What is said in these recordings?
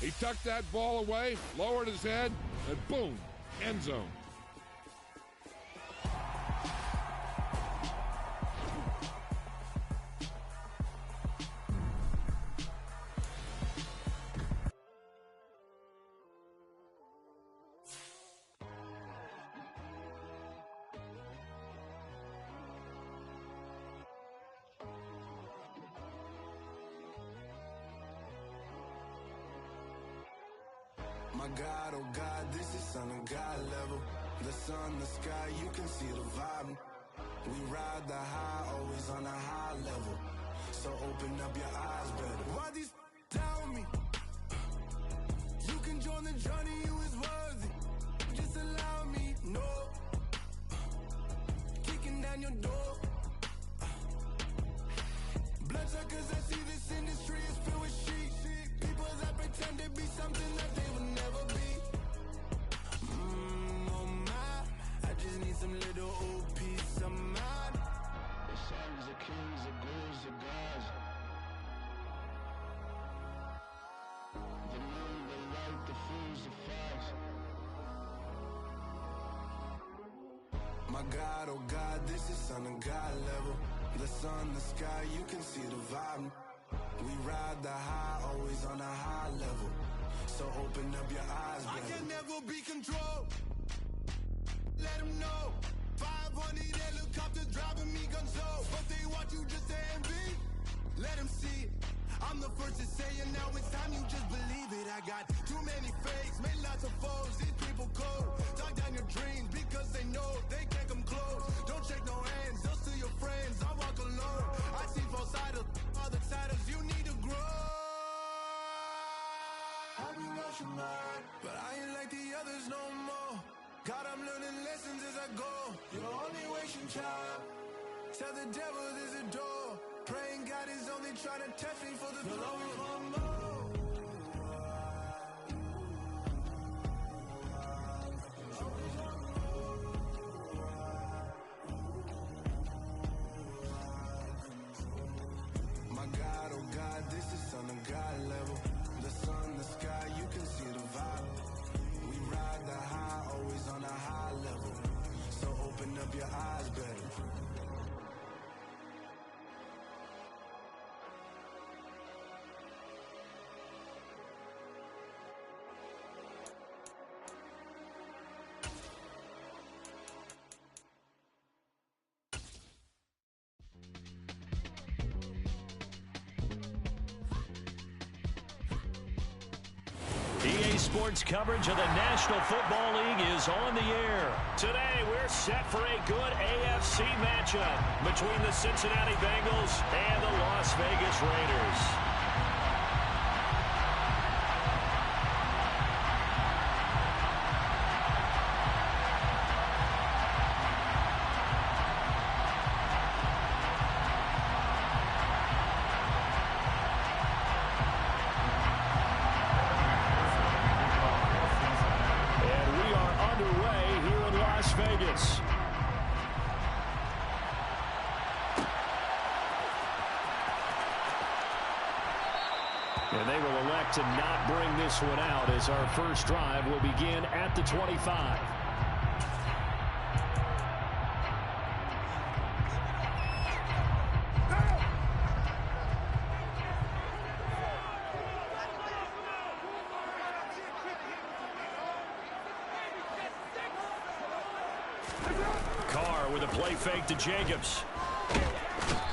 He tucked that ball away, lowered his head, and boom, end zone. My God, oh God, this is on a God level. The sun, the sky, you can see the vibe. We ride the high, always on a high level. So open up your eyes better. Why these tell me? You can join the journey, you is worthy. Just allow me, no. Kicking down your door. Bloodsuckers, I see this industry is filled with sheep. People that pretend to be something that they will never be. Oh my, I just need some little old peace of mind. The sons, the kings, the ghouls, the gods. The moon, the light, the fools, the facts. My God, oh God, this is on a God level. The sun, the sky, you can see the vibe. We ride the high, always on a high level. So open up your eyes, baby. I can never be controlled. Let them know. 500 helicopters driving me gonzo. But they want you just to envy. Let them see it. I'm the first to say it, now it's time you just believe it. I got too many fakes, made lots of foes. These people cold. Talk down your dreams because they know they can't come close. Don't shake no hands, those to your friends. I walk alone. I see false idols, other titles. You need to grow. I've been rushing mine, but I ain't like the others no more. God, I'm learning lessons as I go. You're only wasting time. Tell the devil there's a door. Praying God is only trying to test me for the glory of more. My God, oh God, this is on a God level. The sun, the sky, you can see the vibe. We ride the high, always on a high level. So open up your eyes better. EA Sports coverage of the National Football League is on the air. Today, we're set for a good AFC matchup between the Cincinnati Bengals and the Las Vegas Raiders. Vegas. And they will elect to not bring this one out as our first drive will begin at the 25. Carr with a play fake to Jacobs.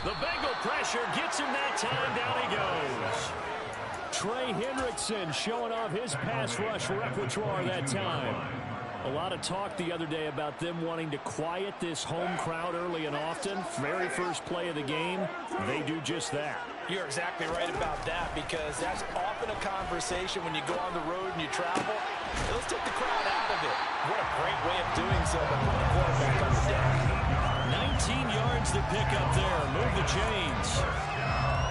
The Bengal pressure gets him that time. Down he goes. Trey Hendrickson showing off his pass rush repertoire that time. A lot of talk the other day about them wanting to quiet this home crowd early and often. Very first play of the game, they do just that. You're exactly right about that, because that's often a conversation when you go on the road and you travel. Let's take the crowd out of it. What a great way of doing so, but put the quarterback on the deck. 19 yards to pick up there. Move the chains.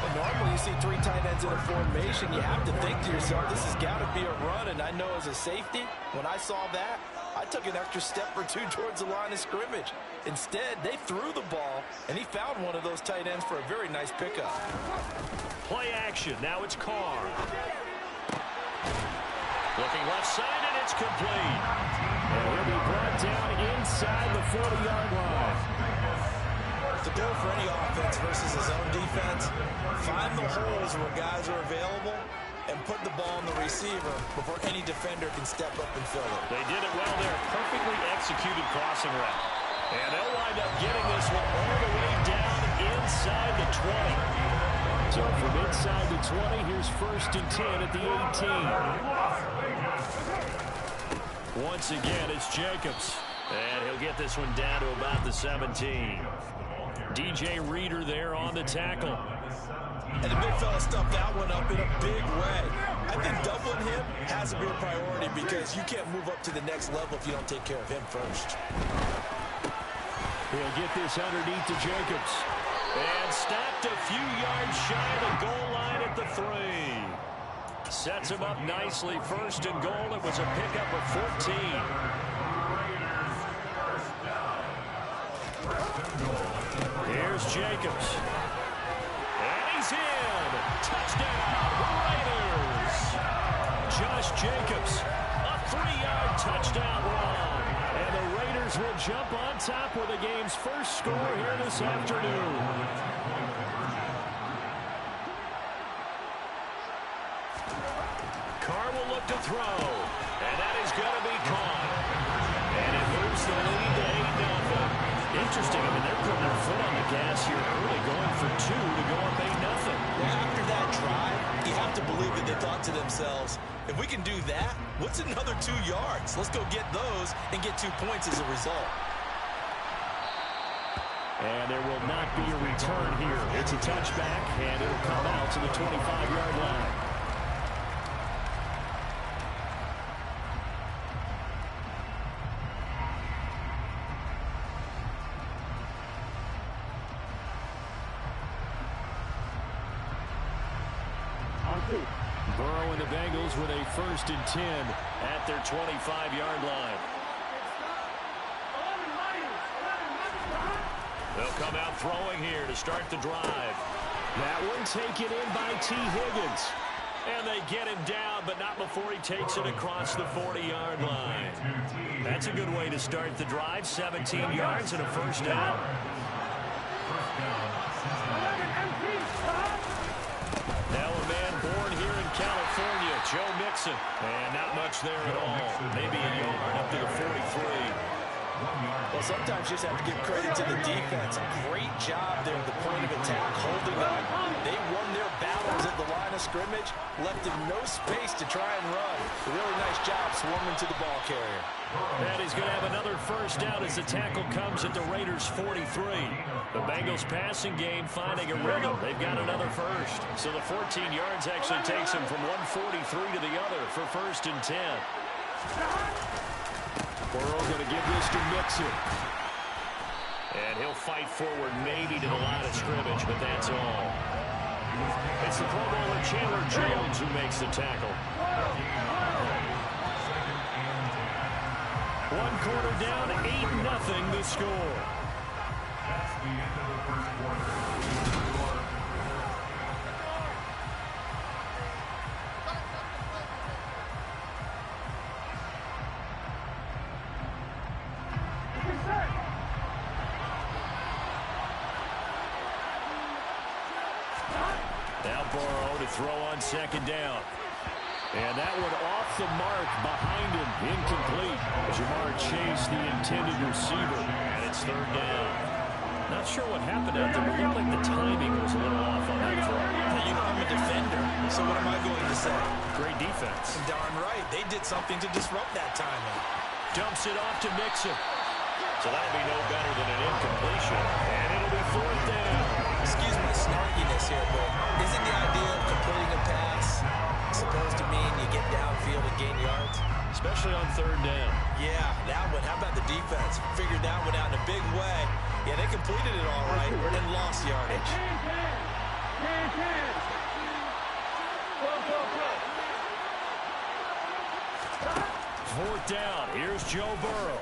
And normally you see three tight ends in a formation. You have to think to yourself, this has got to be a run. And I know as a safety, when I saw that, I took an extra step or two towards the line of scrimmage. Instead, they threw the ball, and he found one of those tight ends for a very nice pickup. Play action. Now it's Carr. Looking left side, and it's complete. And he'll be brought down inside the 40-yard line. The goal for any offense versus his own defense, find the holes where guys are available and put the ball on the receiver before any defender can step up and fill it. They did it well there. Perfectly executed crossing route. And they'll wind up getting this one all the way down inside the 20. So from inside the 20, here's 1st and 10 at the 18. Once again, it's Jacobs. And he'll get this one down to about the 17. DJ Reader there on the tackle. And the big fella stuffed that one up in a big way. I think doubling him has to be a priority because you can't move up to the next level if you don't take care of him first. He'll get this underneath to Jacobs. And stopped a few yards shy of the goal line at the 3. Sets him up nicely. 1st and goal. It was a pickup of 14. Here's Jacobs. And he's in. Touchdown, Raiders. Josh Jacobs, a 3-yard touchdown run. And the Raiders will jump on top with the game's first score here this afternoon. Carr will look to throw. And that is going to be caught. And it moves the lead to 8-0. Interesting. I mean, they're putting their foot on the gas here early, going for 2 to go up 8-0. Well, after that drive, you have to believe that they thought to themselves, if we can do that, what's another 2 yards? Let's go get those and get 2 points as a result. And there will not be a return here. It's a touchback, and it'll come out to the 25-yard line. Burrow and the Bengals with a 1st and 10 at their 25-yard line. They'll come out throwing here to start the drive. That one taken in by T. Higgins. And they get him down, but not before he takes it across the 40-yard line. That's a good way to start the drive. 17 yards and a 1st down. Now a man born here in California, Joe Mixon. And not much there at all. Maybe a yard up to the 43. Well, sometimes you just have to give credit to the defense. Great job there at the point of attack, holding up. They won their battles at the line of scrimmage, left them no space to try and run. A really nice job swarming to the ball carrier. And he's going to have another 1st down as the tackle comes at the Raiders' 43. The Bengals passing game finding a rhythm. They've got another 1st. So the 14 yards actually takes him from 143 to the other for 1st and 10. Burrow going to give this to Mixon. And he'll fight forward maybe to the line of scrimmage, but that's all. It's the Pro Bowler Chandler Jones who makes the tackle. 1 quarter down, 8-0 the score. That's the end of the 1st quarter. Now Burrow to throw on 2nd down. And that one off the mark behind him. Incomplete. Jamar Chase, the intended receiver. And it's 3rd down. Not sure what happened out there, but it looked like the timing was a little off on that throw. You know I'm a defender, so what am I going to say? Great defense. Darn right. They did something to disrupt that timing. Dumps it off to Mixon. So that'll be no better than an incompletion. And it'll be 4th down. Excuse my snarkiness here, but isn't the idea of completing a pass supposed to mean you get downfield and gain yards? Especially on 3rd down. Yeah, that one. How about the defense? Figured that one out in a big way. Yeah, they completed it all right and lost yardage. 4th down. Here's Joe Burrow.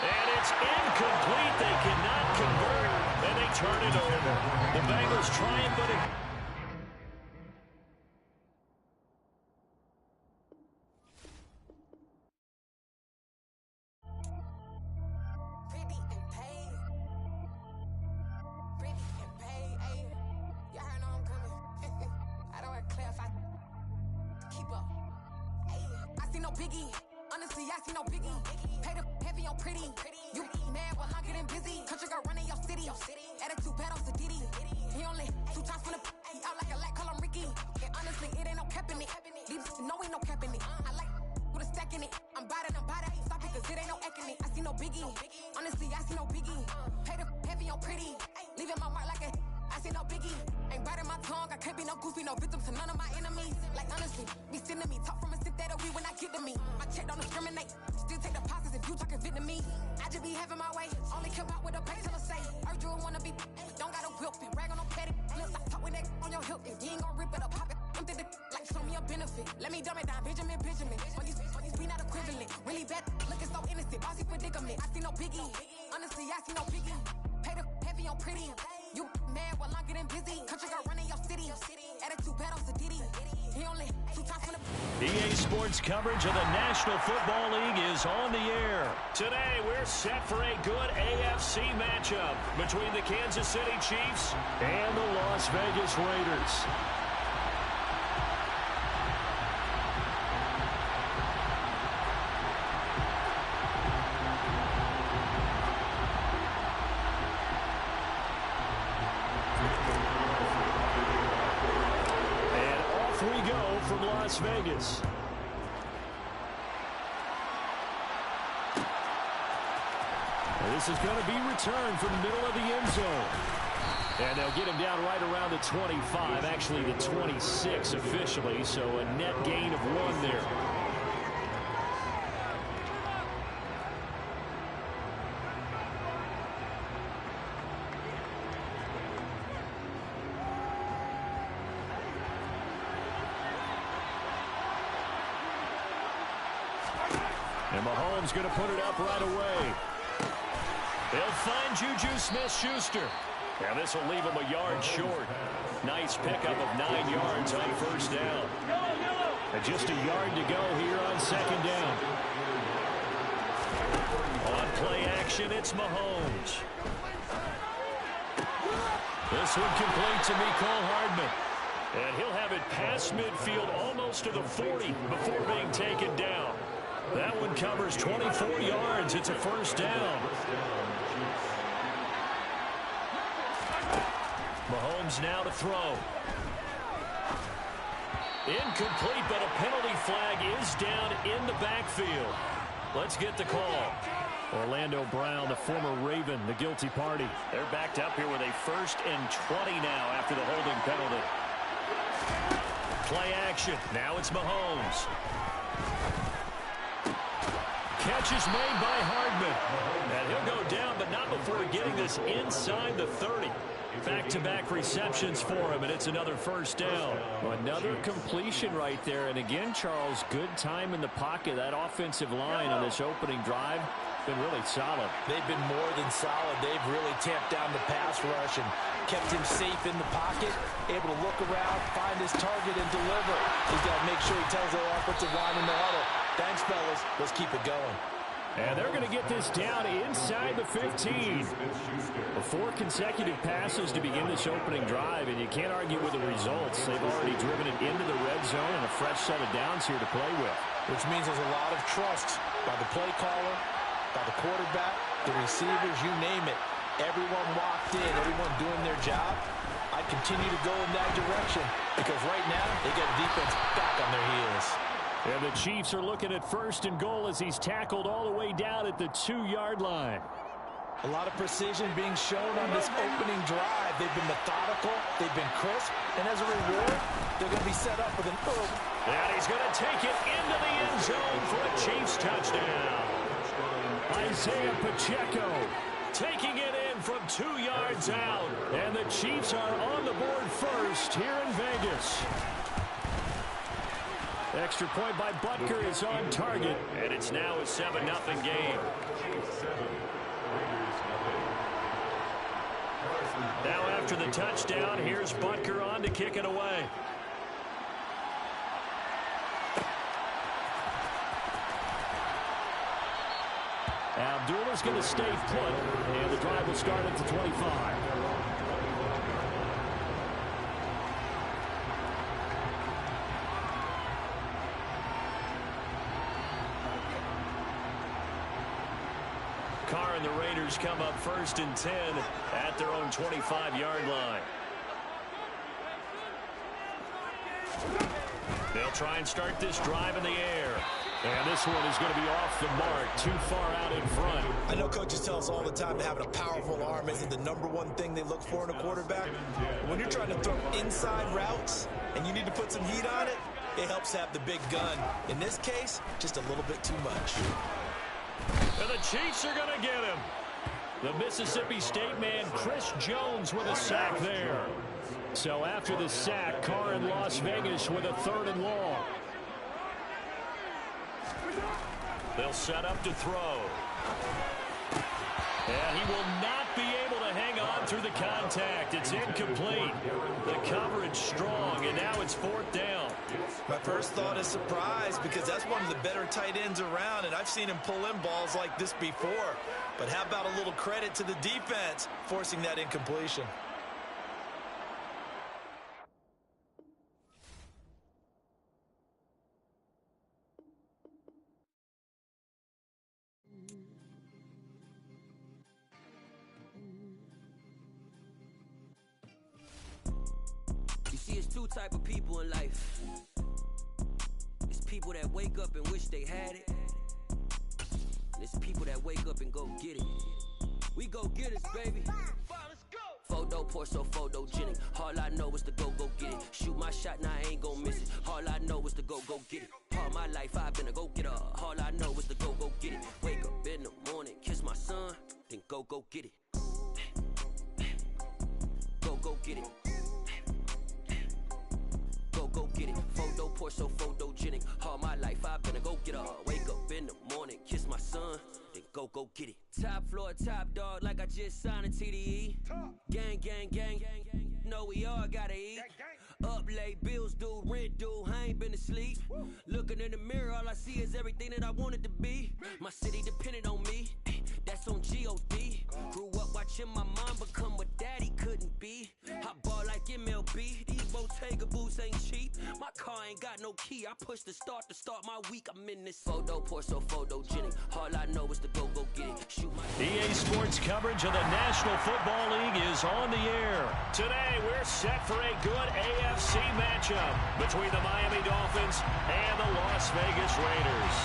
And it's incomplete. They cannot convert, and they turn it over. The Bengals trying, but it... I see no biggie. Honestly, I see no biggie. Pay the heavy on pretty. You mad while I'm getting busy. Country girl running your city. Attitude bad on Diddy. He only 2 times from the he out like a light, call him Ricky. And honestly, it ain't no cap in it. These no ain't no cap in it. I like with a stack in it. I'm bad. Stop it, cause it ain't no acting it. I see no biggie. Honestly, I see no biggie. Pay the heavy on pretty. Leaving my mark like a I see no biggie. Ain't biting my tongue. I can't be no goofy, no victim to none of my enemies. Like honestly, be sending me talk from a sit that we when I get to me. My check don't discriminate. Still take deposits if you talking Vietnamese. I just be having my way. Only come out with a pay till I say. Urge you wanna be, don't gotta whip it. Rag on no petty. Look, I talk with that on your hip. If you ain't gon' rip it up, pop it. I'm the like show me a benefit. Let me dumb it down, Benjamin. All these we not equivalent. Really bad, looking so innocent. Bossy predicament. I see no biggie. Honestly, I see no biggie. Pay the heavy on pretty. You mad while I'm getting busy. Country girl running your city. Attitude bad on Diddy. He only 2 times from the EA Sports coverage of the National Football League is on the air. Today, we're set for a good AFC matchup between the Kansas City Chiefs and the Las Vegas Raiders. From Las Vegas. And this is going to be returned from the middle of the end zone. And they'll get him down right around the 25, actually the 26 officially, so a net gain of 1 there. And Mahomes going to put it up right away. He'll find Juju Smith-Schuster. Now this will leave him a yard short. Nice pickup of 9 yards on first down. And just a yard to go here on second down. On play action, it's Mahomes. This one complete to Mecole Hardman. And he'll have it past midfield almost to the 40 before being taken down. That one covers 24 yards. It's a first down. Mahomes now to throw. Incomplete, but a penalty flag is down in the backfield. Let's get the call. Orlando Brown, the former Raven, the guilty party. They're backed up here with a 1st and 20 now after the holding penalty. Play action. Now it's Mahomes. Catch is made by Hardman. And he'll go down, but not before getting this inside the 30. Back-to-back receptions for him, and it's another first down. Another completion right there. And again, Charles, good time in the pocket. That offensive line on this opening drive been really solid. They've been more than solid. They've really tamped down the pass rush and kept him safe in the pocket, able to look around, find his target, and deliver. He's got to make sure he tells the offensive line in the huddle, thanks, fellas. Let's keep it going. And they're going to get this down inside the 15. 4 consecutive passes to begin this opening drive, and you can't argue with the results. They've already driven it into the red zone and a fresh set of downs here to play with. Which means there's a lot of trust by the play caller, by the quarterback, the receivers, you name it. Everyone locked in, everyone doing their job. I continue to go in that direction because right now they got a defense back on their heels. And the Chiefs are looking at 1st and goal as he's tackled all the way down at the 2-yard line. A lot of precision being shown on this opening drive. They've been methodical, they've been crisp, and as a reward, they're going to be set up with an And he's going to take it into the end zone for a Chiefs touchdown. Isaiah Pacheco taking it in from 2 yards out. And the Chiefs are on the board first here in Vegas. Extra point by Butker is on target. And it's now a 7-0 game. Now after the touchdown, here's Butker on to kick it away. Abdullah's going to stay put, and the drive will start at the 25. Raiders come up 1st and 10 at their own 25-yard line. They'll try and start this drive in the air. And this one is going to be off the mark, too far out in front. I know coaches tell us all the time that having a powerful arm isn't the #1 thing they look for in a quarterback. When you're trying to throw inside routes and you need to put some heat on it, it helps have the big gun. In this case, just a little bit too much. And the Chiefs are going to get him. The Mississippi State man, Chris Jones, with a sack there. So after the sack, Carr in Las Vegas with a 3rd and long. They'll set up to throw. And he will not be able to hang on through the contact. It's incomplete. The coverage strong, and now it's 4th down. My first thought is surprise, because that's one of the better tight ends around, and I've seen him pull in balls like this before. But how about a little credit to the defense forcing that incompletion? It's 2 type of people in life. It's people that wake up and wish they had it. And it's people that wake up and go get it. We go get it, baby. Photo poor, so photogenic. All I know is to go get it. Shoot my shot, now I ain't gon' miss it. All I know is to go get it. All my life I've been a go-getter. All I know is to go get it. Wake up in the morning, kiss my son, then go get it. Go get it. Go get it. Photo poor, so photogenic. All my life I've been a go-getter. Wake up in the morning, kiss my son, then go get it. Top floor, top dog, like I just signed a TDE. Gang, gang, gang. No, we all gotta eat. Up late, bills due, rent due, I ain't been asleep. Looking in the mirror, all I see is everything that I wanted to be. My city depended on me, that's on G.O.D. Grew up watching my mom become what daddy couldn't be. I ball like MLB, these Bottega boots ain't cheap. My car ain't got no key, I push the start to start my week. I'm in this photo poor, so photogenic. All I know is to go get it. Shoot my EA Sports coverage of the National Football League is on the air. Today, we're set for a good AFC matchup between the Miami Dolphins and the Las Vegas Raiders.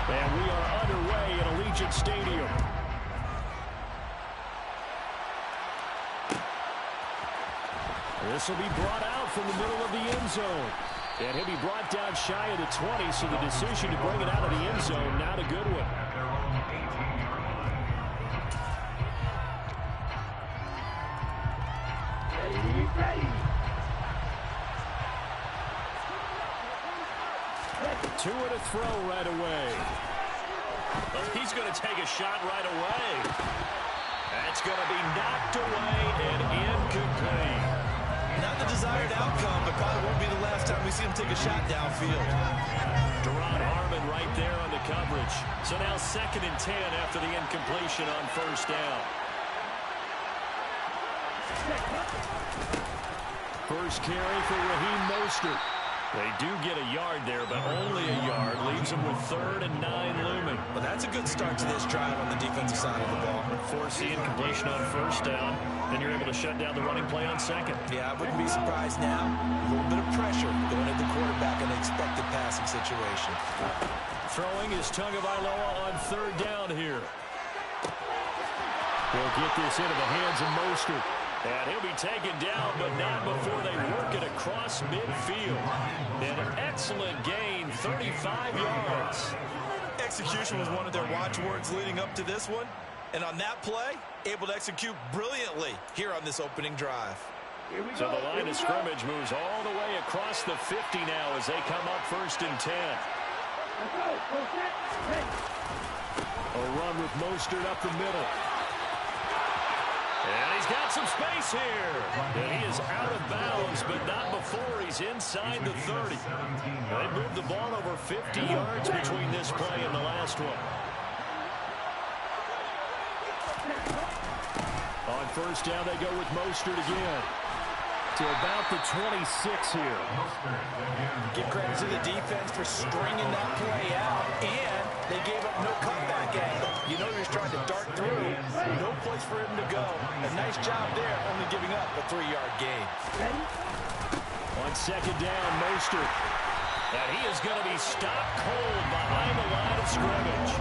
And we are underway at Allegiant Stadium. This will be brought out from the middle of the end zone. And he'll be brought down shy of the 20, so the decision to bring it out of the end zone, not a good one. At their own 18-yard line. Two and a throw right away. Well, he's going to take a shot right away. That's going to be knocked away and incomplete. Not the desired outcome, but probably won't be the last time we see him take a shot downfield. Deron Harmon right there on the coverage. So now 2nd and 10 after the incompletion on 1st down. First carry for Raheem Mostert. They do get a yard there, but only a yard. Leaves them with 3rd and 9 looming. Well, that's a good start to this drive on the defensive side of the ball. Force the incompletion on 1st down. Then you're able to shut down the running play on 2nd. Yeah, I wouldn't be surprised now. A little bit of pressure going at the quarterback in an expected passing situation. Throwing is Tagovailoa on 3rd down here. They'll get this into the hands of Mostert. And he'll be taken down, but not before they work it across midfield. An excellent gain, 35 yards. Execution was one of their watchwords leading up to this one. And on that play, able to execute brilliantly here on this opening drive. So the line of scrimmage moves all the way across the 50 now as they come up 1st and 10. A run with Mostert up the middle. And he's got some space here. And he is out of bounds, but not before he's inside the 30. They moved the ball over 50 yards between this play and the last one. On first down, they go with Mostert again. To about the 26 here. Give credit to the defense for stringing that play out, and they gave up no cutback angle. You know he was trying to dart through. No place for him to go. A nice job there, only giving up a 3-yard gain. On second down, Mostert. And he is going to be stopped cold behind the line of scrimmage.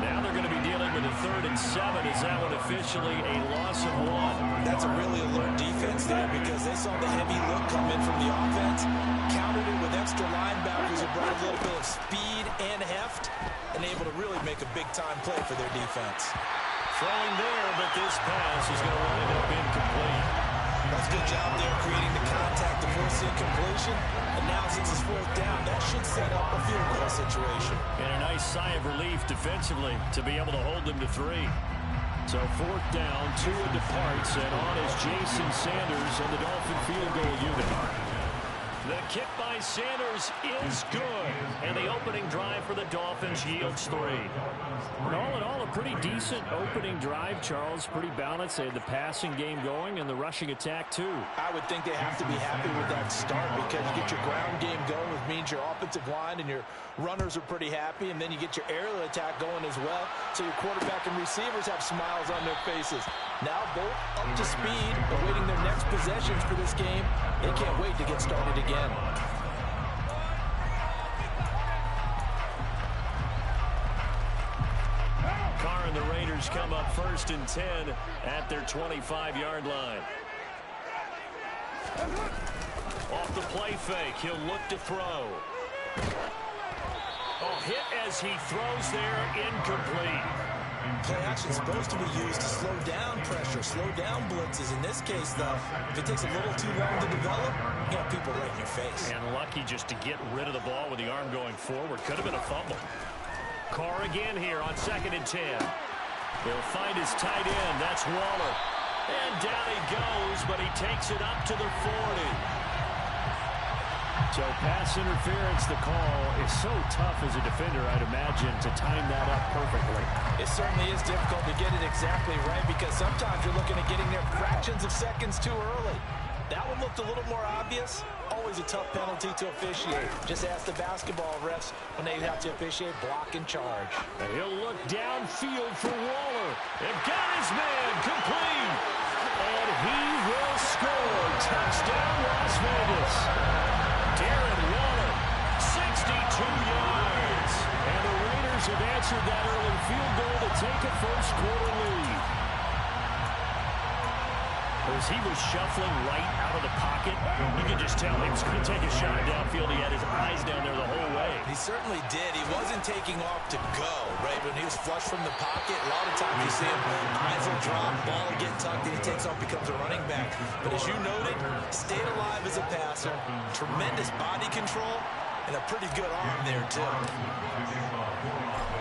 Now they're going to be dealing with a 3rd and 7. Is that one officially a loss of 1? That's a really alert defense there because they saw the heavy look come in from the offense, countered it with extra linebackers who brought a little bit of speed and heft, and able to really make a big-time play for their defense. Throwing there, but this pass is going to wind up incomplete. That's a good job there creating the contact to force the incompletion. And now since it's 4th down, that should set up a field goal situation. And a nice sigh of relief defensively to be able to hold them to 3. So 4th down, Tua departs, and on is Jason Sanders and the Dolphin field goal unit. The kick by Sanders is good, and the opening drive for the Dolphins yields 3. And all in all, a pretty decent opening drive, Charles. Pretty balanced. They had the passing game going and the rushing attack, too. I would think they have to be happy with that start because you get your ground game going, which means your offensive line and your runners are pretty happy, and then you get your aerial attack going as well, so your quarterback and receivers have smiles on their faces. Now both up to speed, awaiting their next possessions for this game. They can't wait to get started again. Carr and the Raiders come up 1st and 10 at their 25-yard line. Off the play fake, he'll look to throw. Oh, hit as he throws there, incomplete. Play action is supposed to be used to slow down pressure, slow down blitzes. In this case, though, if it takes a little too long to develop, you got people right in your face. And lucky just to get rid of the ball with the arm going forward. Could have been a fumble. Carr again here on 2nd and 10. He'll find his tight end. That's Waller. And down he goes, but he takes it up to the 40. So pass interference, the call is so tough as a defender, I'd imagine, to time that up perfectly. It certainly is difficult to get it exactly right because sometimes you're looking at getting there fractions of seconds too early. That one looked a little more obvious. Always a tough penalty to officiate. Just ask the basketball refs when they have to officiate block and charge. And he'll look downfield for Waller. And got his man complete. And he will score. Touchdown, Las Vegas. Darren Waller, 62 yards. And the Raiders have answered that early field goal to take a first-quarter lead. As he was shuffling right out of the pocket, you could just tell he was going to take a shot downfield. He had his eyes down there the whole way. He certainly did. He wasn't taking off to go, right? When he was flush from the pocket, a lot of times you see him, eyes will drop, ball will get tucked, and he takes off, becomes a running back. But as you noted, stayed alive as a passer, tremendous body control, and a pretty good arm there, too.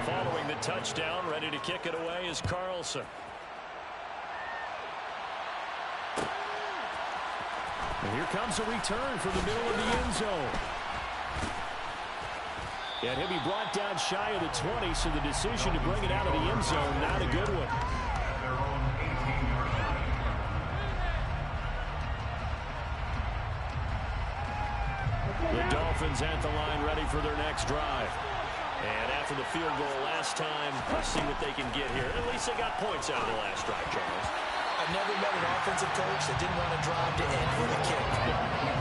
Following the touchdown, ready to kick it away is Carlson. And here comes a return from the middle of the end zone. And he'll be brought down shy of the 20, so the decision to bring it out of the end zone, not a good one. The Dolphins at the line ready for their next drive. And after the field goal last time, let's see what they can get here. At least they got points out of the last drive, Charles. I've never met an offensive coach that didn't want to drive to end with a kick.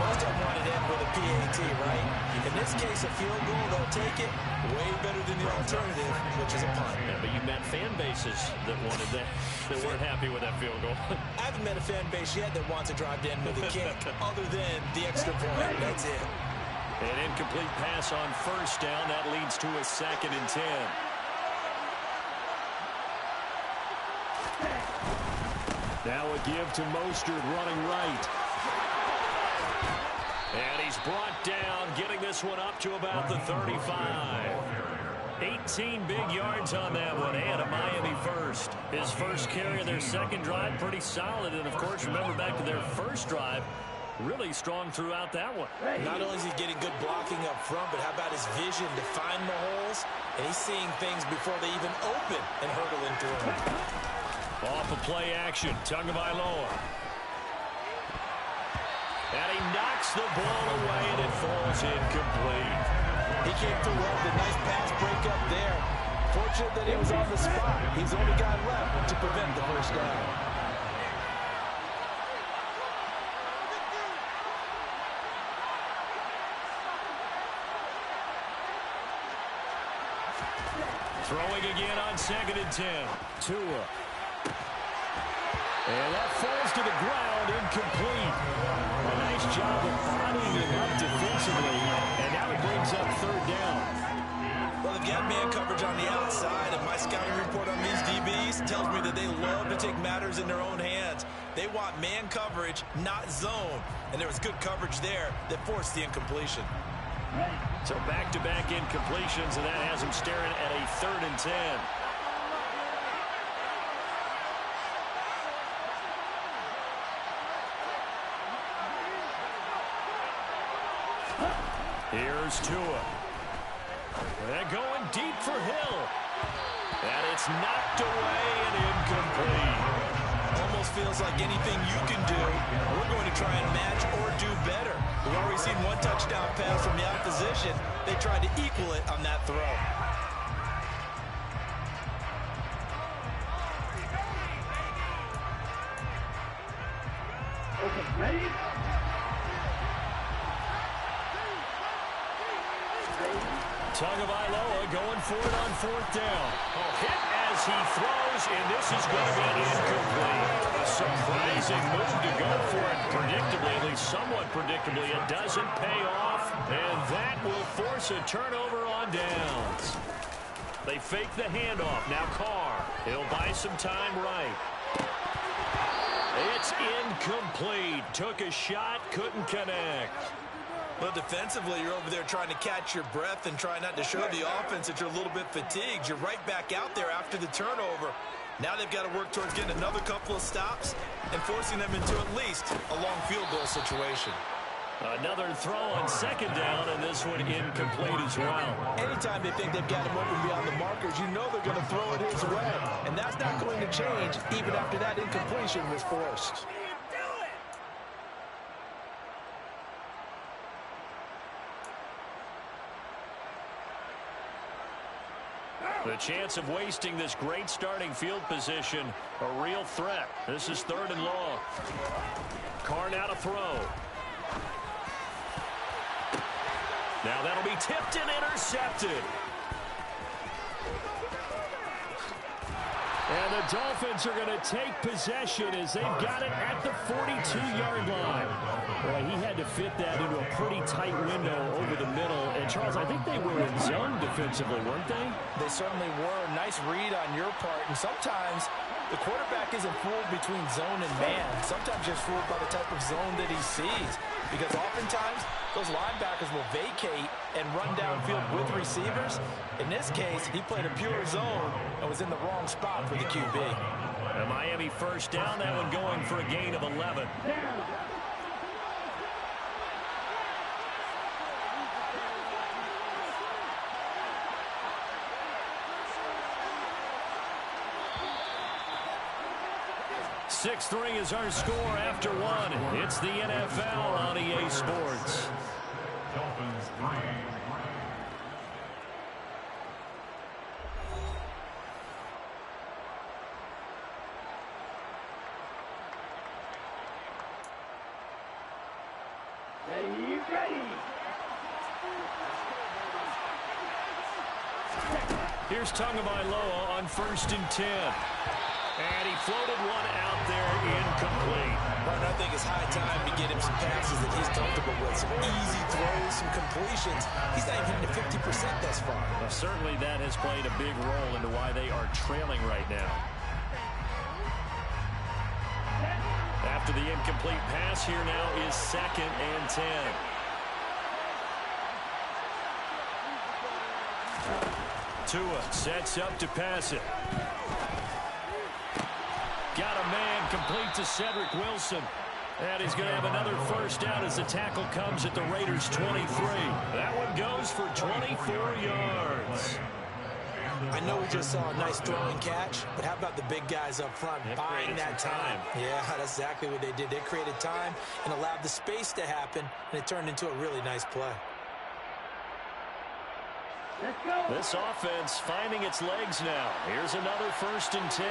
Most of them wanted to end with a PAT, right? In this case, a field goal, they'll take it way better than the alternative, which is a punt. Yeah, but you met fan bases that wanted that, that weren't happy with that field goal. I haven't met a fan base yet that wants to drive to end with a kick, other than the extra point. That's it. An incomplete pass on first down. That leads to a 2nd and 10. Now a give to Mostert running right. And he's brought down, getting this one up to about the 35. 18 big yards on that one, and a Miami first. His first carry of their second drive, pretty solid. And, of course, remember back to their first drive, really strong throughout that one. Not only is he getting good blocking up front, but how about his vision to find the holes? And he's seeing things before they even open and hurdling through them. Off of play action, Tagovailoa. And he knocks the ball away, and it falls incomplete. He came through well with a nice pass breakup there. Fortunate that he was on the spot. He's only got left to prevent the first down. Throwing again on 2nd and 10. Tua. And that falls to the ground, incomplete. A nice job of bodying him up defensively, and now it brings up 3rd down. Well, they've got man coverage on the outside, and my scouting report on these DBs tells me that they love to take matters in their own hands. They want man coverage, not zone, and there was good coverage there that forced the incompletion. So back-to-back incompletions, and that has him staring at a 3rd and 10. Here's Tua. They're going deep for Hill. And it's knocked away and incomplete. Almost feels like anything you can do, we're going to try and match or do better. We've already seen one touchdown pass from the opposition. They tried to equal it on that throw. Okay, ready? Tagovailoa going for it on 4th down. Hit as he throws, and this is going to be incomplete. A surprising move to go for it predictably, at least somewhat predictably. It doesn't pay off, and that will force a turnover on downs. They fake the handoff. Now Carr. He'll buy some time right. It's incomplete. Took a shot, couldn't connect. Well, defensively, you're over there trying to catch your breath and try not to show the offense that you're a little bit fatigued. You're right back out there after the turnover. Now they've got to work towards getting another couple of stops and forcing them into at least a long field goal situation. Another throw on 2nd down, and this one incomplete as well. Anytime they think they've got him open beyond the markers, you know they're going to throw it his way. And that's not going to change even after that incompletion was forced. The chance of wasting this great starting field position, a real threat. This is 3rd and long. Carr now to throw. Now that'll be tipped and intercepted. And the Dolphins are going to take possession as they've got it at the 42-yard line. Boy, he had to fit that into a pretty tight window over the middle. And, Charles, I think they were in zone defensively, weren't they? They certainly were. Nice read on your part. And sometimes the quarterback isn't fooled between zone and man. Sometimes just fooled by the type of zone that he sees. Because oftentimes those linebackers will vacate and run downfield with receivers. In this case, he played a pure zone and was in the wrong spot for the QB. A Miami first down, that one going for a gain of 11. Sixth ring is our score after one. It's the NFL on EA Sports. Dolphins 3. Ready. Here's Tagovailoa on 1st and 10. And he floated one out there incomplete. But I think it's high time to get him some passes that he's comfortable with. Some easy throws, some completions. He's not even hitting to 50% thus far. Well, certainly that has played a big role into why they are trailing right now. After the incomplete pass, here now is 2nd and 10. Tua sets up to pass it. Got a man complete to Cedric Wilson. And he's going to have another first down as the tackle comes at the Raiders' 23. That one goes for 24 yards. I know we just saw a nice throwing catch, but how about the big guys up front buying that time? Yeah, that's exactly what they did. They created time and allowed the space to happen, and it turned into a really nice play. This offense finding its legs now. Here's another 1st and 10.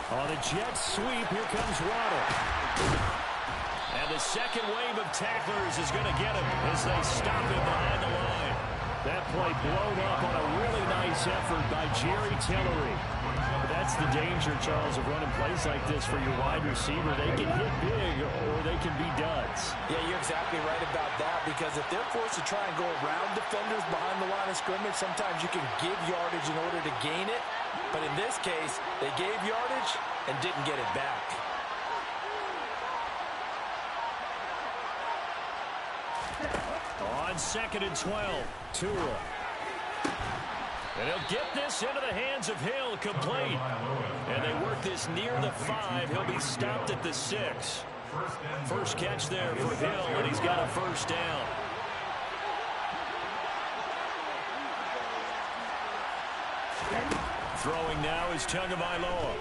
On a jet sweep, here comes Waddle. And the second wave of tacklers is going to get him as they stop him behind the line. That play blown up on a really nice effort by Jerry Tillery. But that's the danger, Charles, of running plays like this for your wide receiver. They can hit big or they can be duds. Yeah, you're exactly right about that, because if they're forced to try and go around defenders behind the line of scrimmage, sometimes you can give yardage in order to gain it. But in this case, they gave yardage and didn't get it back. On 2nd and 12, Tua. And he'll get this into the hands of Hill, complete. And they work this near the 5. He'll be stopped at the 6. First catch there for Hill, and he's got a first down. Throwing now is Tagovailoa.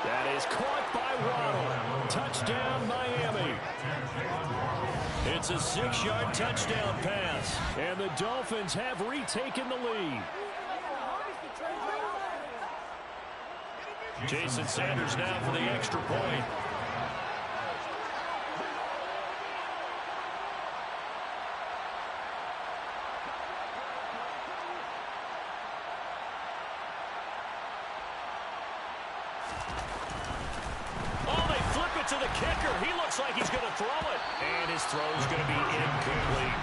That is caught by Waddle. Touchdown, Miami. It's a 6-yard touchdown pass, and the Dolphins have retaken the lead. Jason Sanders now for the extra point. To the kicker. He looks like he's going to throw it. And his throw is going to be incomplete.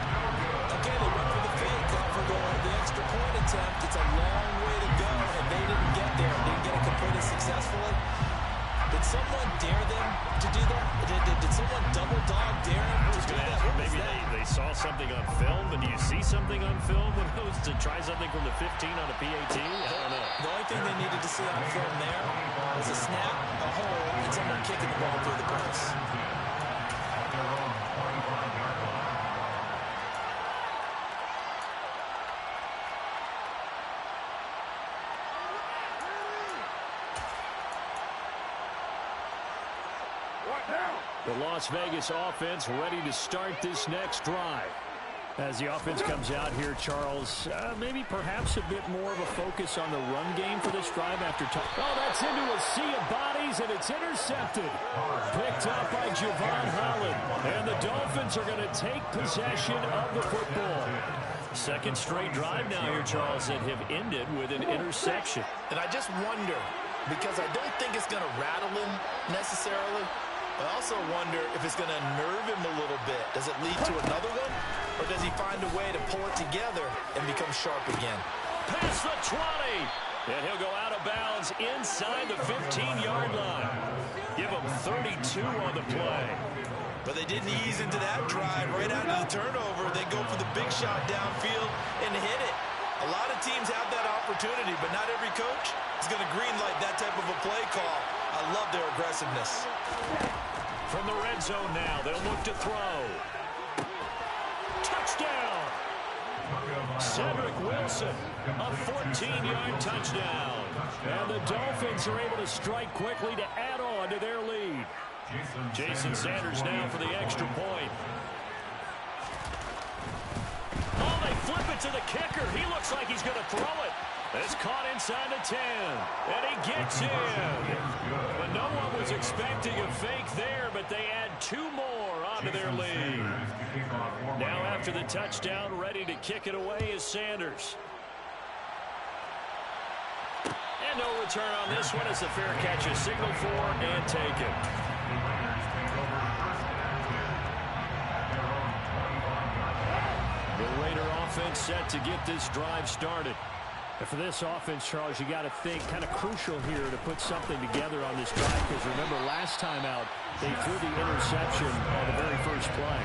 Okay, they went for the fake for the extra point attempt. It's a long way to go, and they didn't get there. Didn't get it completed successfully. Did someone dare them to do that? Did someone double dog dare them to do that? Maybe they saw something on film, but do you see something on film when it goes to try something from the 15 on a PAT? I don't know. The only thing they needed to see on film there was a snap, a hole, and someone kicking the ball through the press. The Las Vegas offense ready to start this next drive. As the offense comes out here, Charles, maybe perhaps a bit more of a focus on the run game for this drive after time. Oh, that's into a sea of bodies, and it's intercepted. Picked up by Javon Holland. And the Dolphins are going to take possession of the football. Second straight drive now here, Charles, that have ended with an interception. And I just wonder, because I don't think it's going to rattle him necessarily, I also wonder if it's going to nerve him a little bit. Does it lead to another one? Or does he find a way to pull it together and become sharp again? Past the 20. And he'll go out of bounds inside the 15-yard line. Give him 32 on the play. But they didn't ease into that drive right out of the turnover. They go for the big shot downfield and hit it. A lot of teams have that opportunity, but not every coach is going to greenlight that type of a play call. I love their aggressiveness. From the red zone now, they'll look to throw. Touchdown! Cedric Wilson, a 14-yard touchdown. And the Dolphins are able to strike quickly to add on to their lead. Jason Sanders now for the extra point. Oh, they flip it to the kicker. He looks like he's going to throw it. It's caught inside the 10, and he gets in. But no one was expecting a fake there, but they add 2 more onto their lead. Now after the touchdown, ready to kick it away is Sanders. And no return on this one as the fair catch is signaled for and taken. The Raider offense set to get this drive started. And for this offense, Charles, you got to think kind of crucial here to put something together on this drive, because remember last time out, They threw the interception on the very first play.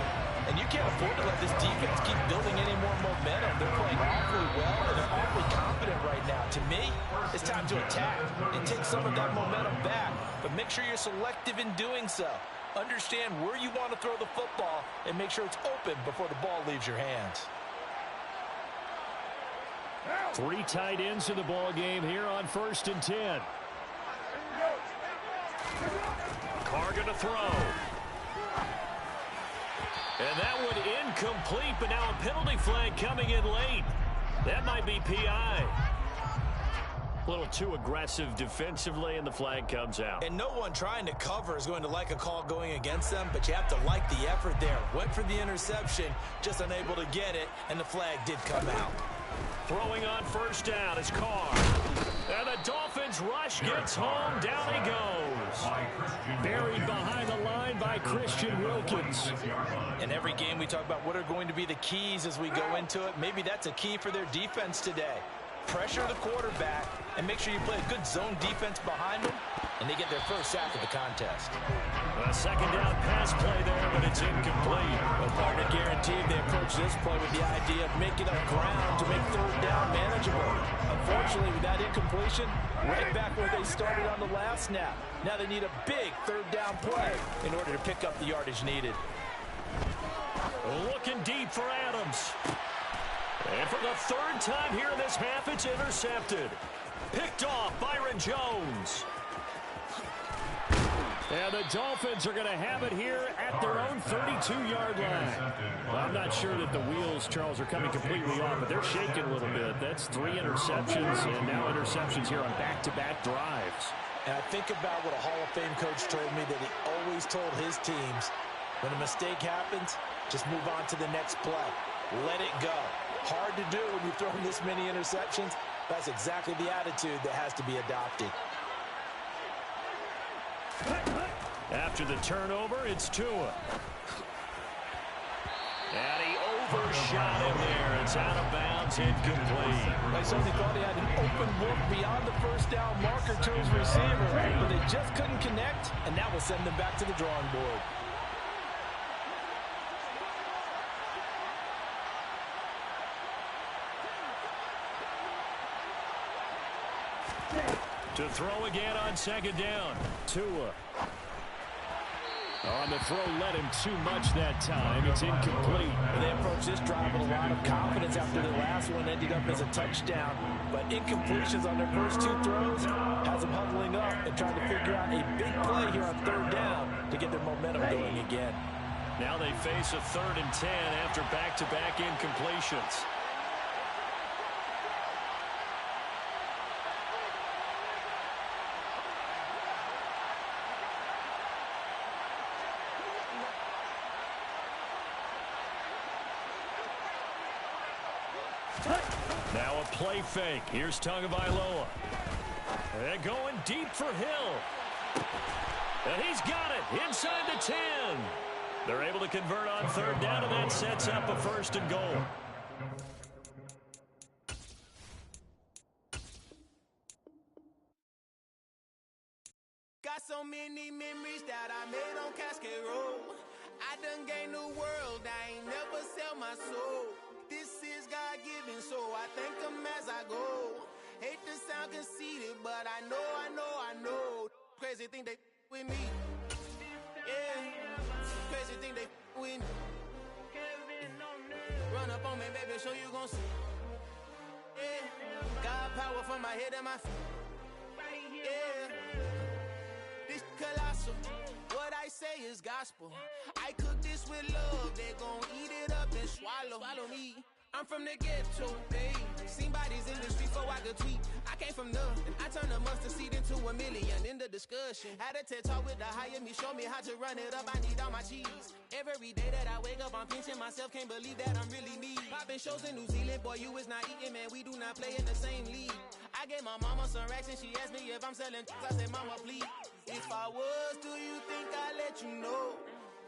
And you can't afford to let this defense keep building any more momentum. They're playing awfully well, and they're awfully confident right now. To me, it's time to attack and take some of that momentum back. But make sure you're selective in doing so. Understand where you want to throw the football and make sure it's open before the ball leaves your hands. 3 tight ends in the ball game here on 1st and 10. Carr going to throw. And that one incomplete, but now a penalty flag coming in late. That might be PI. A little too aggressive defensively, and the flag comes out. And no one trying to cover is going to like a call going against them, but you have to like the effort there. Went for the interception, just unable to get it, and the flag did come out. Throwing on 1st down is Carr. And the Dolphins rush gets home. Down he goes. Buried behind the line by Christian Wilkins. In every game we talk about what are going to be the keys as we go into it. Maybe that's a key for their defense today. Pressure the quarterback and make sure you play a good zone defense behind them, and they get their first sack of the contest. A 2nd down pass play there, but it's incomplete. Well, partner guaranteed they approach this play with the idea of making up ground to make 3rd down manageable. Unfortunately, with that incompletion, right back where they started on the last snap. Now they need a big 3rd down play in order to pick up the yardage needed. Looking deep for Adams. And for the 3rd time here in this half, it's intercepted. Picked off Byron Jones. And the Dolphins are going to have it here at their own 32-yard line. Well, I'm not sure that the wheels, Charles, are coming completely off, but they're shaking a little bit. That's 3 interceptions, and now interceptions here on back-to-back drives. And I think about what a Hall of Fame coach told me that he always told his teams, when a mistake happens, just move on to the next play. Let it go. Hard to do when you've thrown this many interceptions. That's exactly the attitude that has to be adopted. After the turnover, it's Tua. And he overshot him there. It's out of bounds, incomplete. I certainly thought he had an open look beyond the 1st down marker to his receiver, but they just couldn't connect, and that will send them back to the drawing board. To throw again on 2nd down. Tua. On the throw, led him too much that time. It's incomplete. They approached this drive with a lot of confidence after the last one ended up as a touchdown. But incompletions on their first 2 throws has them huddling up and trying to figure out a big play here on 3rd down to get their momentum going again. Now they face a 3rd and 10 after back-to-back incompletions. Now a play fake. Here's Tagovailoa. And going deep for Hill. And he's got it inside the 10. They're able to convert on 3rd down, and that sets up a 1st and goal. Got so many memories that I made on Cascade Road. I done gained the world, I ain't never sell my soul. This is God-given, so I thank him as I go. Hate to sound conceited, but I know. Crazy thing they with me. Yeah, crazy thing they with me. Run up on me, baby, show you gon' see. Yeah, God power from my head and my feet. Yeah, this colossal. What I say is gospel. I cook this with love. They gon' eat it up and swallow me. I'm from the ghetto, babe. Seen bodies in the streets before I could tweet. I came from nothing. I turned a mustard seed into a million in the discussion. Had a TED talk with the higher me, show me how to run it up. I need all my cheese. Every day that I wake up, I'm pinching myself. Can't believe that I'm really me. Popping shows in New Zealand, boy, you is not eating, man. We do not play in the same league. I gave my mama some racks and she asked me if I'm selling. I said, mama, please. If I was, do you think I'd let you know?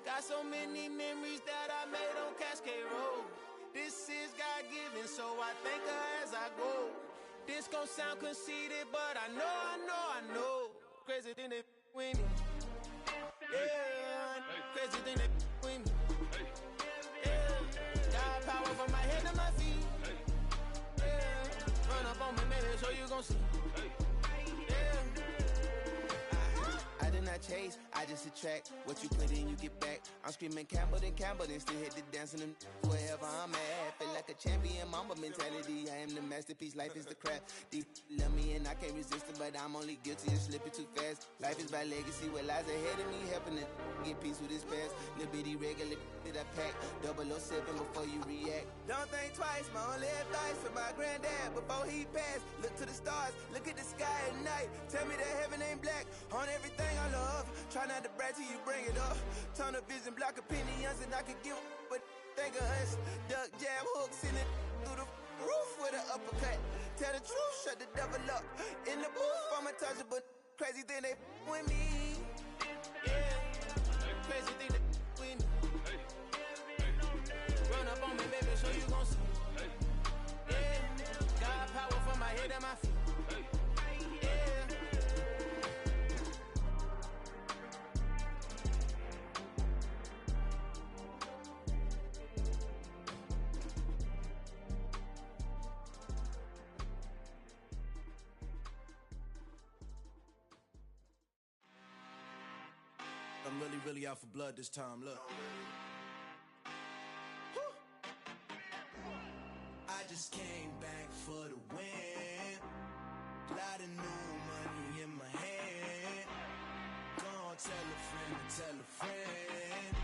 Got so many memories that I made on Cascade Road. This is God-given, so I thank her as I go. This gon' sound conceited, but I know. Crazy thing they with me. Yeah. crazy thing that with me. Yeah, got power from my head to my feet. Yeah, run up on me, man, so you gon' see. Yeah. I did not chase, I just attract. What you put in, you get back. I'm screaming Campbell, then still hit the dancing and wherever I'm at. Feel like a champion, mamba mentality. I am the masterpiece, life is the crap. These love me and I can't resist it, but I'm only guilty of slipping too fast. Life is by legacy, what lies ahead of me, helping to get peace with his past. Little bitty regular that I pack, 007 before you react. Don't think twice, my only advice for my granddad before he passed. Look to the stars, look at the sky at night. Tell me that heaven ain't black on everything I love. Try not to brag till you bring it up. Tunnel vision, block opinions, and I could give but think of us. Duck jab hooks in it through the roof with an uppercut. Tell the truth, shut the devil up. In the booth, I'm untouchable. Crazy thing they with me. Yeah, crazy thing they with me. Run up on me, baby, so you gon' see. Yeah, got power from my head to my feet. I'm really out for blood this time, look. I just came back for the win. Lot of new money in my hand. Gonna tell a friend to tell a friend.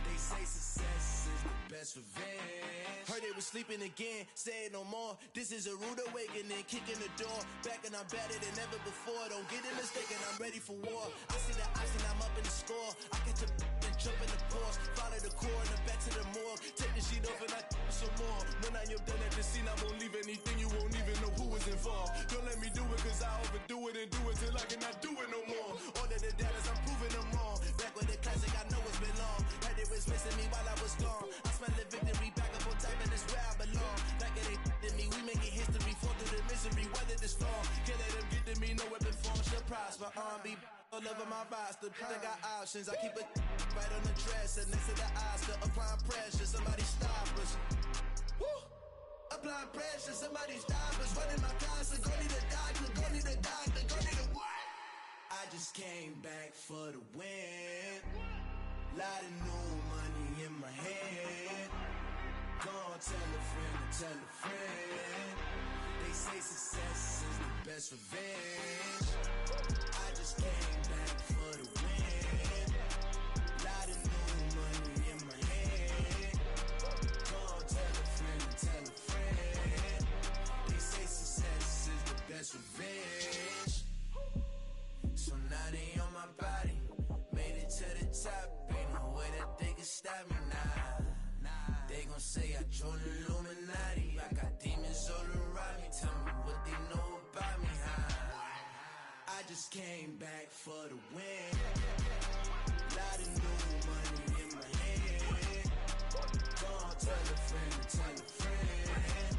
They say success is the best revenge. Heard they was sleeping again, say it no more. This is a rude awakening, kicking the door. Back and I'm better than ever before. Don't get it mistaken, I'm ready for war. I see the icing, I'm up in the score. I catch a and jump in the Porsche. Follow the core and back to the morgue. Take the sheet off and I some more. When I am done at the scene, I won't leave anything. You won't even know who was involved. Don't let me do it, cause I overdo it and do it till I cannot do it no more. All of the datas, I'm proving them wrong. Back with the classic, I know it's been long. Heard they was missing me while I was gone. I smell the victory, back up on time, and it's where I belong. Like it ain't to me, we making history. Fall through the misery, weather the storm. Can't let them get to me, no weapon form should prosper. R&B all over my roster, I got options. I keep it right on the dresser, next to the Oscar. Applying pressure, somebody stop us. Woo! Applying pressure, somebody stop us. Running my concert, go need a doctor, go need a doctor, go need a what? I just came back for the win. Lot of new money in my hand. Gonna tell a friend to tell a friend. They say success is the best revenge. I just came back for the win. Lot of new money in my hand. Gonna tell a friend to tell a friend. They say success is the best revenge. So now they on my body. Made it to the top. Ain't no way that they can stop me now. They gon' say I joined the Illuminati. I got demons all around me. Tell me what they know about me, huh? I just came back for the win. Lot of new money in my hand. Gonna tell a friend to tell a friend.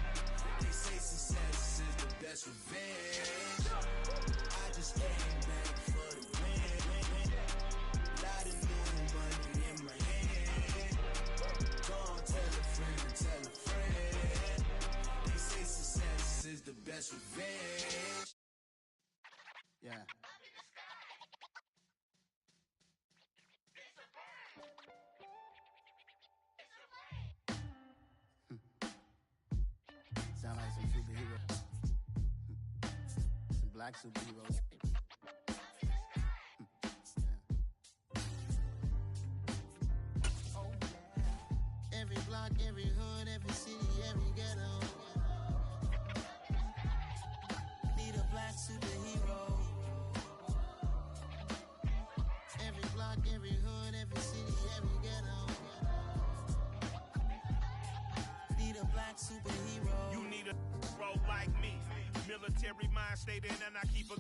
They say success is the best revenge. I just came back for the win. Lot of new money in my hand. Gonna tell a friend to tell a friend. They say success is the best revenge. Yeah. Sound like some superheroes. Some black superheroes. Every block, every hood, every city, every ghetto. Need a black superhero. Every block, every hood, every city, every ghetto. Need a black superhero. You need a role like me. Military mind state and I keep a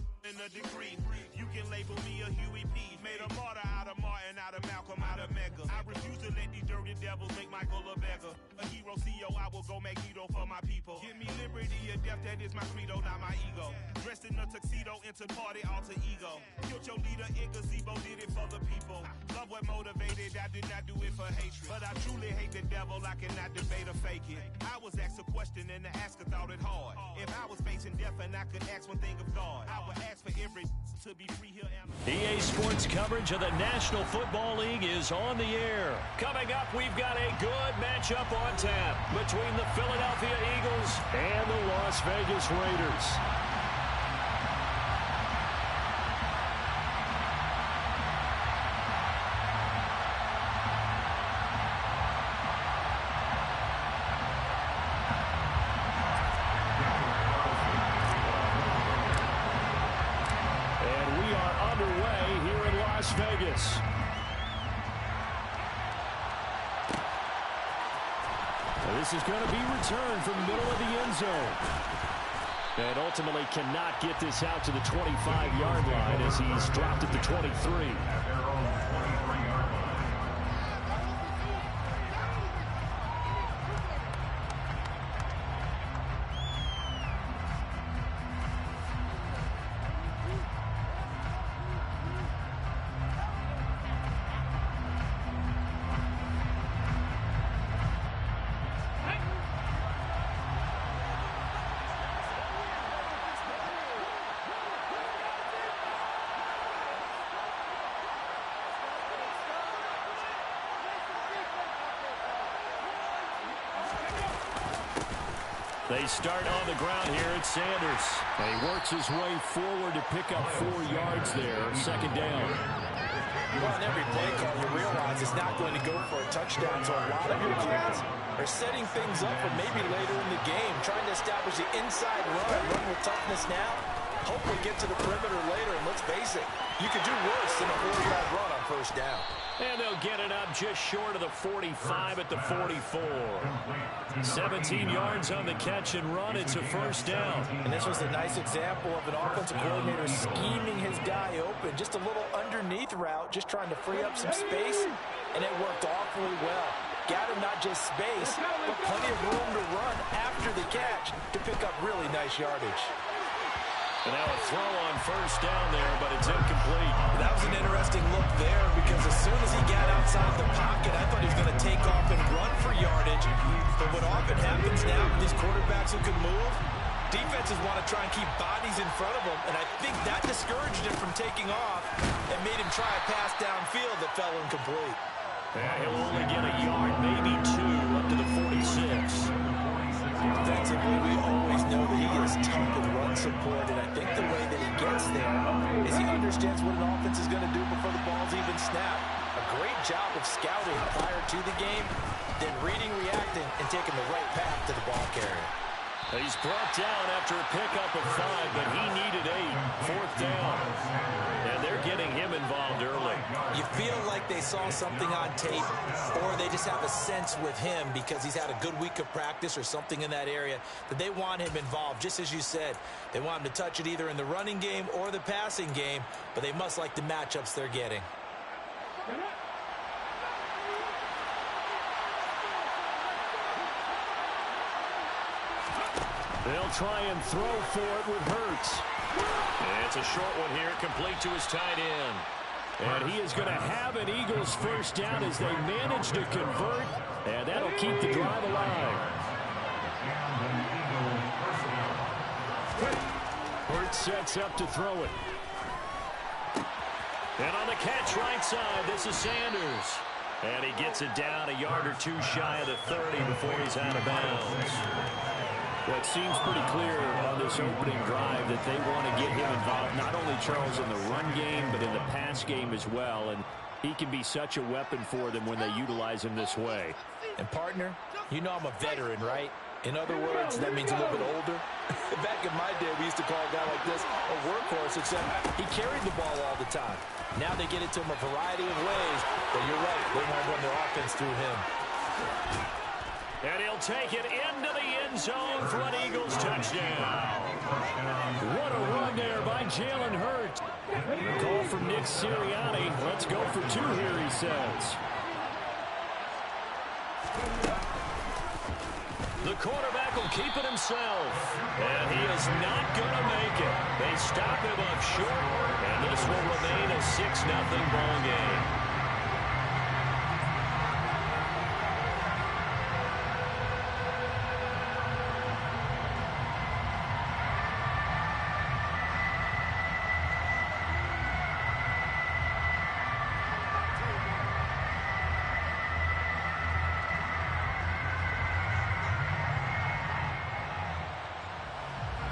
degree. You can label me a Huey P. Made a martyr out of Martin, out of Malcolm, out of Mecca. I refuse to let these dirty devils make Michael a beggar. A hero CEO, I will go Magneto for my people. Give me liberty or death, that is my credo, not my ego. Dressed in a tuxedo, into party, alter ego. Killed your leader in gazebo, did it for the people. Love what motivated, I did not do it for hatred. But I truly hate the devil, I cannot debate or fake it. I was asked a question and the asker thought it hard. If I was facing death and I could ask one thing of God, I would ask for every to be free here. EA Sports coverage of the National Football League is on the air. Coming up, we've got a good matchup on tap between the Philadelphia Eagles and the Las Vegas Raiders. Vegas. This is going to be returned from the middle of the end zone. And ultimately cannot get this out to the 25-yard line as he's dropped at the 23. They start on the ground here at Sanders. And he works his way forward to pick up 4 yards there. Second down. Well, in every play call, you realize it's not going to go for a touchdown. So a lot of your calls are setting things up for maybe later in the game, trying to establish the inside run with toughness now. Hopefully get to the perimeter later, and let's face it, you could do worse than a 4-yard run on first down. And they'll get it up just short of the 45 at the 44. 17 yards on the catch and run. It's a first down. And this was a nice example of an offensive coordinator scheming his guy open. Just a little underneath route, just trying to free up some space, and it worked awfully well. Got him not just space, but plenty of room to run after the catch to pick up really nice yardage. And now a throw on first down there, but it's incomplete. That was an interesting look there because as soon as he got outside the pocket, I thought he was going to take off and run for yardage. But what often happens now with these quarterbacks who can move, defenses want to try and keep bodies in front of them, and I think that discouraged him from taking off and made him try a pass downfield that fell incomplete. Yeah, he'll only get a yard, maybe 2, up to the 46. Defensively, we always know that he is tough in run support, and I think the way that he gets there is he understands what an offense is going to do before the ball's even snapped. A great job of scouting prior to the game, then reading, reacting, and taking the right path to the ball carrier. He's brought down after a pickup of 5, but he needed 8. Fourth down. And they're getting him involved early. You feel like they saw something on tape, or they just have a sense with him because he's had a good week of practice or something in that area that they want him involved. Just as you said, they want him to touch it either in the running game or the passing game, but they must like the matchups they're getting. They'll try and throw for it with Hurts. And it's a short one here, complete to his tight end. And he is going to have an Eagles first down as they manage to convert, and that'll keep the drive alive. Hurts sets up to throw it. And on the catch right side, this is Sanders. And he gets it down a yard or 2 shy of the 30 before he's out of bounds. Well, it seems pretty clear on this opening drive that they want to get him involved, not only, Charles, in the run game, but in the pass game as well. And he can be such a weapon for them when they utilize him this way. And, partner, you know I'm a veteran, right? In other words, that means a little bit older. Back in my day, we used to call a guy like this a workhorse, except he carried the ball all the time. Now they get it to him a variety of ways, but you're right, they want to run their offense through him. And he'll take it into the end zone for an Eagles touchdown. What a run there by Jalen Hurts. A call from Nick Sirianni. Let's go for two here, he says. The quarterback will keep it himself. And he is not going to make it. They stop him up short. And this will remain a 6-0 ball game.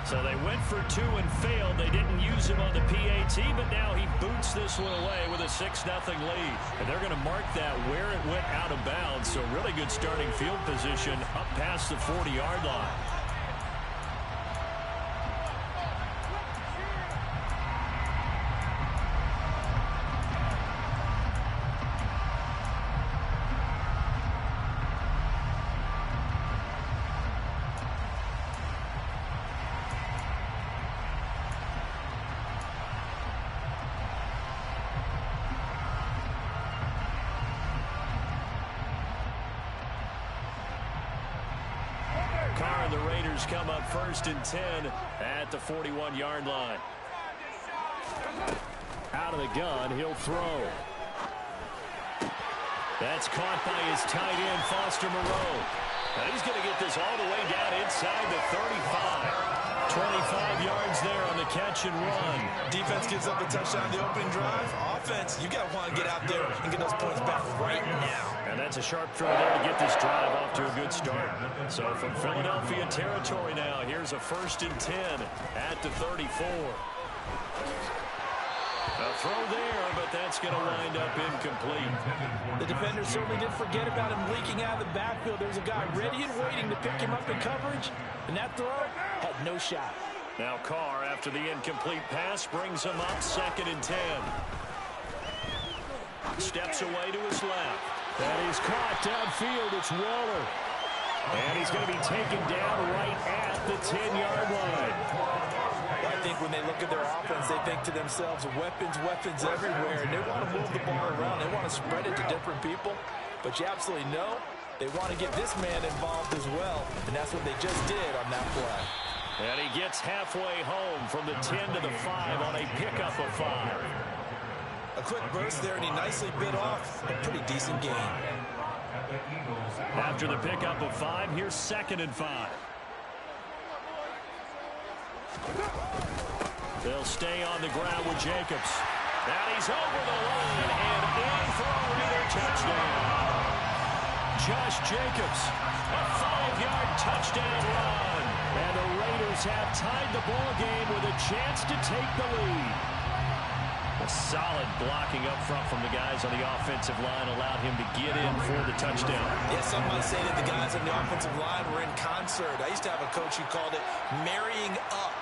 So they went for two and failed. They didn't use him on the PAT, but now he boots this one away with a 6-0 lead. And they're going to mark that where it went out of bounds. So really good starting field position up past the 40-yard line. Carr and the Raiders come up 1st and 10 at the 41-yard line. Out of the gun, he'll throw. That's caught by his tight end, Foster Moreau. Now he's going to get this all the way down inside the 35. 25 yards there on the catch and run. Defense gives up the touchdown the opening drive. Offense, you got to want to get out there and get those points back right now. And that's a sharp throw there to get this drive off to a good start. So from Philadelphia territory now, here's a 1st and 10 at the 34. A throw there, but that's going to wind up incomplete. The defender certainly didn't forget about him leaking out of the backfield. There was a guy ready and waiting to pick him up in coverage, and that throw had no shot. Now Carr, after the incomplete pass, brings him up 2nd and 10. Steps away to his left. And he's caught downfield. It's Waller. And he's going to be taken down right at the 10-yard line. I think when they look at their offense, they think to themselves, weapons, weapons everywhere. And they want to move the ball around. They want to spread it to different people. But you absolutely know they want to get this man involved as well. And that's what they just did on that play. And he gets halfway home from the 10 to the 5 on a pickup of 5. A quick burst there, and he nicely bit off a pretty decent game. After the pickup of 5, here's 2nd and 5. They'll stay on the ground with Jacobs. And he's over the line and in for a Raider touchdown. Josh Jacobs, a 5-yard touchdown run. And the Raiders have tied the ball game with a chance to take the lead. A solid blocking up front from the guys on the offensive line allowed him to get in for the touchdown. Yes, some might say that the guys on the offensive line were in concert. I used to have a coach who called it marrying up,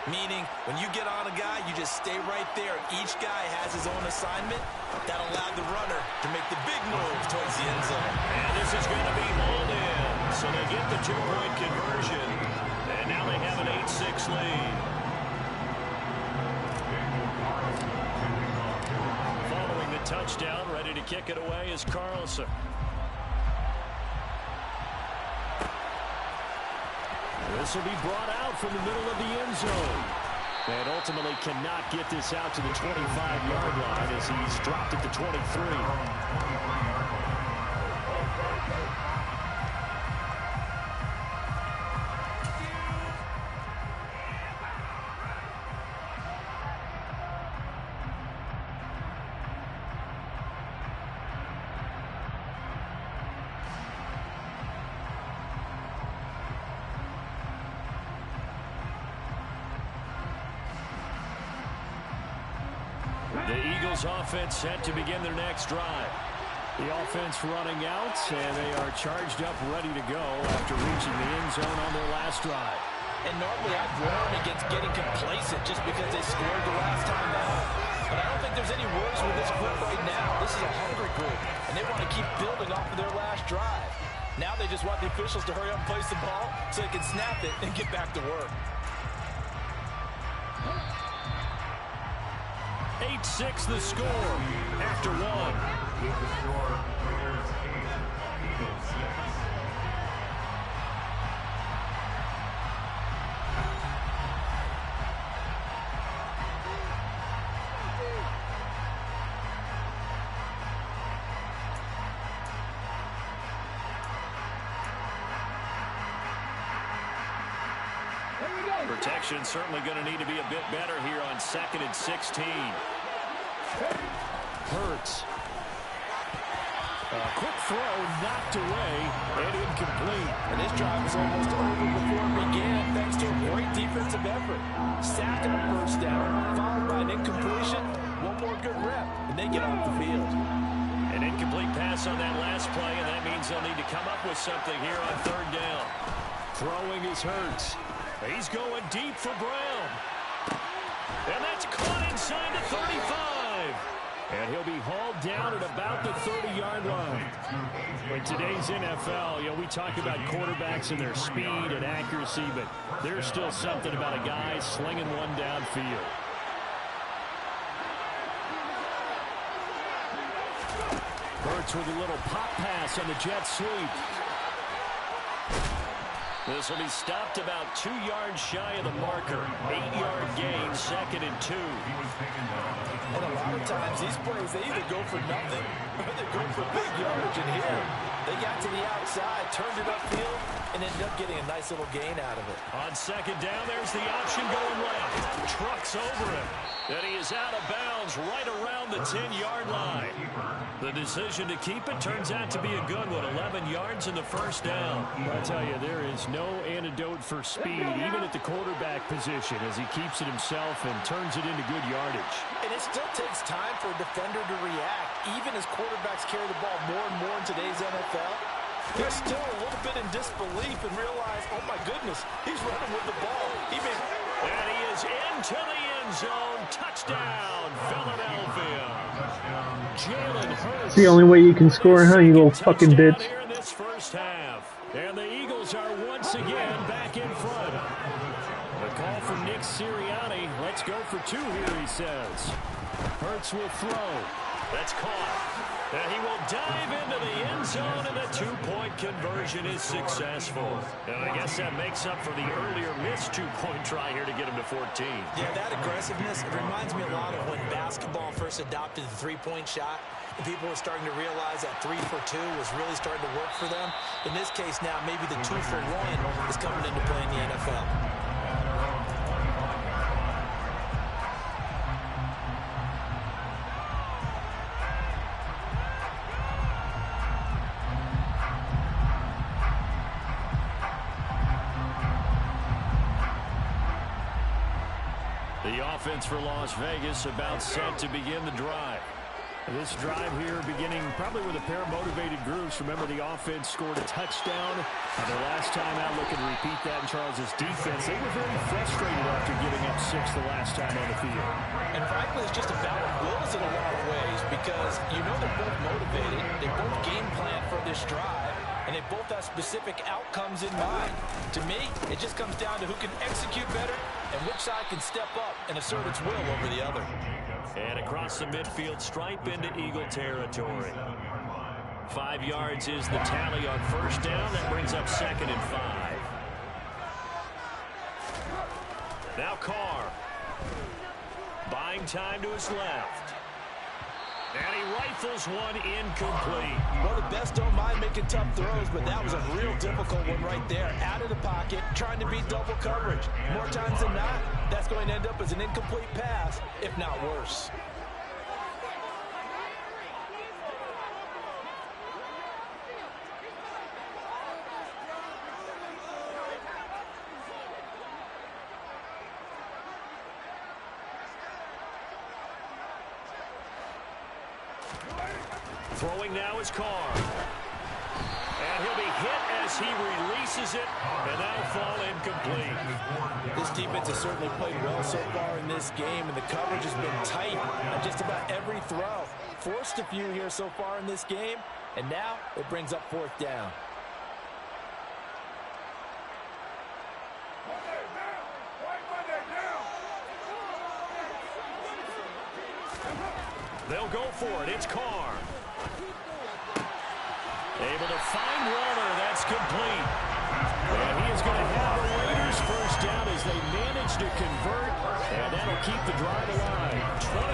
meaning when you get on a guy, you just stay right there. Each guy has his own assignment. That allowed the runner to make the big move towards the end zone. And this is going to be hauled in. So they get the 2-point conversion. And now they have an 8-6 lead. Following the touchdown, ready to kick it away is Carlson. This will be brought out from the middle of the end zone. And ultimately cannot get this out to the 25-yard line as he's dropped at the 23. The Eagles offense set to begin their next drive. The offense running out, and they are charged up, ready to go after reaching the end zone on their last drive. And normally I'd warn against getting complacent just because they scored the last time out. But I don't think there's any worries with this group right now. This is a hungry group, and they want to keep building off of their last drive. Now they just want the officials to hurry up and place the ball so they can snap it and get back to work. 8-6 the score after one. With the score, Raiders 8, Eagles 6. Protection certainly going to need to be a bit better here on 2nd and 16. Hurts. A quick throw knocked away and incomplete. And this drive was almost over before it began thanks to a great defensive effort. Sack and a first down, followed by an incompletion. One more good rep, and they get off the field. An incomplete pass on that last play, and that means they'll need to come up with something here on 3rd down. Throwing is Hurts. He's going deep for Brown. And that's caught inside the 35. And he'll be hauled down at about the 30-yard line. In today's NFL, we talk about quarterbacks and their speed and accuracy, but there's still something about a guy slinging one downfield. Hurts with a little pop pass on the jet sweep. This will be stopped about 2 yards shy of the marker. 8-yard gain, 2nd and 2. And a lot of times these plays, they either go for nothing or they go for big yardage. And here, they got to the outside, turned it upfield, and ended up getting a nice little gain out of it. On 2nd down, there's the option going left. Trucks over him. And he is out of bounds right around the 10-yard line. The decision to keep it turns out to be a good one. 11 yards in the first down. I tell you, there is no antidote for speed, even at the quarterback position, as he keeps it himself and turns it into good yardage. And it still takes time for a defender to react. Even as quarterbacks carry the ball more and more in today's NFL, they're still a little bit in disbelief and realize, oh my goodness, he's running with the ball. And he is into the end zone. Touchdown, Philadelphia. Jalen Hurts. It's the only way you can score, huh, you little fucking bitch. Here in this first half. And the Eagles are once again back in front. The call from Nick Sirianni. Let's go for 2 here, he says. Hurts will throw. That's caught. And he will dive into the end zone, and the 2-point conversion is successful. And I guess that makes up for the earlier missed 2-point try here to get him to 14. Yeah, that aggressiveness, it reminds me a lot of when basketball first adopted the 3-point shot. And people were starting to realize that 3 for 2 was really starting to work for them. In this case now, maybe the 2 for 1 is coming into play in the NFL. The offense for Las Vegas about set to begin the drive. This drive here beginning probably with a pair of motivated groups. Remember, the offense scored a touchdown. The last time out, looking to repeat that in Charles' defense. They were very frustrated after giving up 6 the last time on the field. And frankly, it's just a battle of wills in a lot of ways because you know they're both motivated. They both game plan for this drive. And they both have specific outcomes in mind. To me, it just comes down to who can execute better and which side can step up and assert its will over the other. And across the midfield stripe into Eagle territory. 5 yards is the tally on first down. That brings up 2nd and 5. Now Carr. Buying time to his left. And he rifles one incomplete. Well, the best don't mind making tough throws, but that was a real difficult one right there. Out of the pocket, trying to beat double coverage. More times than not, that's going to end up as an incomplete pass, if not worse. Throwing now is Carr. And he'll be hit as he releases it, and that'll fall incomplete. This defense has certainly played well so far in this game, and the coverage has been tight on just about every throw. Forced a few here so far in this game, and now it brings up 4th down. They'll go for it. It's Carr. Able to find Waller. That's complete. And he is going to have the Raiders first down as they manage to convert. And that'll keep the drive alive.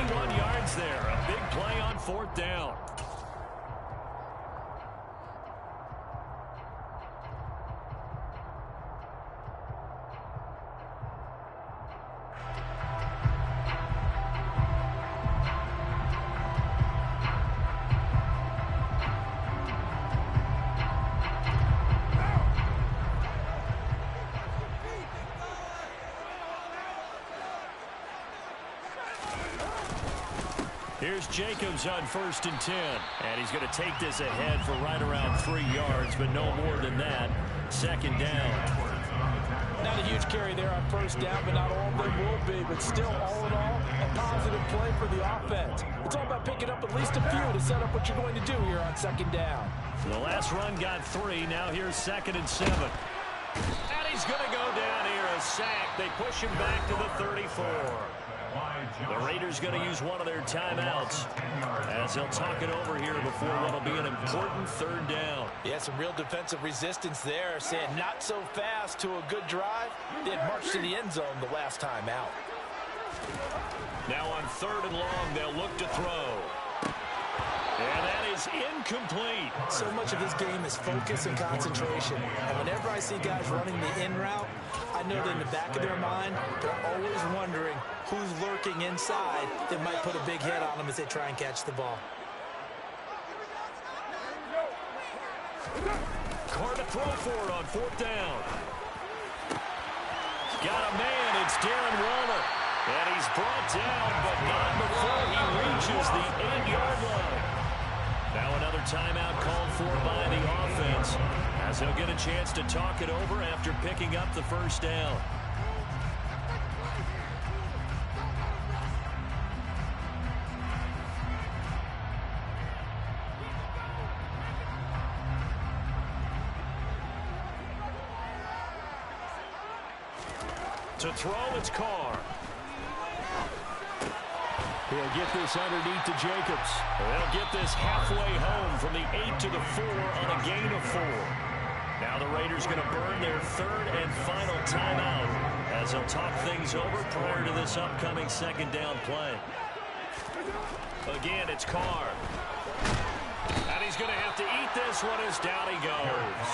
21 yards there. A big play on 4th down. Here's Jacobs on 1st and 10. And he's going to take this ahead for right around 3 yards, but no more than that. 2nd down. Not a huge carry there on 1st down, but not all of them will be. But still, all in all, a positive play for the offense. It's all about picking up at least a few to set up what you're going to do here on 2nd down. So the last run got 3. Now here's 2nd and 7. And he's going to go down here, a sack. They push him back to the 34. The Raiders going to use one of their timeouts as they'll talk it over here before what will be an important 3rd down. Yeah, some real defensive resistance there, saying not so fast to a good drive. They had marched to the end zone the last time out. Now on 3rd and long, they'll look to throw. And that is incomplete. So much of this game is focus and concentration. And whenever I see guys running the in route, I know that in the back of their mind, they're always wondering who's lurking inside that might put a big hit on them as they try and catch the ball. Carr to throw for it on 4th down. Got a man. It's Darren Waller. And he's brought down, but not before he reaches the 8-yard line. Now another timeout called for by the offense as they'll get a chance to talk it over after picking up the 1st down. To throw, it's Carr. He'll get this underneath to Jacobs. They'll get this halfway home from the 8 to the 4 on a gain of 4. Now the Raiders going to burn their 3rd and final timeout as they'll talk things over prior to this upcoming 2nd down play. Again, it's Carr. And he's going to have to eat this one as down he goes.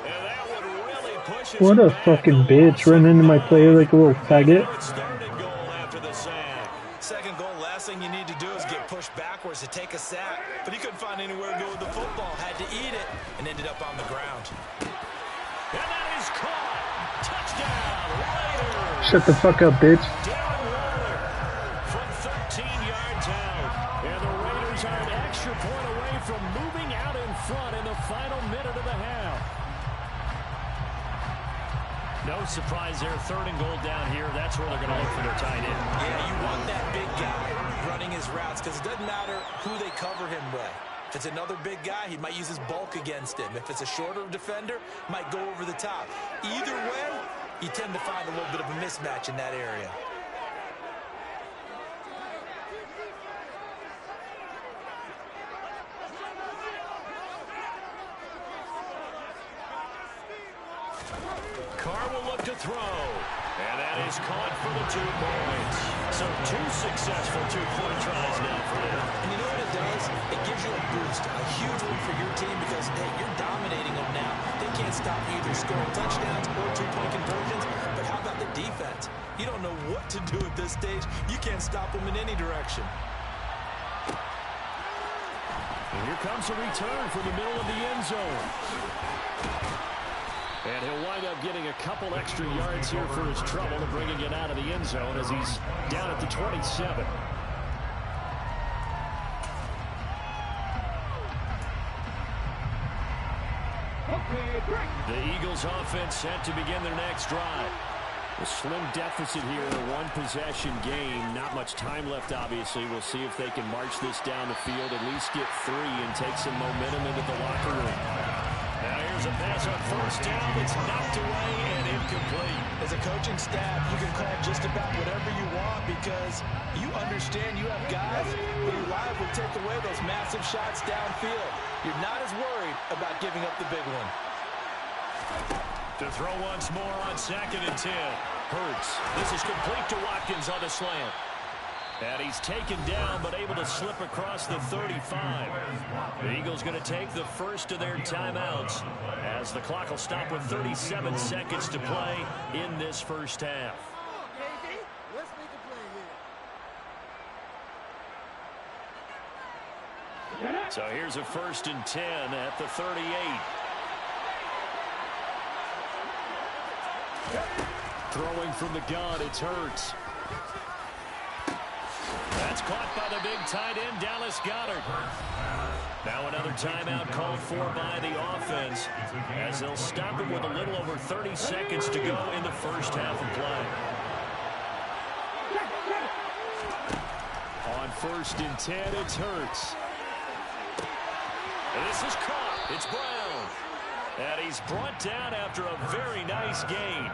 And that would really push his What a fucking bitch, running into my player like a little faggot. 2nd goal, last thing you need to do is get pushed backwards to take a sack. But he couldn't find anywhere to go with the football, had to eat it, and ended up on the ground. And that is caught. Touchdown, Raiders. Shut the fuck up, bitch. Darren Waller from 13 yards out. And the Raiders are an extra point away from moving out in front in the final minute of the half. No surprise there, 3rd and goal down here. That's where they're going to look for their tight end. Yeah, you want that big guy running his routes because it doesn't matter who they cover him with. If it's another big guy, he might use his bulk against him. If it's a shorter defender, might go over the top. Either way, you tend to find a little bit of a mismatch in that area. Carr will look to throw. And that is caught for the 2 points. So 2 successful 2-point tries now for them. And you know what it does? It gives you a boost, a huge one for your team because, hey, you're dominating them now. They can't stop you either scoring touchdowns or 2-point conversions. But how about the defense? You don't know what to do at this stage. You can't stop them in any direction. And here comes a return from the middle of the end zone. And he'll wind up getting a couple extra yards here for his trouble and bringing it out of the end zone as he's down at the 27. The Eagles offense set to begin their next drive. A slim deficit here in a one-possession game. Not much time left, obviously. We'll see if they can march this down the field, at least get 3 and take some momentum into the locker room. Now here's a pass on first down. It's knocked away and incomplete. As a coaching staff, you can call just about whatever you want because you understand you have guys who reliably take away those massive shots downfield. You're not as worried about giving up the big one. To throw once more on 2nd and 10. Hurts. This is complete to Watkins on the slant. And he's taken down, but able to slip across the 35. The Eagles going to take the first of their timeouts as the clock will stop with 37 seconds to play in this first half. So here's a 1st and 10 at the 38. Throwing from the gun, it's Hurts. That's caught by the big tight end, Dallas Goedert. Now another timeout called for by the offense as they'll stop him with a little over 30 seconds to go in the first half of play. On 1st and 10, it's Hurts. And this is caught. It's Brown. And he's brought down after a very nice gain.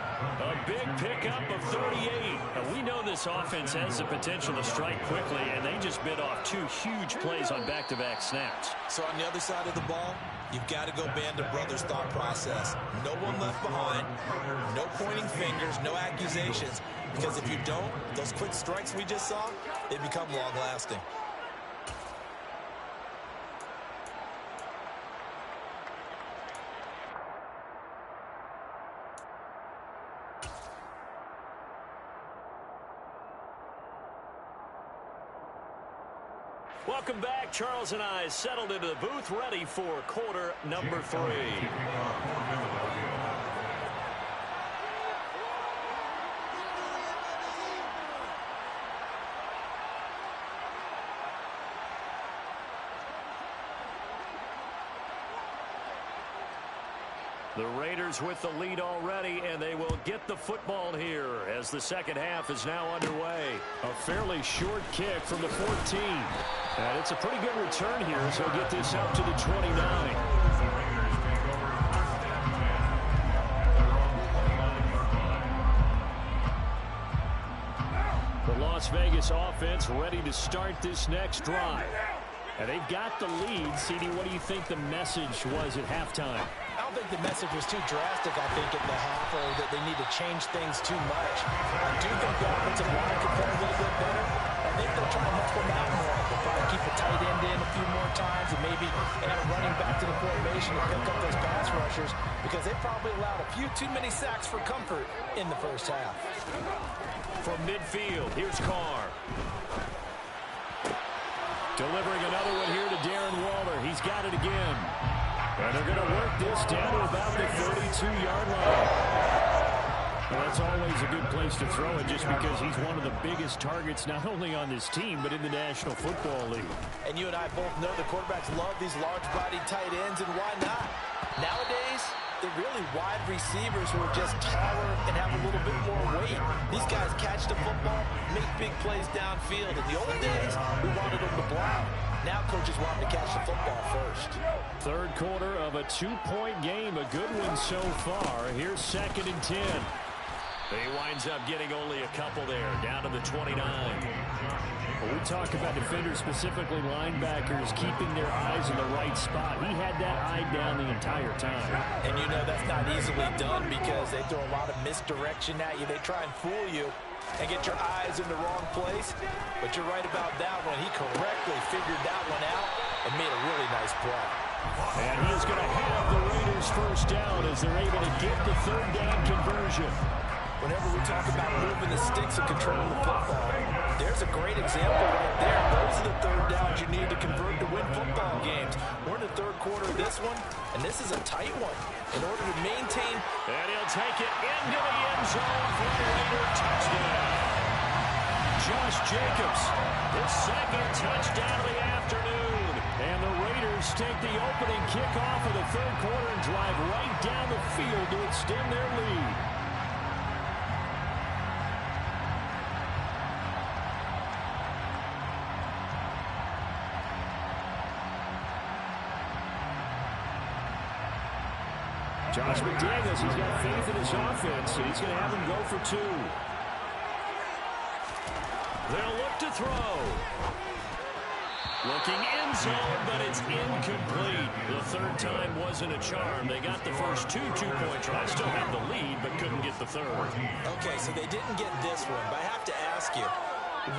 A big pickup of 38. Now, we know this offense has the potential to strike quickly, and they just bit off 2 huge plays on back-to-back snaps. So on the other side of the ball, you've got to go band of brothers thought process. No one left behind, no pointing fingers, no accusations. Because if you don't, those quick strikes we just saw, they become long-lasting. Welcome back. Charles and I settled into the booth, ready for quarter number 3. The Raiders with the lead already, and they will get the football here as the second half is now underway. A fairly short kick from the 14. And it's a pretty good return here as he'll get this up to the 29. The Las Vegas offense ready to start this next drive. And they've got the lead. CD, what do you think the message was at halftime? I don't think the message was too drastic, I think, at the half, or that they need to change things too much. I do think the offensive line could play a little bit better. I think they'll try and help them out more. They'll probably keep a tight end in a few more times and maybe add a running back to the formation to pick up those pass rushers because they probably allowed a few too many sacks for comfort in the first half. From midfield, here's Carr. Delivering another one here to Darren Waller. He's got it again. And they're going to work this down to about the 32-yard line. Well, that's always a good place to throw it just because he's one of the biggest targets not only on this team but in the National Football League. And you and I both know the quarterbacks love these large-bodied tight ends, and why not? Nowadays, they're really wide receivers who are just taller and have a little bit more weight. These guys catch the football, make big plays downfield. In the old days, we wanted them to block. Now coaches want them to catch the football first. Third quarter of a 2-point game. A good one so far. Here's 2nd and 10. He winds up getting only a couple there, down to the 29. When we talk about defenders, specifically linebackers, keeping their eyes in the right spot, he had that eye down the entire time. And you know that's not easily done because they throw a lot of misdirection at you. They try and fool you and get your eyes in the wrong place. But you're right about that one. He correctly figured that one out and made a really nice play. And he is going to have the Raiders first down as they're able to get the third down conversion. Whenever we talk about moving the sticks and controlling the football, there's a great example right there. Those are the third downs you need to convert to win football games. We're in the third quarter of this one, and this is a tight one. In order to maintain... And he'll take it into the end zone for a Raider touchdown. Josh Jacobs, his second touchdown of the afternoon. And the Raiders take the opening kickoff of the third quarter and drive right down the field to extend their lead. Josh McDaniels, he's got faith in his offense, and he's going to have him go for 2. They'll look to throw. Looking end zone, but it's incomplete. The third time wasn't a charm. They got the first 2 two-point tries. Still have the lead, but couldn't get the third. Okay, so they didn't get this one, but I have to ask you,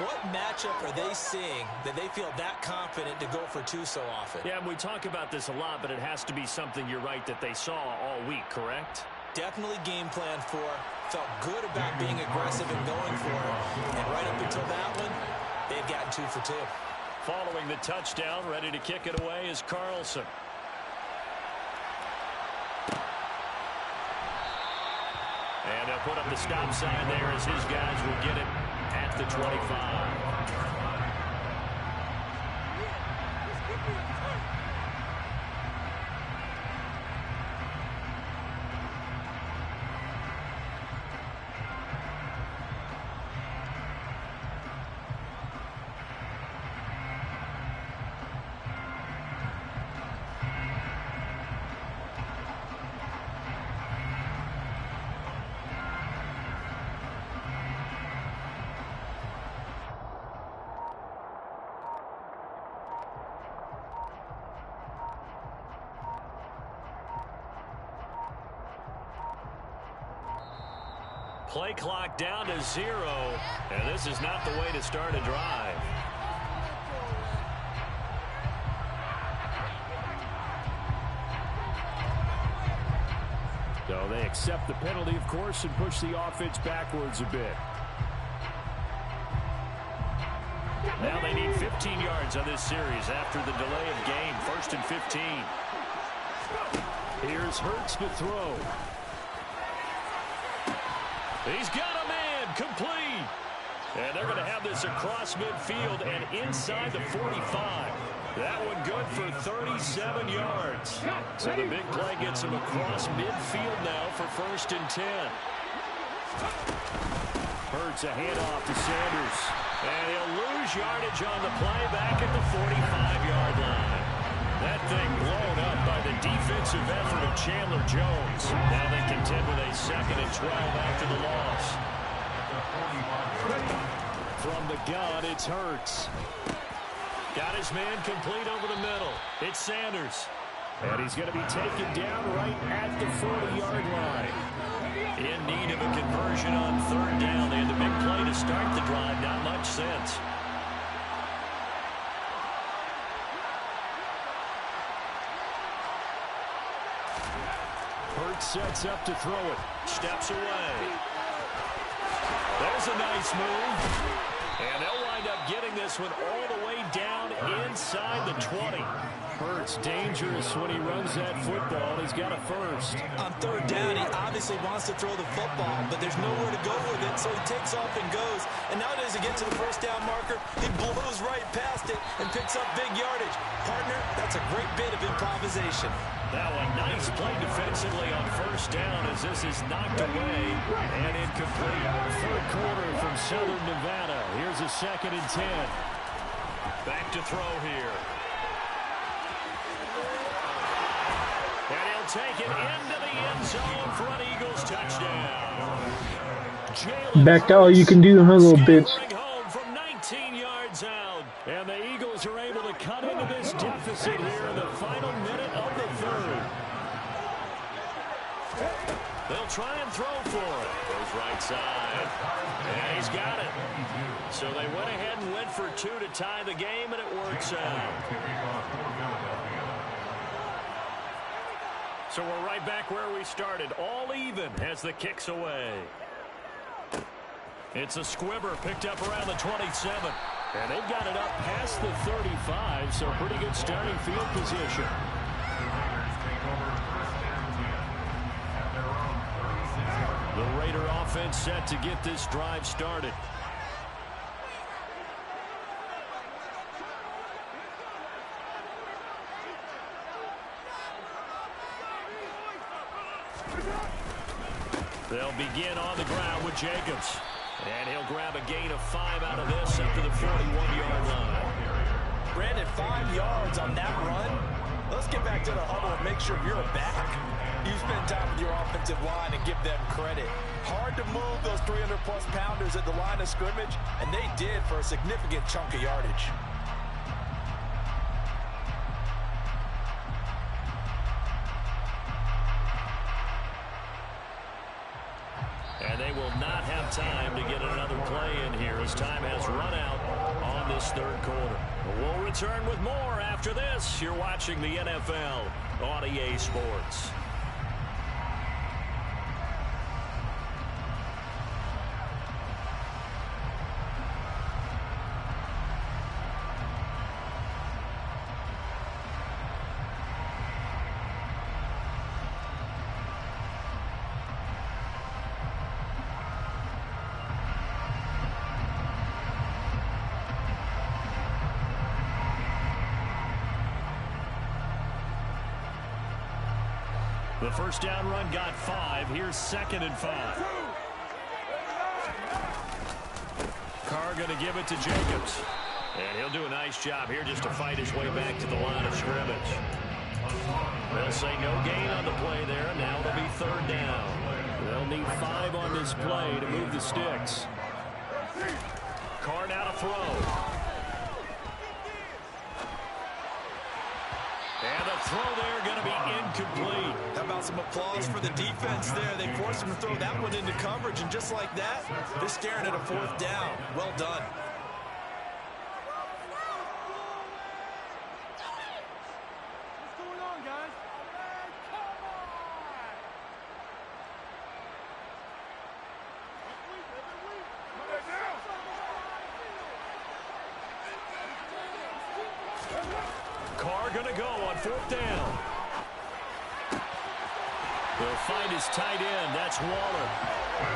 what matchup are they seeing that they feel that confident to go for 2 so often? Yeah, and we talk about this a lot, but it has to be something, you're right, that they saw all week, correct? Definitely game plan for. Felt good about being aggressive and going for it. And right up until that one, they've gotten 2 for 2. Following the touchdown, ready to kick it away is Carlson. And they'll put up the stop sign there as his guys will get it at the 25. Play clock down to 0, and this is not the way to start a drive. So they accept the penalty, of course, and push the offense backwards a bit. Now they need 15 yards on this series after the delay of game. 1st and 15. Here's Hurts to throw. He's got a man, complete. And they're going to have this across midfield and inside the 45. That one good for 37 yards. So the big play gets him across midfield now for 1st and 10. Hurts a handoff to Sanders. And he'll lose yardage on the play back at the 45-yard line. That thing blown up by the defensive effort of Chandler Jones. Now they contend with a 2nd and 12 after the loss. From the gun, it's Hurts. Got his man complete over the middle. It's Sanders. And he's going to be taken down right at the 40-yard line. In need of a conversion on 3rd down. They had the big play to start the drive. Not much sense. Hurts sets up to throw it. Steps away. There's a nice move. And they'll wind up getting this one all the way down inside the 20. Hurts dangerous when he runs that football. He's got a first. On 3rd down, he obviously wants to throw the football, but there's nowhere to go with it, so he takes off and goes. And now does he get to the 1st down marker? He blows right past it and picks up big yardage. Partner, that's a great bit of improvisation. Now a nice play defensively on 1st down as this is knocked away and incomplete. 3rd quarter from Southern Nevada. Here's a 2nd and 10. Back to throw here. And he'll take it into the end zone for an Eagles touchdown. Back to all you can do, huh, little bitch. Home from 19 yards out. And the Eagles are able to cut into this deficit here in the final minute of the 3rd. They'll try and throw for it. Goes right side. And he's got it. So they went ahead and went for 2 to tie the game, and it works out. So we're right back where we started. All even as the kick's away. It's a squibber picked up around the 27. And they've got it up past the 35, so pretty good starting field position. The Raider offense set to get this drive started. They'll begin on the ground with Jacobs. And he'll grab a gain of 5 out of this up to the 41-yard line. Brandon, 5 yards on that run. Let's get back to the huddle and make sure you're back. You spend time with your offensive line and give them credit. Hard to move those 300-plus pounders at the line of scrimmage, and they did for a significant chunk of yardage. And they will not have time to get another play in here as time has run out on this third quarter. We'll return with more after this. You're watching the NFL on EA Sports. The first down run got 5. Here's 2nd and 5. Carr going to give it to Jacobs. And he'll do a nice job here just to fight his way back to the line of scrimmage. They'll say no gain on the play there. Now it'll be 3rd down. They'll need 5 on this play to move the sticks. Carr now to throw. And the throw there going to be incomplete. How about some applause for the defense there? They forced him to throw that one into coverage, and just like that, they're staring at a 4th down. Well done. What's going on, guys? Carr going to go on 4th down. They'll find his tight end. That's Waller.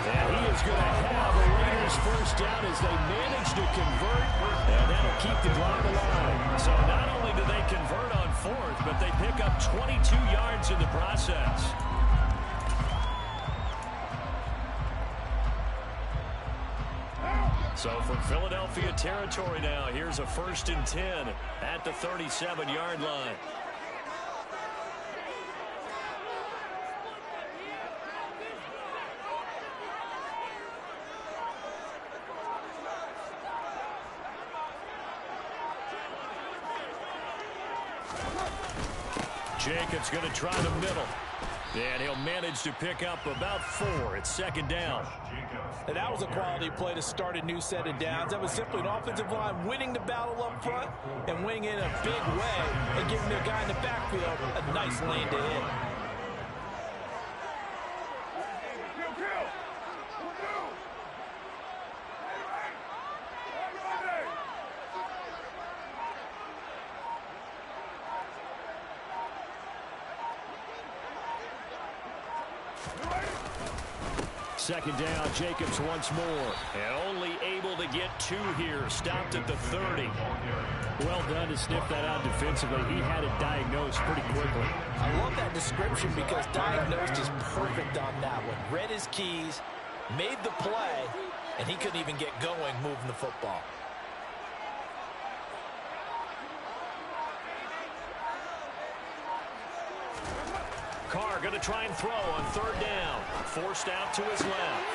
And he is going to have a Raiders first down as they manage to convert. And that'll keep the drive alive. So not only do they convert on 4th, but they pick up 22 yards in the process. So from Philadelphia territory now, here's a 1st and 10 at the 37-yard line. Jacobs going to try the middle. And he'll manage to pick up about 4. It's 2nd down. And that was a quality play to start a new set of downs. That was simply an offensive line winning the battle up front and winning in a big way and giving their guy in the backfield a nice lane to hit. Second down, Jacobs once more. And only able to get 2 here. Stopped at the 30. Well done to sniff that out defensively. He had it diagnosed pretty quickly. I love that description because diagnosed is perfect on that one. Read his keys, made the play, and he couldn't even get going moving the football. Carr going to try and throw on 3rd down. Forced out to his left.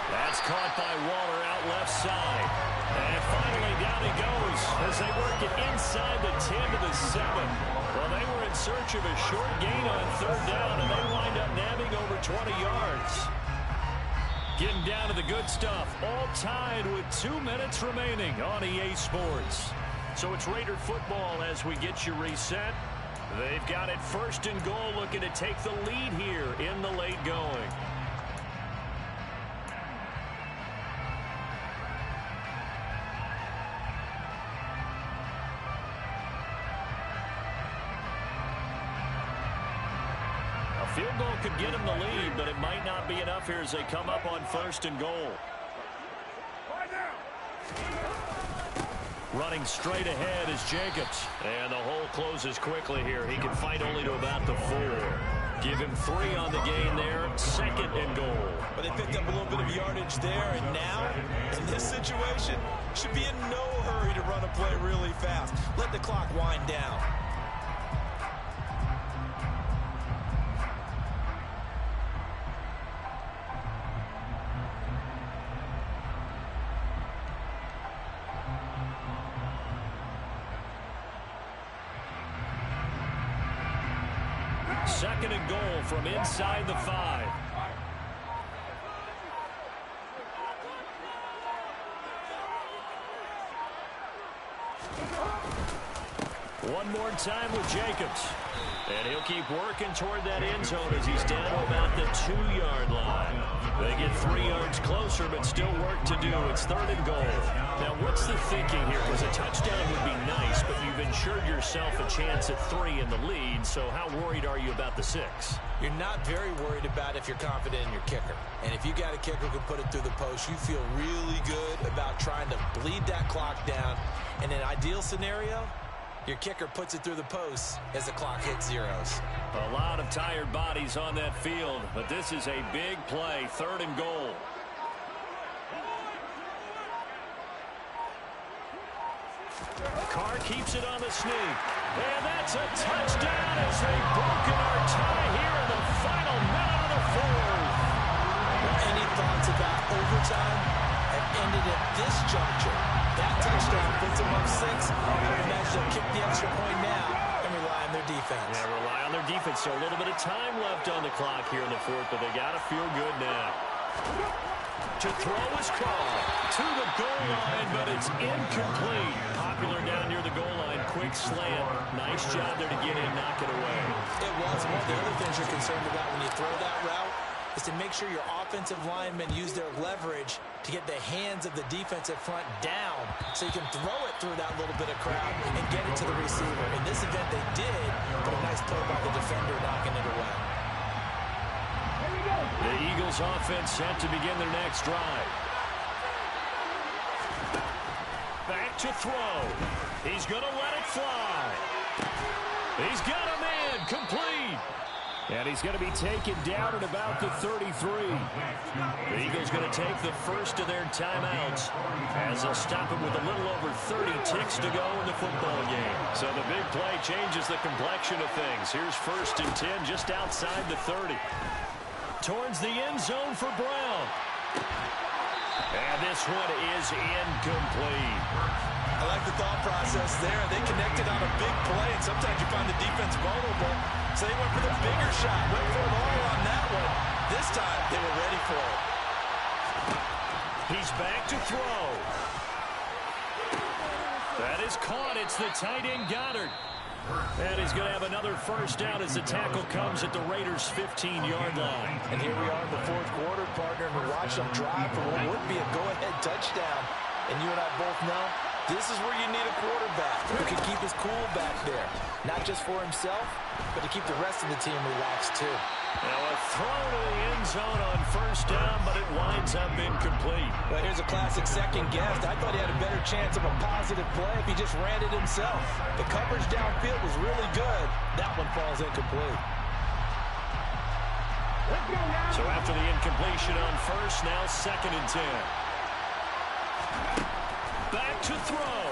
That's caught by Waller out left side. And finally down he goes as they work it inside the 10 to the 7. Well, they were in search of a short gain on 3rd down, and they wind up nabbing over 20 yards. Getting down to the good stuff. All tied with 2 minutes remaining on EA Sports. So it's Raider football as we get you reset. They've got it 1st and goal, looking to take the lead here in the late going. A field goal could get them the lead, but it might not be enough here as they come up on 1st and goal. Running straight ahead is Jacobs. And the hole closes quickly here. He can fight only to about the 4. Give him 3 on the gain there. 2nd and goal. But they picked up a little bit of yardage there. And now, in this situation, should be in no hurry to run a play really fast. Let the clock wind down. Second and goal from inside the 5. One more time with Jacobs. And he'll keep working toward that end zone as he's down to about the 2-yard line. They get 3 yards closer, but still work to do. It's third and goal. Now, what's the thinking here? Because a touchdown would be nice, but you've ensured yourself a chance at 3 in the lead. So how worried are you about the 6? You're not very worried about if you're confident in your kicker. And if you got a kicker who can put it through the post, you feel really good about trying to bleed that clock down. In an ideal scenario, your kicker puts it through the post as the clock hits zeros. A lot of tired bodies on that field, but this is a big play, third and goal. Carr keeps it on the sneak. And that's a touchdown as they've broken our tie here in the final minute of the 4th. Any thoughts about overtime have ended at this juncture? That touchdown puts them up 6. I would imagine they'll kick the extra point now and rely on their defense. Yeah, rely on their defense. So a little bit of time left on the clock here in the 4th, but they got to feel good now. To throw is Carr to the goal line, but it's incomplete. Popular down near the goal line. Quick slant. Nice job there to get in, knock it away. It was. One of the other things you're concerned about when you throw that route is to make sure your offensive linemen use their leverage to get the hands of the defensive front down so you can throw it through that little bit of crowd and get it to the receiver. In this event, they did, but a nice play by the defender knocking it away. The Eagles offense set to begin their next drive. Back to throw. He's going to let it fly. He's got a man complete. And he's going to be taken down at about the 33. The Eagles going to take the first of their timeouts as they'll stop him with a little over 30 ticks to go in the football game. So the big play changes the complexion of things. Here's 1st and 10 just outside the 30. Towards the end zone for Brown. And this one is incomplete. I like the thought process there. They connected on a big play, and sometimes you find the defense vulnerable. So they went for the bigger shot, went for it all on that one. This time, they were ready for it. He's back to throw. That is caught. It's the tight end Goddard. And he's going to have another first down as the tackle comes at the Raiders' 15-yard line. And here we are in the 4th quarter, partner, and we watch them drive for what would be a go-ahead touchdown. And you and I both know this is where you need a quarterback who can keep his cool back there. Not just for himself, but to keep the rest of the team relaxed too. Now a throw to the end zone on first down, but it winds up incomplete. Well, here's a classic second guess. I thought he had a better chance of a positive play if he just ran it himself. The coverage downfield was really good. That one falls incomplete. So after the incompletion on first, now 2nd and 10. Back to throw.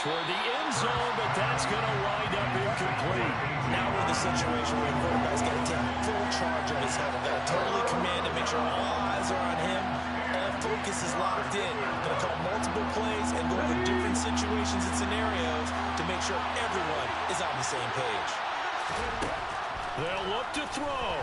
Toward the end zone, but that's going to wind up incomplete. Now we're in the situation where the quarterback's got to take full charge of his head. Got to totally command it, make sure all eyes are on him. All focus is locked in. Going to call multiple plays and go over different situations and scenarios to make sure everyone is on the same page. They'll look to throw.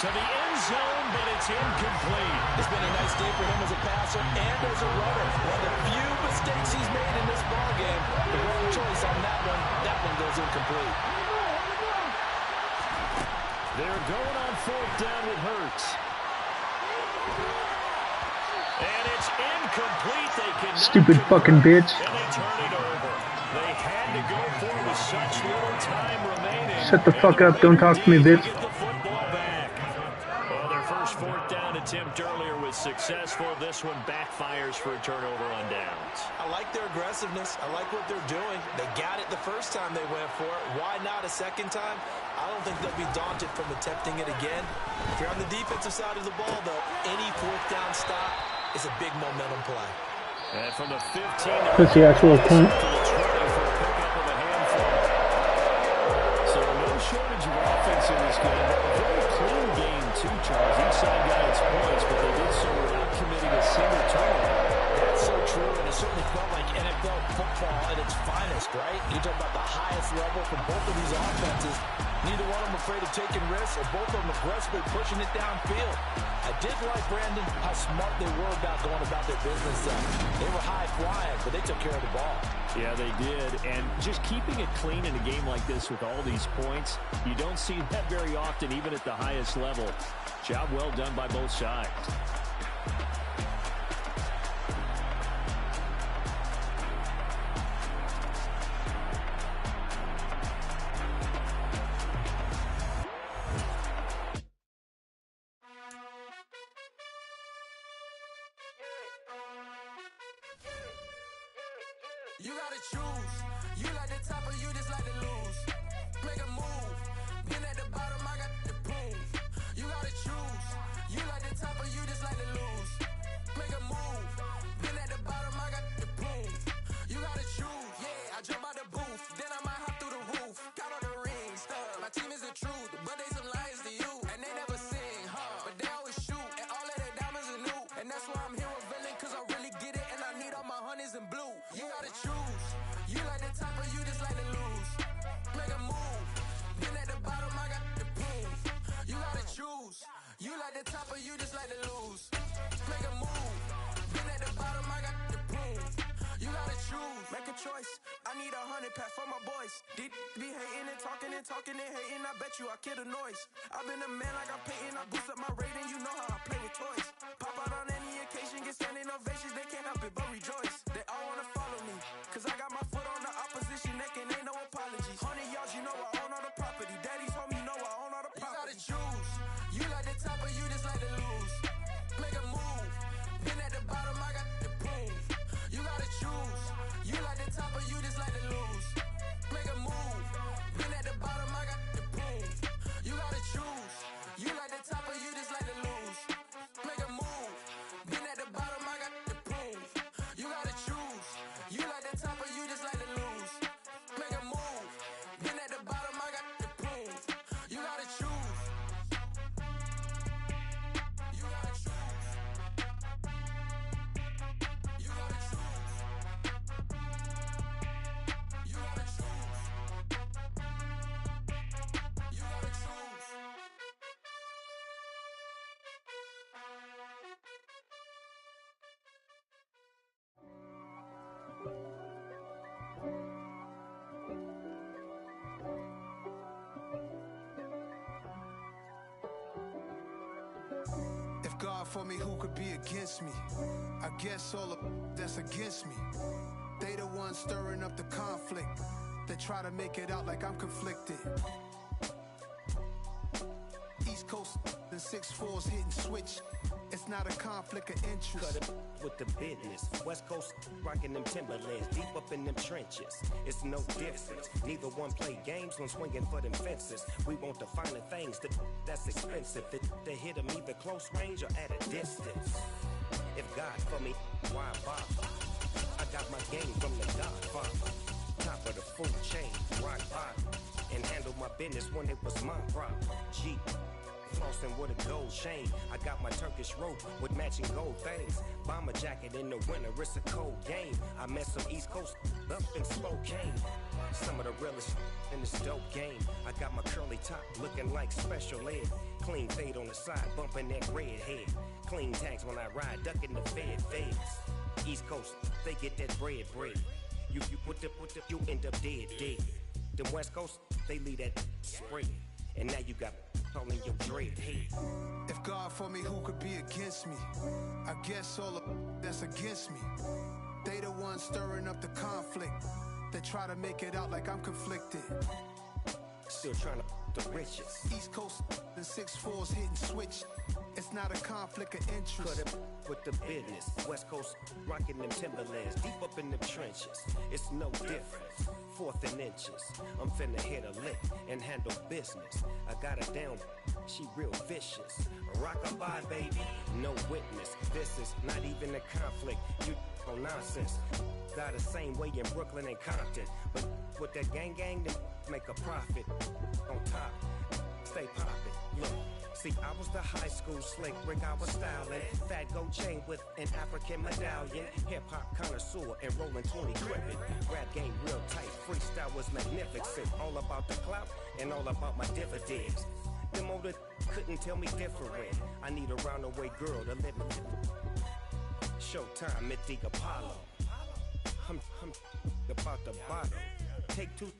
To the end zone, but it's incomplete. It's been a nice day for him as a passer and as a runner. One of the few mistakes he's made in this ballgame. The wrong choice on that one. That one goes incomplete. They're going on 4th down with Hurts. And it's incomplete. They cannot Stupid fucking bitch. And they turn it over. They had to go for it with such little time remaining. Shut the fuck up. Don't talk to me, bitch. First 4th down attempt earlier was successful. This one backfires for a turnover on downs. I like their aggressiveness. I like what they're doing. They got it the first time they went for it. Why not a second time? I don't think they'll be daunted from attempting it again. If you're on the defensive side of the ball, though, any 4th down stop is a big momentum play. And from the 15, that's the actual point. So no shortage of offense in this game. Very clean game, too, Charles. Each side got its points, but they did so without committing a single turnover. That's so true, and it certainly felt like NFL football at its finest, right? You talk about the highest level for both of these offenses. Neither one of them afraid of taking risks, or both of them aggressively pushing it downfield. I did like, Brandon, how smart they were about going about their business. They were high flying, but they took care of the ball. Yeah, they did. And just keeping it clean in a game like this with all these points, you don't see that very often, even at the highest level. Job well done by both sides. You gotta choose. You like the top or you just like to lose. Make a move. Been at the bottom, I got the proof. You gotta choose. You like the top or you just like to lose. Make a move. Been at the bottom, I got the proof. You gotta choose. Yeah, I jump out the booth. Then I might hop through the roof. Count all the rings. My team is the truth, but they some liars to you. And they never sing, but they always shoot. And all of their diamonds are new. And that's why I'm here revealing, cause I really get it. And I need all my honeys in blue. You gotta choose. You like the top or you just like to lose. Make a move. Been at the bottom, I got the proof. You gotta choose. You like the top or you just like to lose. Make a move. Been at the bottom, I got the proof. You gotta choose. Make a choice. I need 100 pack for my boys. Be hating and talking and hating. I bet you I kill the noise. I've been a man like I'm Peyton. I boost up my rating. You know how I play with toys. Pop out on any occasion, get standing ovations. They can't help it but rejoice. They all wanna follow me, cause I got my foot on the opposition neck and ain't no apologies. 100 yards, you know I own all the property. Daddy's home, you know I own all the property. You gotta choose. You like the top or you just like to lose. Make a move. Been at the bottom, I got the proof. You gotta choose. You like the top or you just like to lose. Make a move. Been at the bottom, I got the proof. You gotta choose. You like the top or you just like to lose. Make a move. Been at the bottom, I got the proof. You gotta choose. You like the top or you just like to lose. Make a move. Been at the bottom, I got the proof. You gotta choose. You gotta choose. You gotta choose. You gotta choose. You gotta choose. If God for me, who could be against me? I guess all of that's against me. They the ones stirring up the conflict. They try to make it out like I'm conflicted. East Coast and 6'4's hitting switch. It's not a conflict of interest. Cut it with the business. West Coast rocking them Timberlands, deep up in them trenches. It's no difference. Neither one play games when swinging for them fences. We want the finer things that's expensive. They hit them either close range or at a distance. If God for me, why bother? I got my game from the Godfather. Top of the food chain, rock bottom. And handle my business when it was my problem. G. Flossing with a gold chain. I got my Turkish rope with matching gold things. Bomber jacket in the winter, it's a cold game. I met some East Coast up in Spokane. Some of the realest in this dope game. I got my curly top looking like special ed. Clean fade on the side, bumping that red head. Clean tags when I ride, ducking the feds. East Coast, they get that bread. You you end up dead. Them West Coast, they leave that spread. And now you got all in your dread head. If God for me, who could be against me? I guess all of that's against me. They the ones stirring up the conflict. They try to make it out like I'm conflicted. Still trying to the riches. East Coast and 6'4's hitting switch. It's not a conflict of interest. Cut it with the business. West Coast rocking them Timberlands, deep up in them trenches. It's no difference. 4th and inches. I'm finna hit a lick and handle business. I got her down, she real vicious. Rock-a-bye, baby, no witness. This is not even a conflict. You on nonsense. Got the same way in Brooklyn and Compton. But with that gang, then make a profit. On top, stay poppin'. Look, See, I was the high school slick Rick, I was styling. Fat gold chain with an African medallion. Hip-hop connoisseur and rolling 20 cribbing. Rap game real tight, freestyle was magnificent. All about the clout and all about my dividends. Them older couldn't tell me different. I need a roundaway girl to live with. Showtime at the Apollo. I'm about the bottom. Take two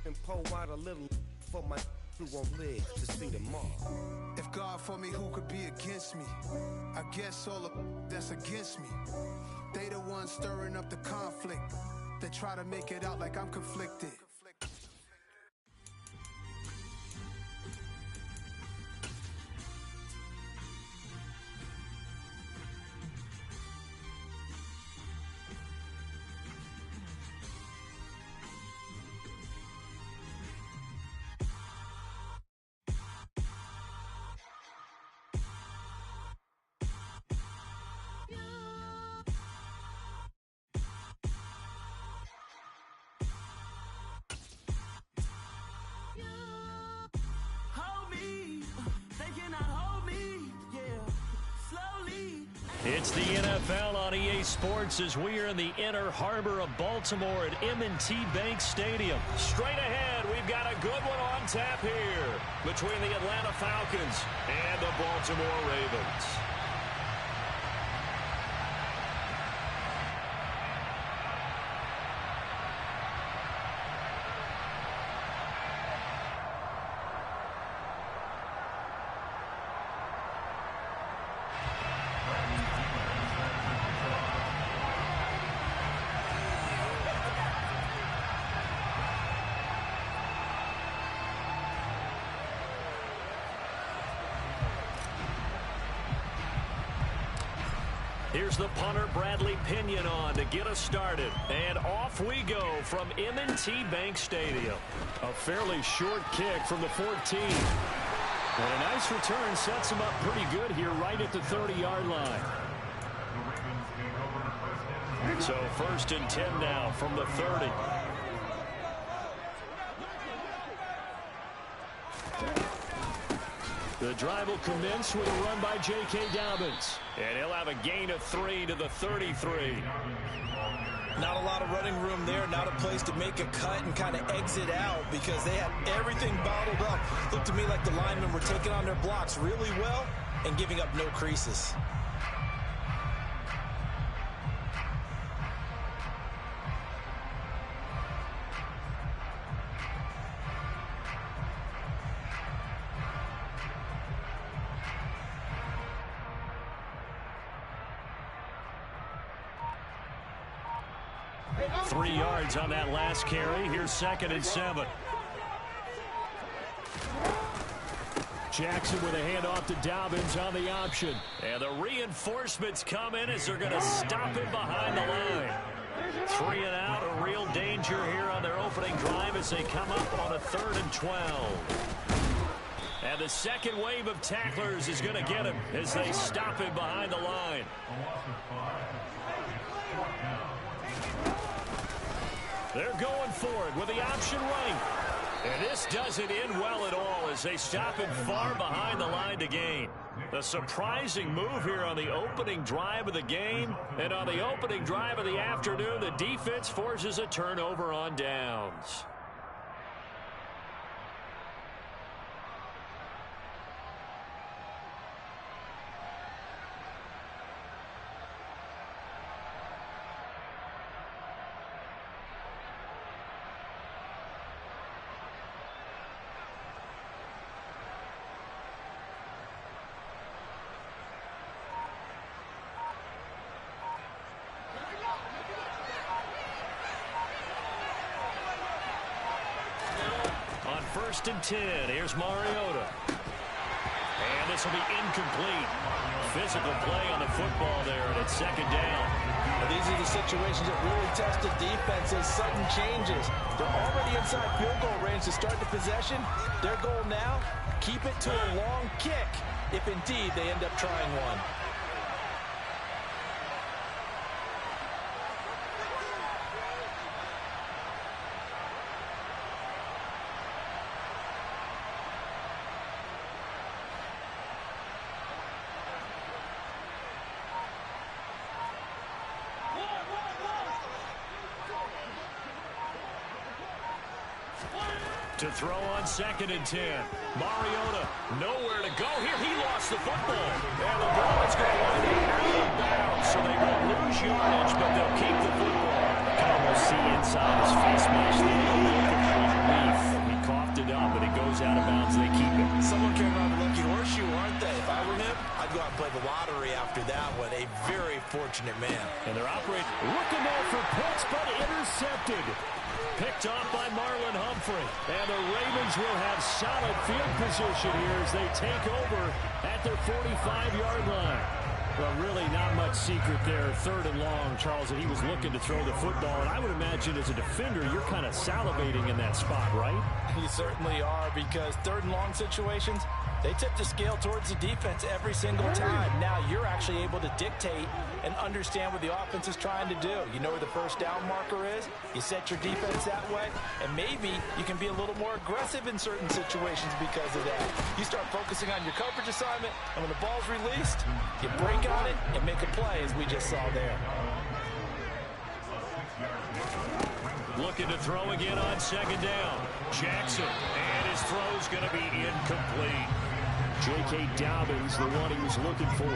and pour out a little for my who won't live to see tomorrow. If God for me, who could be against me? I guess all of that's against me. They the ones stirring up the conflict. They try to make it out like I'm conflicted. It's the NFL on EA Sports as we are in the inner harbor of Baltimore at M&T Bank Stadium. Straight ahead, we've got a good one on tap here between the Atlanta Falcons and the Baltimore Ravens. Here's the punter, Bradley Pinion, on to get us started. And off we go from M&T Bank Stadium. A fairly short kick from the 14. And a nice return sets him up pretty good here right at the 30-yard line. So 1st and 10 now from the 30. The drive will commence with a run by J.K. Dobbins. And he'll have a gain of 3 to the 33. Not a lot of running room there, not a place to make a cut and kind of exit out because they had everything bottled up. Looked to me like the linemen were taking on their blocks really well and giving up no creases. Three yards on that last carry. Here's 2nd and 7. Jackson with a handoff to Dobbins on the option. And the reinforcements come in as they're going to stop him behind the line. 3 and out, a real danger here on their opening drive as they come up on a 3rd and 12. And the second wave of tacklers is going to get him as they stop him behind the line. They're going for it with the option running. And this doesn't end well at all as they stop him far behind the line to gain. A surprising move here on the opening drive of the game. And on the opening drive of the afternoon, the defense forces a turnover on downs. On 1st and 10, here's Mariota. And this will be incomplete. Physical play on the football there, and it's 2nd down. Well, these are the situations that really test the defense's sudden changes. They're already inside field goal range to start the possession. Their goal now, keep it to a long kick, if indeed they end up trying one. To throw on 2nd and 10. Mariota, nowhere to go here. He lost the football. And the ball is going to wind up out of bounds. So they will lose yardage, but they'll keep the football. You can almost see inside his face mask the look of relief. He coughed it up, but it goes out of bounds. They keep it. Someone came around the lucky horseshoe, aren't they? If I were him, I'd go out and play the lottery after that one. A very fortunate man. And they're operating, looking there for Pitts, but intercepted. Picked off by Marlon Humphrey. And the Ravens will have solid field position here as they take over at their 45-yard line. Well, really not much secret there. 3rd and long, Charles, and he was looking to throw the football. And I would imagine as a defender, you're kind of salivating in that spot, right? You certainly are, because 3rd and long situations, they tip the scale towards the defense every single time. Now you're actually able to dictate and understand what the offense is trying to do. You know where the first down marker is. You set your defense that way, and maybe you can be a little more aggressive in certain situations because of that. You start focusing on your coverage assignment, and when the ball's released, you break on it and make a play, as we just saw there. Looking to throw again on 2nd down. Jackson, and his throw's going to be incomplete. J.K. Dobbins, the one he was looking for.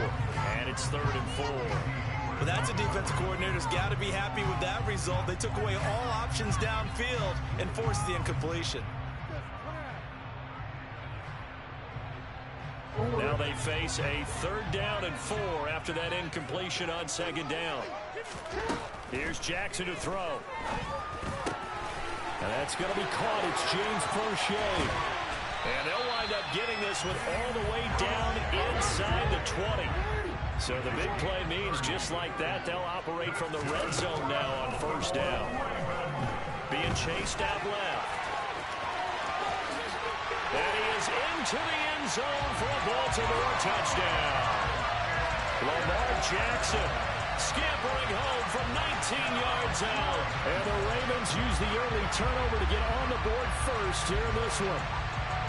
And it's 3rd and 4. Well, that's a defensive coordinator's got to be happy with that result. They took away all options downfield and forced the incompletion. Now they face a 3rd down and 4 after that incompletion on 2nd down. Here's Jackson to throw. And that's going to be caught. It's James Prochet. And they'll wind up getting this one all the way down inside the 20. So the big play means just like that, they'll operate from the red zone now on 1st down. Being chased out left. And he is into the end zone for a Baltimore touchdown. Lamar Jackson scampering home from 19 yards out. And the Ravens use the early turnover to get on the board first here in this one.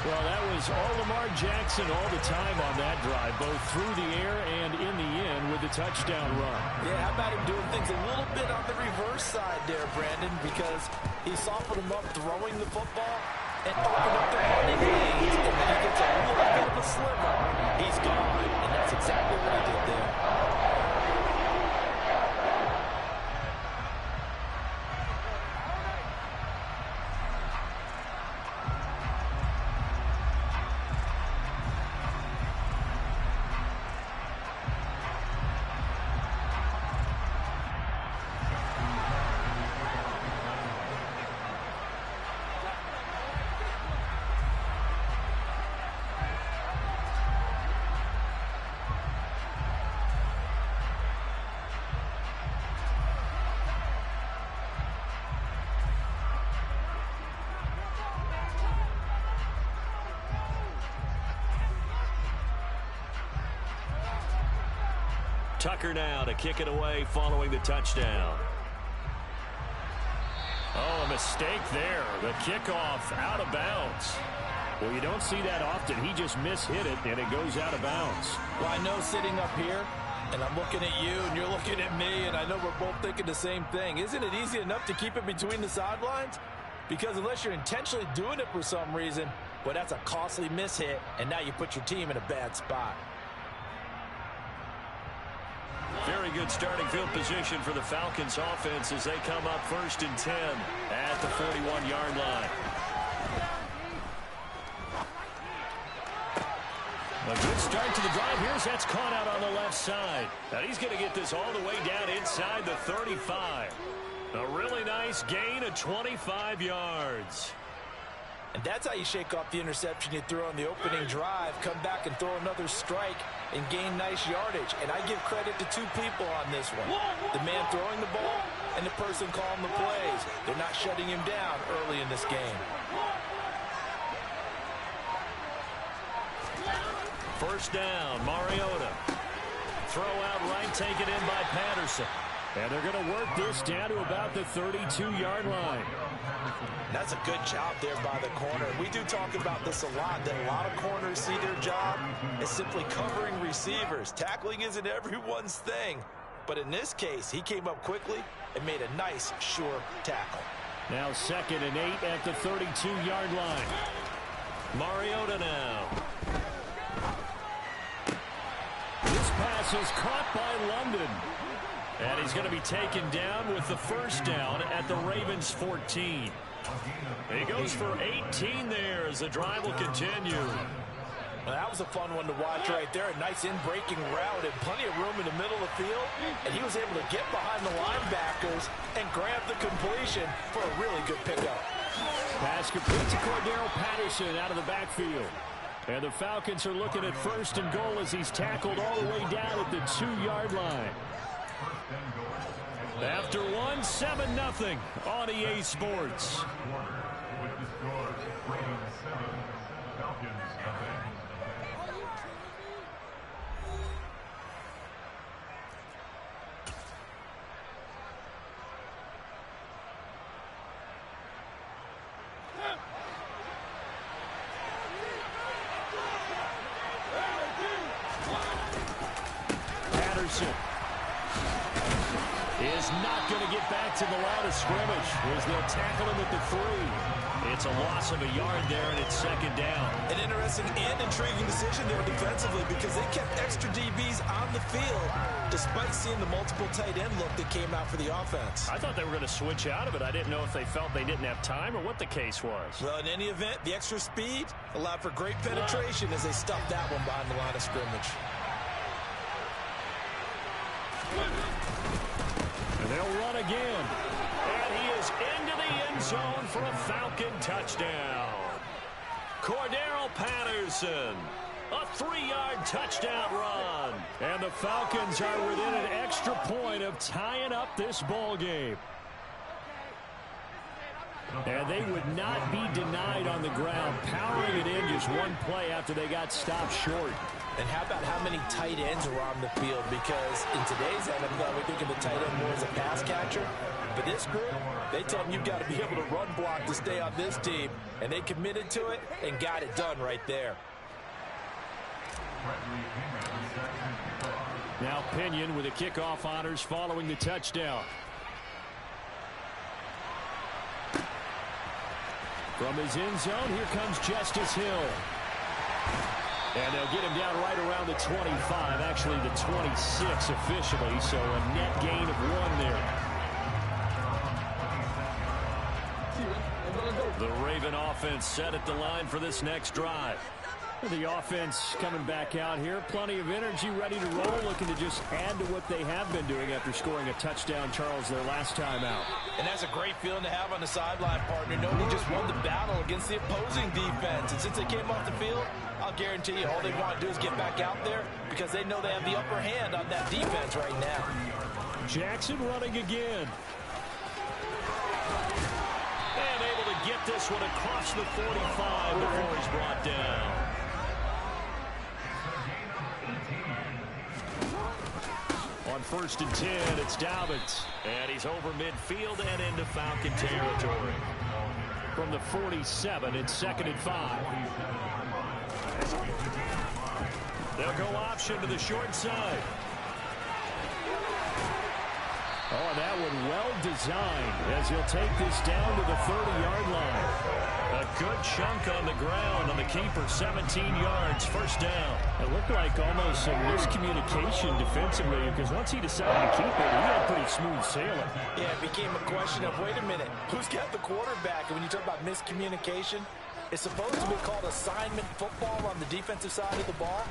Well, that was all Lamar Jackson all the time on that drive, both through the air and in the end with the touchdown run. Yeah, how about him doing things a little bit on the reverse side there, Brandon, because he softened him up throwing the football and opened up the running lanes. And then he gets a little bit of a sliver. He's gone, and that's exactly what he did there. Tucker now to kick it away following the touchdown. Oh, a mistake there. The kickoff out of bounds. Well, you don't see that often. He just mishit it, and it goes out of bounds. Well, I know sitting up here, and I'm looking at you, and you're looking at me, and I know we're both thinking the same thing. Isn't it easy enough to keep it between the sidelines? Because unless you're intentionally doing it for some reason, well, that's a costly mishit, and now you put your team in a bad spot. Very good starting field position for the Falcons offense as they come up 1st and 10 at the 41-yard line. A good start to the drive. Here's that's caught out on the left side. Now he's going to get this all the way down inside the 35. A really nice gain of 25 yards. And that's how you shake off the interception you threw on the opening drive, come back and throw another strike and gain nice yardage. And I give credit to two people on this one. The man throwing the ball and the person calling the plays. They're not shutting him down early in this game. 1st down, Mariota. Throw out right, taken in by Patterson. And they're going to work this down to about the 32-yard line. That's a good job there by the corner. We do talk about this a lot, that a lot of corners see their job as simply covering receivers. Tackling isn't everyone's thing. But in this case, he came up quickly and made a nice, sure tackle. Now 2nd and 8 at the 32-yard line. Mariota now. This pass is caught by London. And he's going to be taken down with the first down at the Ravens 14. He goes for 18 there as the drive will continue. Well, that was a fun one to watch right there. A nice in-breaking route and plenty of room in the middle of the field. And he was able to get behind the linebackers and grab the completion for a really good pickup. Pass complete to Cordero Patterson out of the backfield. And the Falcons are looking at 1st and goal as he's tackled all the way down at the 2-yard line. After 1, 7-0 on EA Sports. Patterson is not going to get back to the line of scrimmage as they'll tackle him at the 3. It's a loss of a yard there, and it's 2nd down. An interesting and intriguing decision there defensively because they kept extra DBs on the field despite seeing the multiple tight end look that came out for the offense. I thought they were going to switch out of it. I didn't know if they felt they didn't have time or what the case was. Well, in any event, the extra speed allowed for great penetration as they stuffed that one behind the line of scrimmage. And they'll run again. And he is into the end zone for a Falcon touchdown. Cordero Patterson, a 3-yard touchdown run. And the Falcons are within an extra point of tying up this ball game. And they would not be denied on the ground, powering it in just one play after they got stopped short. And how about how many tight ends are on the field? Because in today's NFL, we think of the tight end more as a pass catcher. But this group, they tell them you've got to be able to run block to stay on this team. And they committed to it and got it done right there. Now Pinion with the kickoff honors following the touchdown. From his end zone, here comes Justice Hill. And they'll get him down right around the 25, actually the 26 officially, so a net gain of 1 there. The Raven offense set at the line for this next drive. The offense coming back out here. Plenty of energy, ready to roll, looking to just add to what they have been doing after scoring a touchdown, Charles, their last time out. And that's a great feeling to have on the sideline, partner. Knowing you just won the battle against the opposing defense. And since they came off the field, I'll guarantee you all they want to do is get back out there because they know they have the upper hand on that defense right now. Jackson running again. And able to get this one across the 45 before he's brought down. On 1st and 10, it's Dobbins. And he's over midfield and into Falcon territory. From the 47, it's 2nd and 5. They'll go option to the short side. Oh, that one well designed as he'll take this down to the 30-yard line. A good chunk on the ground on the keeper, 17 yards, 1st down. It looked like almost some miscommunication defensively because once he decided to keep it, he had pretty smooth sailing. Yeah, it became a question of, wait a minute, who's got the quarterback? And when you talk about miscommunication, it's supposed to be called assignment football on the defensive side of the ball,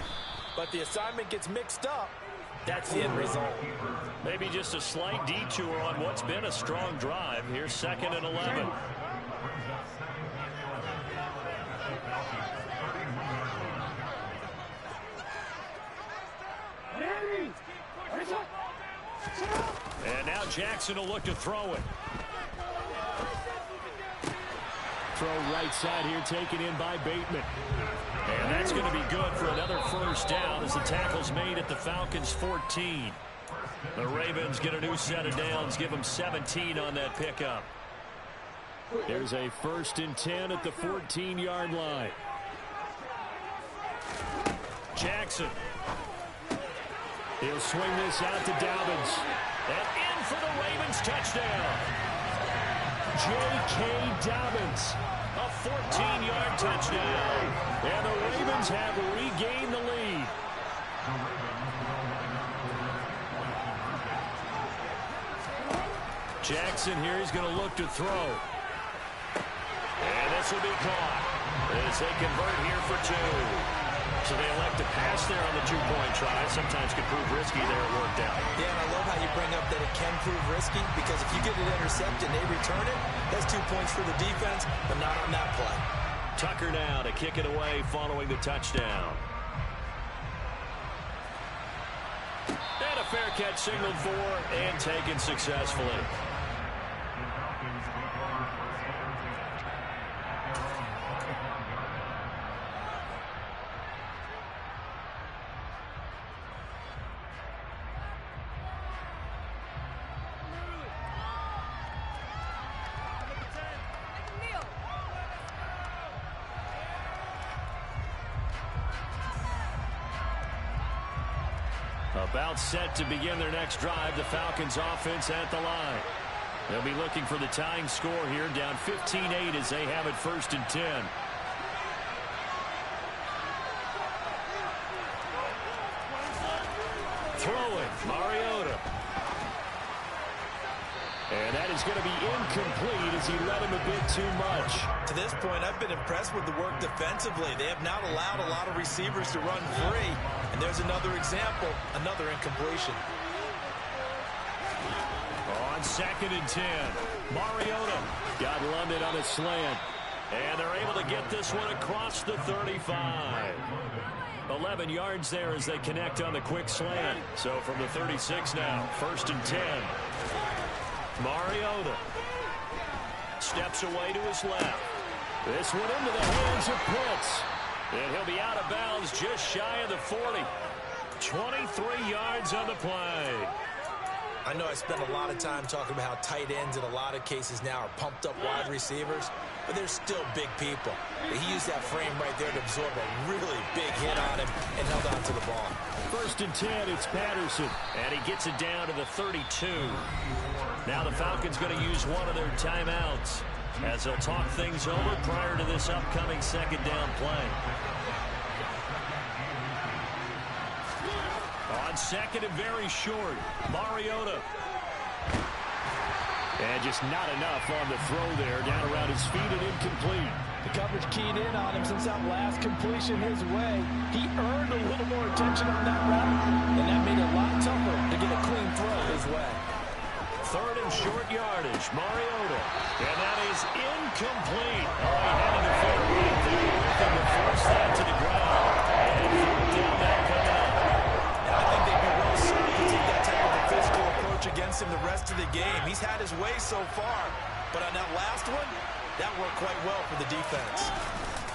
but the assignment gets mixed up. That's the end result. Maybe just a slight detour on what's been a strong drive. Here's 2nd and 11. And now Jackson will look to throw it. Throw right side here, taken in by Bateman. And that's going to be good for another 1st down as the tackle's made at the Falcons' 14. The Ravens get a new set of downs, give them 17 on that pickup. There's a 1st and 10 at the 14-yard line. Jackson. He'll swing this out to Dobbins. And in for the Ravens touchdown. J.K. Dobbins. A 14-yard touchdown. And the Ravens have regained the lead. Jackson here, he's going to look to throw. And this will be caught as they convert here for 2. So they elect to pass there on the 2-point try. Sometimes can prove risky there. It worked out. Yeah, and I love how you bring up that it can prove risky, because if you get it intercepted and they return it, that's 2 points for the defense, but not on that play. Tucker now to kick it away following the touchdown. And a fair catch signaled for and taken successfully. About set to begin their next drive, the Falcons offense at the line. They'll be looking for the tying score here, down 15-8 as they have it 1st and 10. Throwing, Mariota. And that is going to be incomplete as he led him a bit too much. To this point, I've been impressed with the work defensively. They have not allowed a lot of receivers to run free. And there's another example, another incompletion. On 2nd and 10, Mariota got London on a slant. And they're able to get this one across the 35. 11 yards there as they connect on the quick slant. So from the 36 now, 1st and 10. Mariota steps away to his left. This one into the hands of Pitts. And he'll be out of bounds just shy of the 40. 23 yards on the play. I know I spent a lot of time talking about how tight ends in a lot of cases now are pumped up wide receivers, but they're still big people. He used that frame right there to absorb a really big hit on him and held on to the ball. 1st and 10, it's Patterson. And he gets it down to the 32. Now the Falcons going to use one of their timeouts as they'll talk things over prior to this upcoming 2nd down play. On 2nd and very short, Mariota. And just not enough on the throw there, down around his feet and incomplete. The coverage keyed in on him since that last completion his way. He earned a little more attention on that route, and that made it a lot tougher to get a clean throw his way. 3rd and short yardage, Mariota. And that is incomplete. Oh, he had an affair right there with him to force that to the ground. And 3rd down that coming up. And I think they'd be well suited to take that type of a physical approach against him the rest of the game. He's had his way so far, but on that last one, that worked quite well for the defense.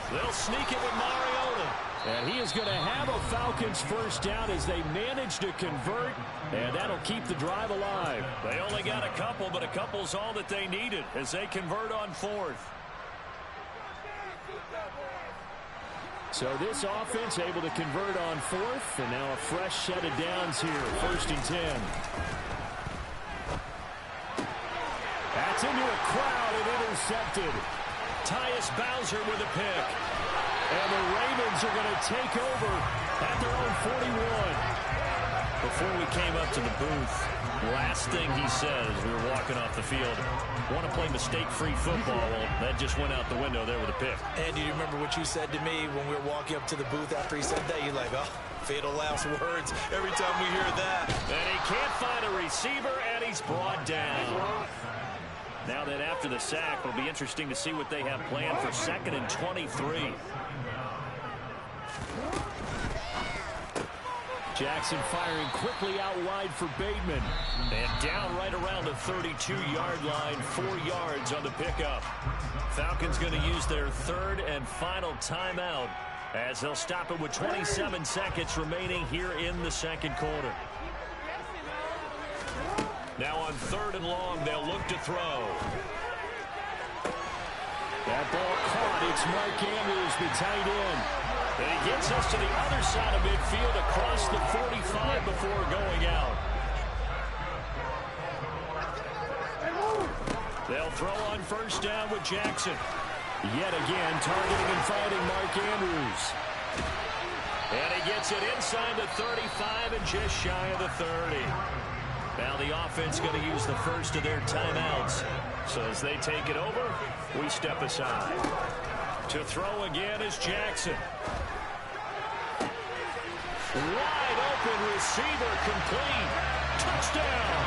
They'll sneak it with Mariota. And he is going to have a Falcons 1st down as they manage to convert, and that'll keep the drive alive. They only got a couple, but a couple's all that they needed as they convert on 4th. So this offense able to convert on 4th, and now a fresh set of downs here, 1st and 10. That's into a crowd and intercepted. Tyus Bowser with a pick. And the Ravens are going to take over at their own 41. Before we came up to the booth, last thing he said as we were walking off the field, want to play mistake-free football. Well, that just went out the window there with a pick. And do you remember what you said to me when we were walking up to the booth after he said that? You're like, oh, fatal last words every time we hear that. And he can't find a receiver, and he's brought down. Now that after the sack, it'll be interesting to see what they have planned for 2nd and 23. Jackson firing quickly out wide for Bateman. And down right around the 32-yard line, 4 yards on the pickup. Falcons going to use their 3rd and final timeout as they'll stop it with 27 seconds remaining here in the 2nd quarter. Now on 3rd and long, they'll look to throw. That ball caught. It's Mark Andrews, the tight end. And he gets us to the other side of midfield across the 45 before going out. They'll throw on first down with Jackson. Yet again, targeting and finding Mark Andrews. And he gets it inside the 35 and just shy of the 30. Now the offense going to use the first of their timeouts. So as they take it over, we step aside. To throw again is Jackson. Wide open receiver complete. Touchdown.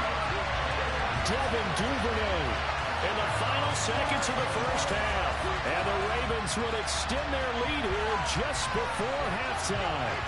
Devin Duvernay in the final seconds of the first half. And the Ravens will extend their lead here just before halftime.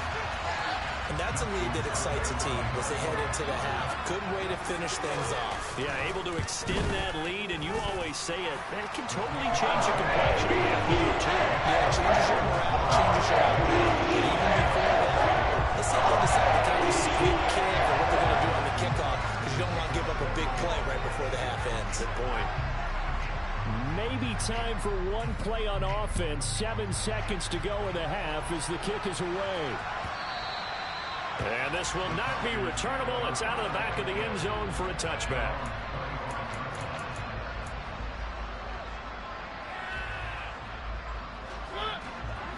And that's a lead that excites a team as they head into the half. Good way to finish things off. Yeah, able to extend that lead, and you always say it, that can totally change the complexion of the game, too. Yeah, it changes your morale, changes your outlook. And even before that, let's see if they decide to kind of sweep kick or what they're going to do on the kickoff, because you don't want to give up a big play right before the half ends. Good point. Maybe time for one play on offense. 7 seconds to go in the half as the kick is away. And this will not be returnable. It's out of the back of the end zone for a touchback.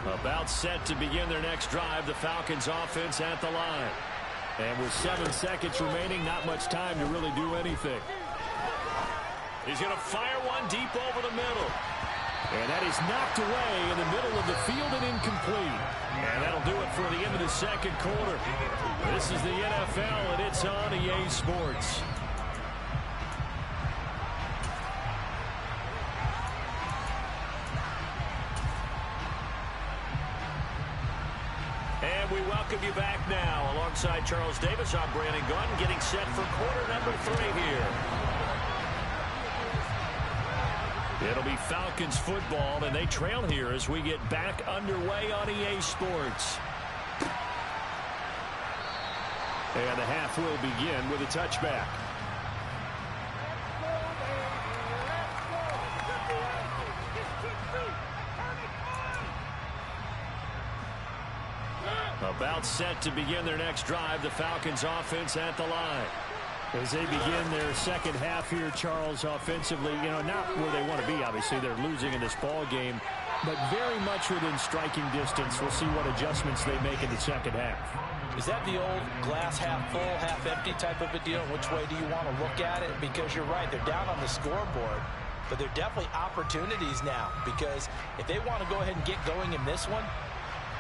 About set to begin their next drive, the Falcons offense at the line. And with 7 seconds remaining, not much time to really do anything. He's going to fire one deep over the middle. And that is knocked away in the middle of the field and incomplete. And that'll do it for the end of the second quarter. This is the NFL, and it's on EA Sports. And we welcome you back now. Alongside Charles Davis, I'm Brandon Gunn, getting set for quarter number 3 here. It'll be Falcons football, and they trail here as we get back underway on EA Sports. And the half will begin with a touchback. About set to begin their next drive, the Falcons offense at the line. As they begin their second half here, Charles, offensively, not where they want to be. Obviously, they're losing in this ball game, but very much within striking distance. We'll see what adjustments they make in the second half. Is that the old glass half full, half empty type of a deal? Which way do you want to look at it? Because you're right, they're down on the scoreboard, but they're definitely opportunities now. Because if they want to go ahead and get going in this one,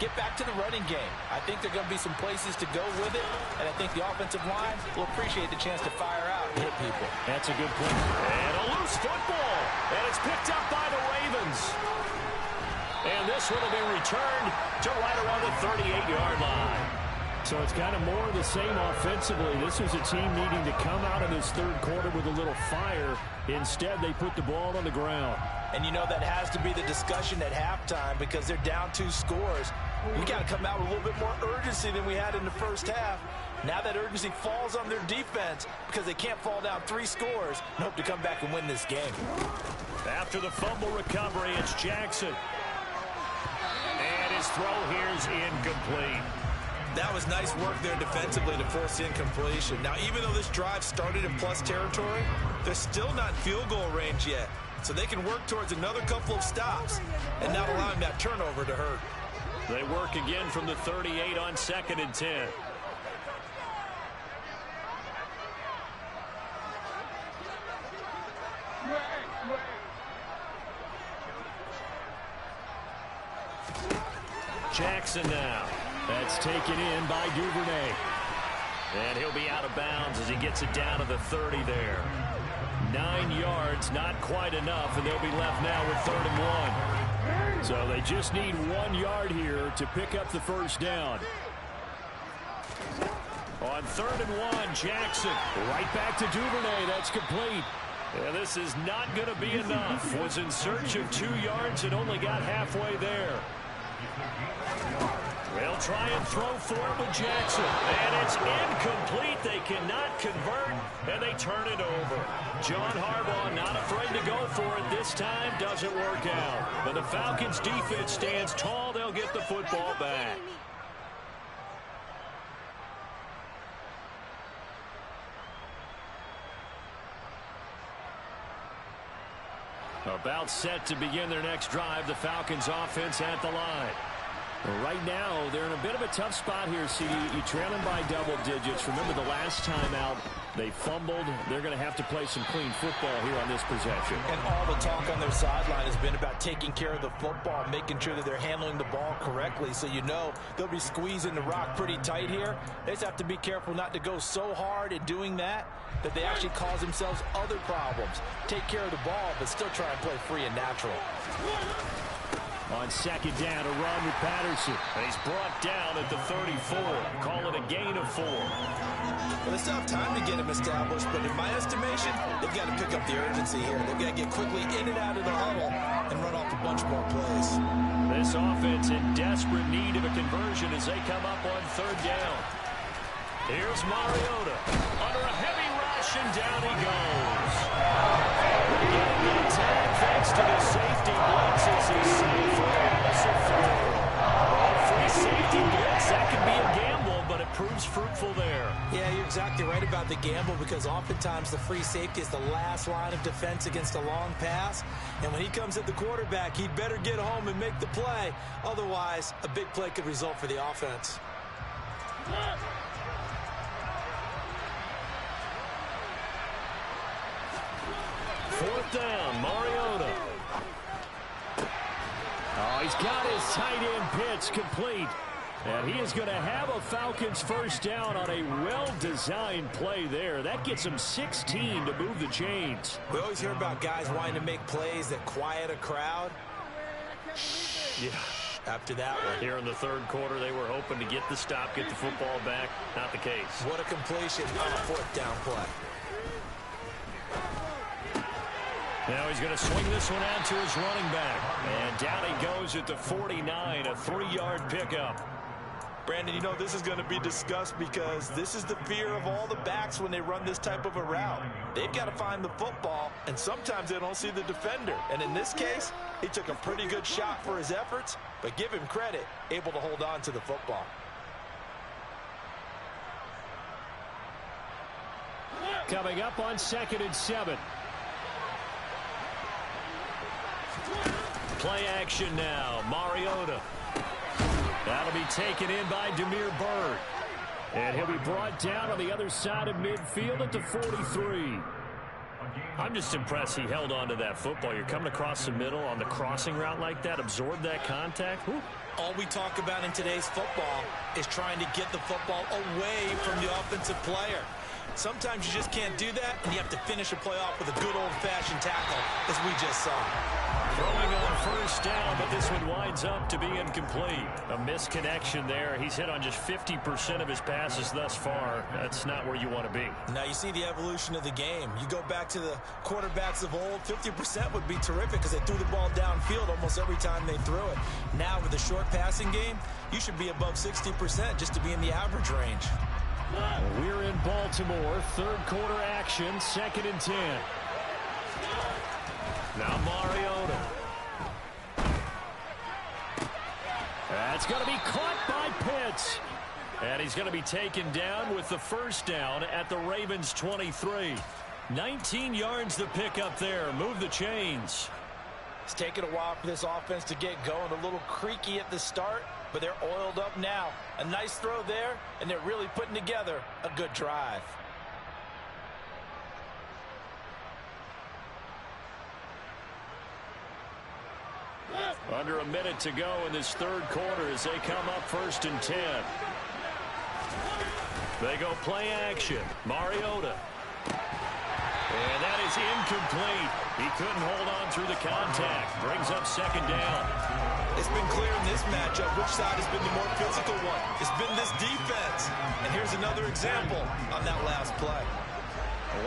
get back to the running game. I think there are going to be some places to go with it, and I think the offensive line will appreciate the chance to fire out and hit people. That's a good point. And a loose football, and it's picked up by the Ravens. And this one will be returned to right around the 38-yard line. So it's kind of more of the same offensively. This was a team needing to come out in this third quarter with a little fire. Instead, they put the ball on the ground. And you know that has to be the discussion at halftime because they're down 2 scores. We got to come out with a little bit more urgency than we had in the first half. Now that urgency falls on their defense because they can't fall down 3 scores and hope to come back and win this game. After the fumble recovery, it's Jackson. And his throw here's incomplete. That was nice work there defensively to force incompletion. Now, even though this drive started in plus territory, they're still not in field goal range yet. So they can work towards another couple of stops and not allowing that turnover to hurt. They work again from the 38 on 2nd and 10. Jackson now. That's taken in by Duvernay. And he'll be out of bounds as he gets it down to the 30 there. 9 yards, not quite enough, and they'll be left now with 3rd and 1. So they just need 1 yard here to pick up the first down. On 3rd and 1, Jackson. Right back to Duvernay. That's complete. And this is not going to be enough. Was in search of 2 yards and only got halfway there. They'll try and throw for it with Jackson. And it's incomplete. They cannot convert, and they turn it over. John Harbaugh not afraid to go for it this time. Doesn't work out. But the Falcons' defense stands tall. They'll get the football back. About set to begin their next drive. The Falcons offense at the line. Well, right now, they're in a bit of a tough spot here, CD. You're trailing by double digits. Remember the last time out, they fumbled. They're going to have to play some clean football here on this possession. And all the talk on their sideline has been about taking care of the football, making sure that they're handling the ball correctly. So you know they'll be squeezing the rock pretty tight here. They just have to be careful not to go so hard in doing that they actually cause themselves other problems. Take care of the ball, but still try and play free and natural. On second down, a run with Patterson. And he's brought down at the 34. Call it a gain of 4. Well, they still have time to get him established, but in my estimation, they've got to pick up the urgency here. They've got to get quickly in and out of the huddle and run off a bunch more plays. This offense in desperate need of a conversion as they come up on third down. Here's Mariota under a heavy rush, and down he goes. Getting that tag thanks to the safety blitz as he's safe for a loss of 4. Free safety blitz, that could be a gamble, but it proves fruitful there. Yeah, you're exactly right about the gamble because oftentimes the free safety is the last line of defense against a long pass. And when he comes at the quarterback, he'd better get home and make the play. Otherwise, a big play could result for the offense. Fourth down, Mariota. Oh, he's got his tight end pitch complete. And he is going to have a Falcons first down on a well-designed play there. That gets him 16 to move the chains. We always hear about guys wanting to make plays that quiet a crowd. Yeah, after that one. Here in the third quarter, they were hoping to get the stop, get the football back. Not the case. What a completion on a fourth down play. Now he's going to swing this one out to his running back. And down he goes at the 49, a 3-yard pickup. Brandon, you know this is going to be discussed because this is the fear of all the backs when they run this type of a route. They've got to find the football, and sometimes they don't see the defender. And in this case, he took a pretty good shot for his efforts, but give him credit, able to hold on to the football. Coming up on 2nd and 7. Play action now. Mariota. That'll be taken in by Demir Bird. And he'll be brought down on the other side of midfield at the 43. I'm just impressed he held on to that football. You're coming across the middle on the crossing route like that, absorb that contact. Whew. All we talk about in today's football is trying to get the football away from the offensive player. Sometimes you just can't do that, and you have to finish a play off with a good old-fashioned tackle, as we just saw. Throwing on first down, but this one winds up to be incomplete. A misconnection there. He's hit on just 50% of his passes thus far. That's not where you want to be. Now you see the evolution of the game. You go back to the quarterbacks of old, 50% would be terrific because they threw the ball downfield almost every time they threw it. Now with the short passing game, you should be above 60% just to be in the average range. We're in Baltimore. Third quarter action. 2nd and 10. Now Mariota. That's going to be caught by Pitts. And he's going to be taken down with the first down at the Ravens 23. 19 yards to pick up there. Move the chains. It's taken a while for this offense to get going. A little creaky at the start, but they're oiled up now. A nice throw there, and they're really putting together a good drive. Under a minute to go in this third quarter as they come up 1st and 10. They go play action. Mariota. And that is incomplete. He couldn't hold on through the contact. Brings up 2nd down. It's been clear in this matchup which side has been the more physical one. It's been this defense. And here's another example on that last play.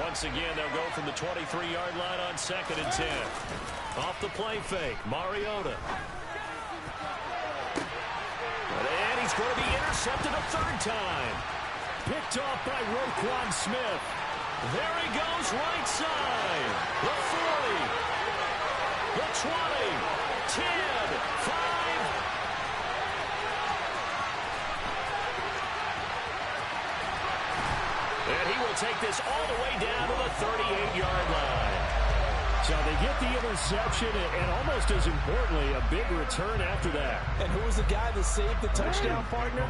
Once again, they'll go from the 23-yard line on 2nd and 10. Off the play fake, Mariota. And he's going to be intercepted a third time. Picked off by Roquan Smith. There he goes, right side. The 40. The 20. 10. 5. And he will take this all the way down to the 38-yard line. So they get the interception, and almost as importantly, a big return after that. And who was the guy that saved the touchdown, partner?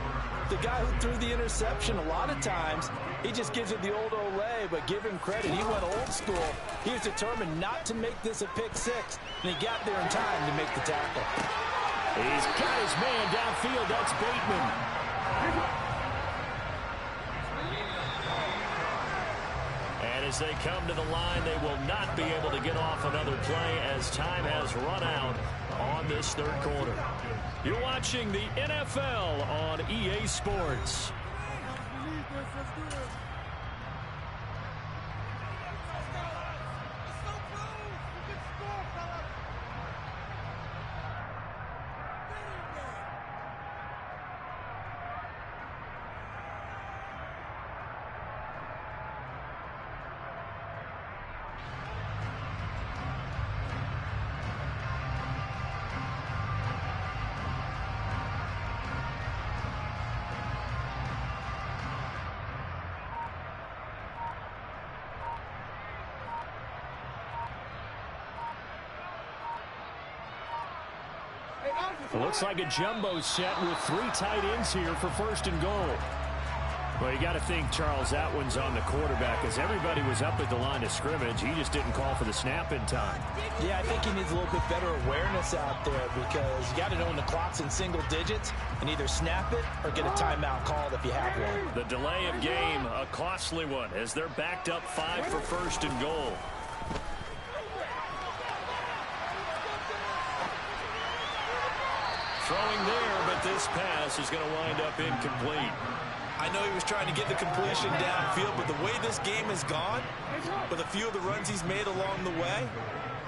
The guy who threw the interception. A lot of times, he just gives it the old Olay, but give him credit. He went old school. He was determined not to make this a pick six, and he got there in time to make the tackle. He's got his man downfield. That's Bateman. And as they come to the line, they will not be able to get off another play as time has run out on this third quarter. You're watching the NFL on EA Sports. Looks like a jumbo set with 3 tight ends here for first and goal. Well, you got to think, Charles, that one's on the quarterback as everybody was up at the line of scrimmage. He just didn't call for the snap in time. Yeah, I think he needs a little bit better awareness out there because you got to know when the clock's in single digits and either snap it or get a timeout called if you have one. The delay of game, a costly one as they're backed up 5 for first and goal. Throwing there, but this pass is going to wind up incomplete. I know he was trying to get the completion downfield, but the way this game has gone, with a few of the runs he's made along the way,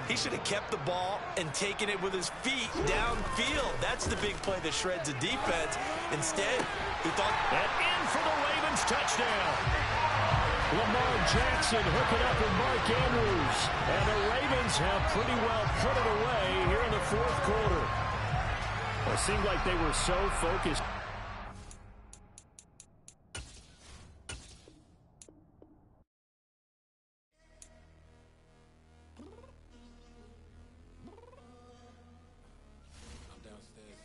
he should have kept the ball and taken it with his feet downfield. That's the big play that shreds a defense. Instead, he thought... And in for the Ravens touchdown. Lamar Jackson hooking up with Mark Andrews. And the Ravens have pretty well put it away here in the fourth quarter. Well, it seemed like they were so focused. I'm downstairs.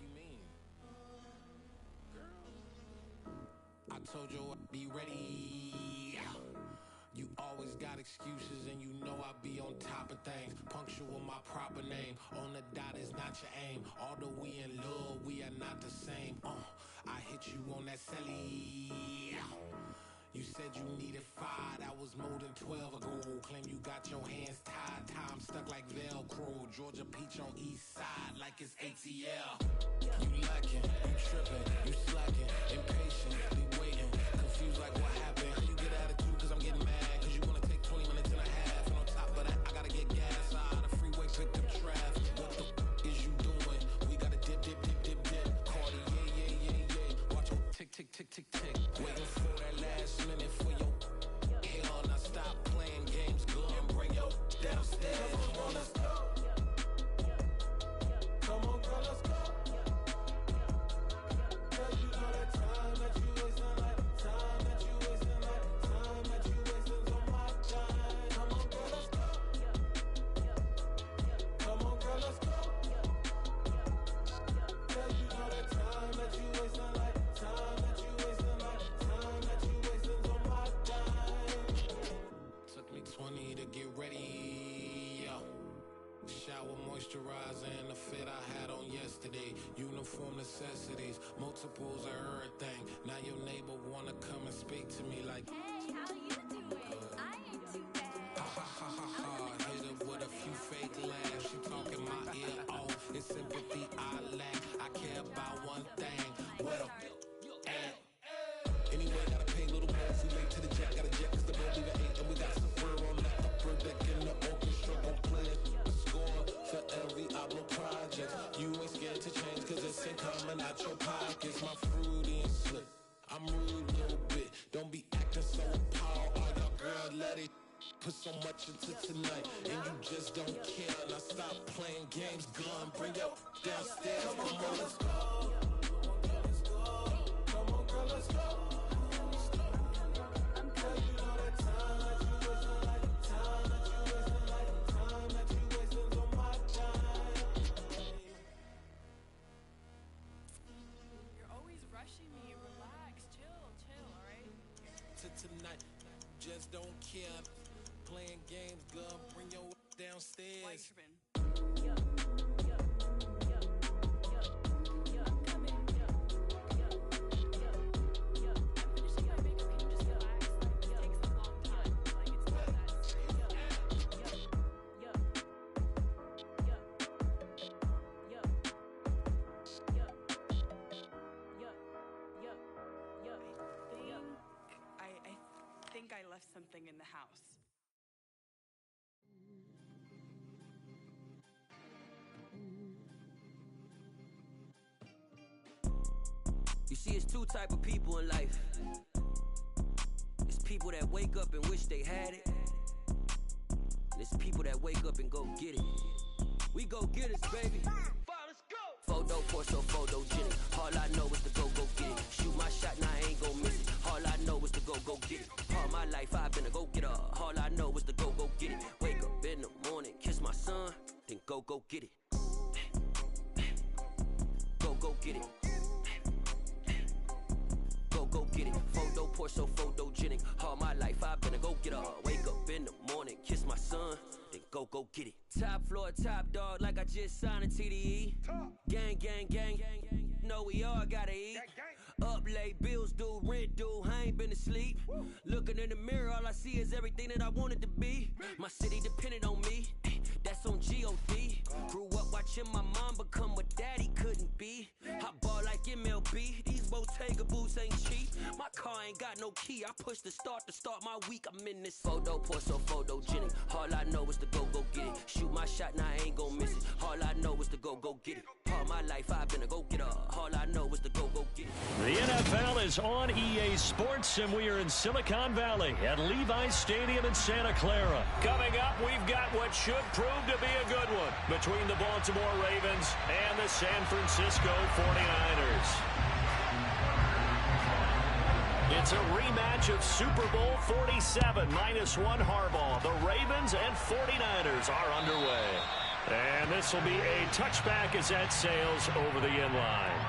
You mean? Girl. I told you I'd be ready. You always got excuses and you know I be on top of things. Punctual my proper name. On the dot is not your aim. Although we in love, we are not the same. I hit you on that celly. You said you needed 5, that was more than 12 ago. Claim you got your hands tied, time stuck like Velcro. Georgia Peach on east side like it's ATL. You lacking, you tripping, you slacking, impatiently waiting, confused like what happened. You get attitude cause I'm getting mad, cause you wanna take 20 minutes and a half. And on top of that, I gotta get gas out of the freeway, pick up traffic. What the is you doing? We gotta dip, dip, dip, dip, dip. Cardi, yeah. Watch your tick, tick, tick, tick, tick. Waiting for that last minute for your hell. Now stop playing games, go and bring your downstairs. Come on, let's go. Come on, girl, let's go. Girl, you know that time that you wasting, like time that you wasting, like time that you wasting on my time. Come on, girl, let's go. Come on, girl, let's go. Girl, you know that time that you wasting, like time that you wasting, like time that you wasting on my time. Took me 20 to get ready, yo. Shower moisturizer and the fit I had on yesterday. Uniform necessities, multiples of everything. Now your neighbor wanna come and speak to me like, hey, how you doing? I ain't too bad. Ha ha ha ha ha. Hit her with a few fake laughs. She talking my ear off. It's sympathy I lack. I care about one thing. What a at. Anyway, gotta pay a little more. If we late to the jet, gotta jet cause the boat leave at 8. And we got Safir on the upper deck in the orchestra. Gon' play a score for every album project. You ain't scared to change cause it's ain't coming out your pockets. My fruity and slick. I'm rude a little bit. Don't be acting so appalled. Oh, your girl let it put so much into tonight. And you just don't care. Now stop playing games. Gun, bring your downstairs. Come on, let's go. Come on, girl, let's go. Girl, you know that time that you care. Playing games, girl, bring your downstairs. I think I left something in the house. You see, it's two type of people in life. It's people that wake up and wish they had it. And it's people that wake up and go get it. We go get it, baby. Photo, Porsche, photogenic. All I know is to go get it. Shoot my shot, now I ain't gon' miss it. All I know is to go get it. All my life I've been a go-getter. All I know is to go get it. Wake up in the morning, kiss my son, then go get it. Go get it. Go get it. Photo, Porsche, photogenic. All my life I've been a go-getter. Wake up in the morning, kiss my son, then go get it. Top floor, top dog, like I just signed a TDE. Gang, gang, gang, know we all gotta eat. Up late, bills due, rent due, I ain't been asleep. Looking in the mirror, all I see is everything that I wanted to be. My city depended on me, that's on G.O.D. Grew up watching my mom become what daddy couldn't be. I ball like MLB, these Bottega boots ain't cheap. My car ain't got no key, I push the start to start my week. I'm in this photo, Porsche, photogenic. All I know is to go get it. Shoot my shot, now I ain't gon' miss it. All I know is to go get it. All my life I've been a go-getter. All I know is to go get it. The NFL is on EA Sports, and we are in Silicon Valley at Levi's Stadium in Santa Clara. Coming up, we've got what should prove to be a good one between the Baltimore Ravens and the San Francisco 49ers. It's a rematch of Super Bowl 47 -1 Harbaugh. The Ravens and 49ers are underway. And this will be a touchback as that sails over the end line.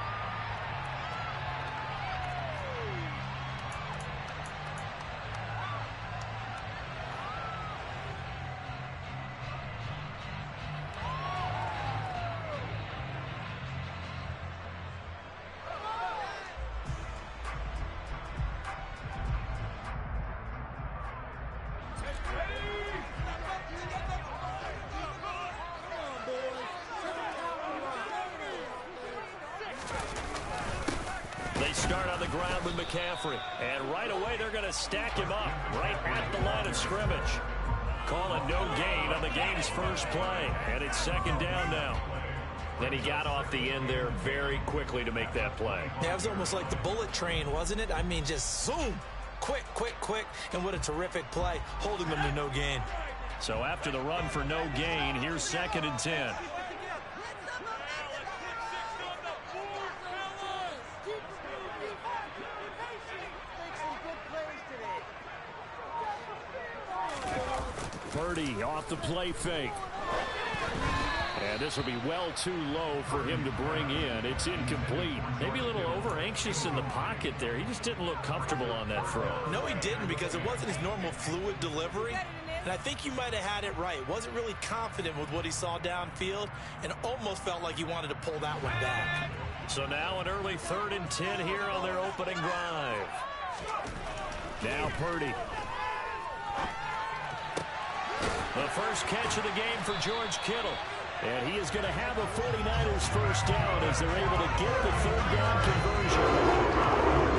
Start on the ground with McCaffrey. And right away, they're going to stack him up right at the line of scrimmage. Call a no gain on the game's first play. And it's second down now. Then he got off the end there very quickly to make that play. Yeah, it was almost like the bullet train, wasn't it? I mean, just zoom. Quick. And what a terrific play, holding them to no gain. So after the run for no gain, here's 2nd and 10. Purdy off the play fake. And this will be well too low for him to bring in. It's incomplete. Maybe a little over-anxious in the pocket there. He just didn't look comfortable on that throw. No, he didn't, because it wasn't his normal fluid delivery. And I think you might have had it right. Wasn't really confident with what he saw downfield and almost felt like he wanted to pull that one back. So now an early 3rd and 10 here on their opening drive. Now Purdy. The first catch of the game for George Kittle. And he is going to have a 49ers first down as they're able to get the 3rd down conversion.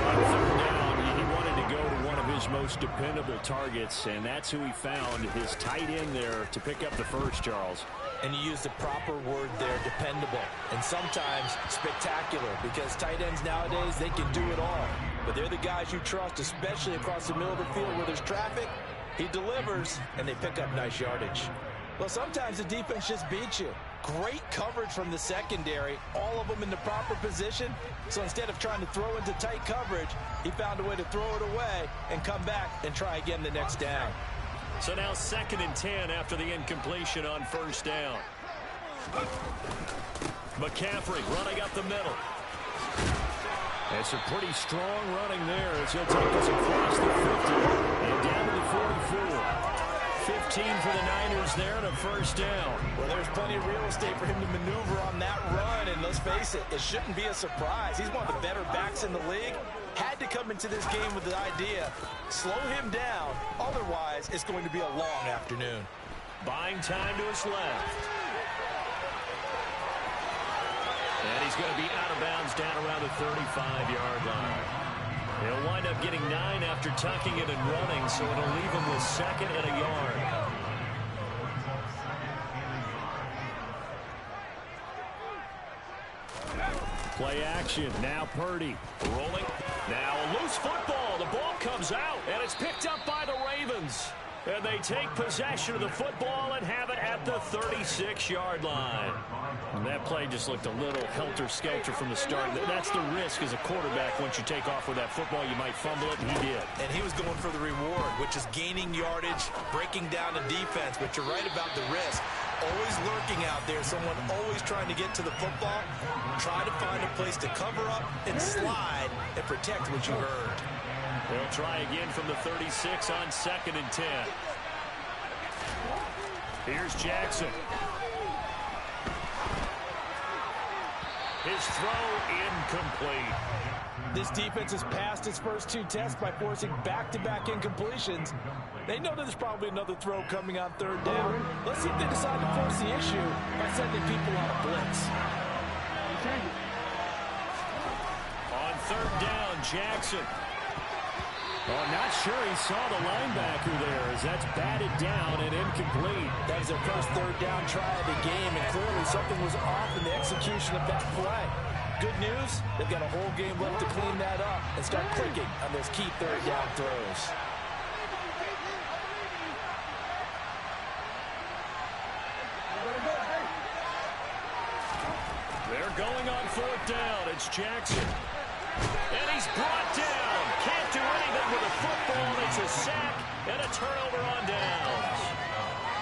On 3rd down, he wanted to go to one of his most dependable targets, and that's who he found, his tight end there, to pick up the first, Charles. And you used the proper word there, dependable. And sometimes spectacular, because tight ends nowadays, they can do it all. But they're the guys you trust, especially across the middle of the field where there's traffic. He delivers, and they pick up nice yardage. Well, sometimes the defense just beats you. Great coverage from the secondary, all of them in the proper position. So instead of trying to throw into tight coverage, he found a way to throw it away and come back and try again the next down. So now 2nd and 10 after the incompletion on 1st down. McCaffrey running up the middle. It's a pretty strong running there as he'll take us across the 50 and down to the 45. 15 for the Niners there and a first down. Well, there's plenty of real estate for him to maneuver on that run, and let's face it, it shouldn't be a surprise. He's one of the better backs in the league. Had to come into this game with the idea, slow him down, otherwise it's going to be a long afternoon. Buying time to his left. And he's going to be out of bounds down around the 35-yard line. He'll wind up getting 9 after tucking it and running, so it'll leave him with 2nd and a yard. Play action. Now Purdy rolling. Now a loose football. The ball comes out, and it's picked up by the Ravens. And they take possession of the football and have it at the 36-yard line. And that play just looked a little helter-skelter from the start. That's the risk as a quarterback. Once you take off with that football, you might fumble it, and he did. And he was going for the reward, which is gaining yardage, breaking down the defense. But you're right about the risk. Always lurking out there, someone always trying to get to the football. Try to find a place to cover up and slide and protect what you earned. They'll try again from the 36 on 2nd and 10. Here's Jackson. His throw incomplete. This defense has passed its first 2 tests by forcing back-to-back incompletions. They know there's probably another throw coming on 3rd down. Let's see if they decide to force the issue by sending people on a blitz. On 3rd down, Jackson. Oh, not sure he saw the linebacker there as that's batted down and incomplete. That was their first 3rd down try of the game, and clearly something was off in the execution of that play. Good news, they've got a whole game left to clean that up and start clicking on those key 3rd down throws. They're going on 4th down. It's Jackson. And he's brought down. Can't do anything with a football. It's a sack and a turnover on downs.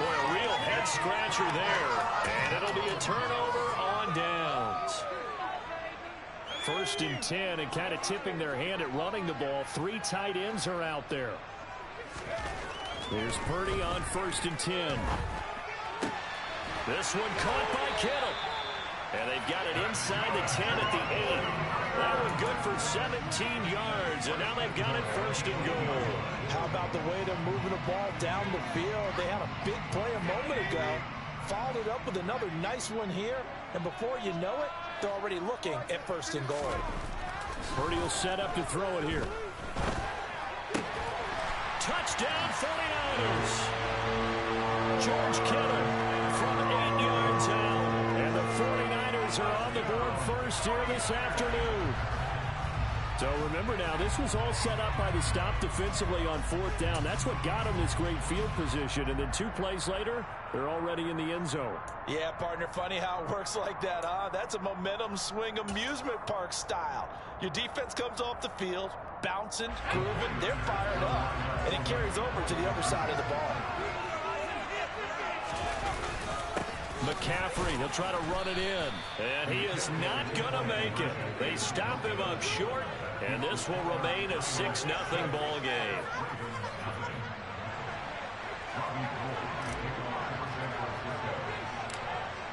Boy, a real head-scratcher there. And it'll be a turnover on downs. 1st and 10, and kind of tipping their hand at running the ball. 3 tight ends are out there. There's Purdy on 1st and 10. This one caught by Kittle. And they've got it inside the 10 at the 8. That one good for 17 yards, and now they've got it 1st and goal. How about the way they're moving the ball down the field? They had a big play a moment ago. Followed it up with another nice one here, and before you know it, they're already looking at 1st and goal. Purdy will set up to throw it here. Touchdown 49ers. George Kittle from 8 yards out. And the 49ers are on the board first here this afternoon. So remember now, this was all set up by the stop defensively on 4th down. That's what got them this great field position. And then 2 plays later, they're already in the end zone. Yeah, partner, funny how it works like that, huh? That's a momentum swing amusement park style. Your defense comes off the field, bouncing, grooving, they're fired up, and it carries over to the other side of the ball. McCaffrey, he'll try to run it in, and he is not going to make it. They stop him up short, and this will remain a 6-0 ball game.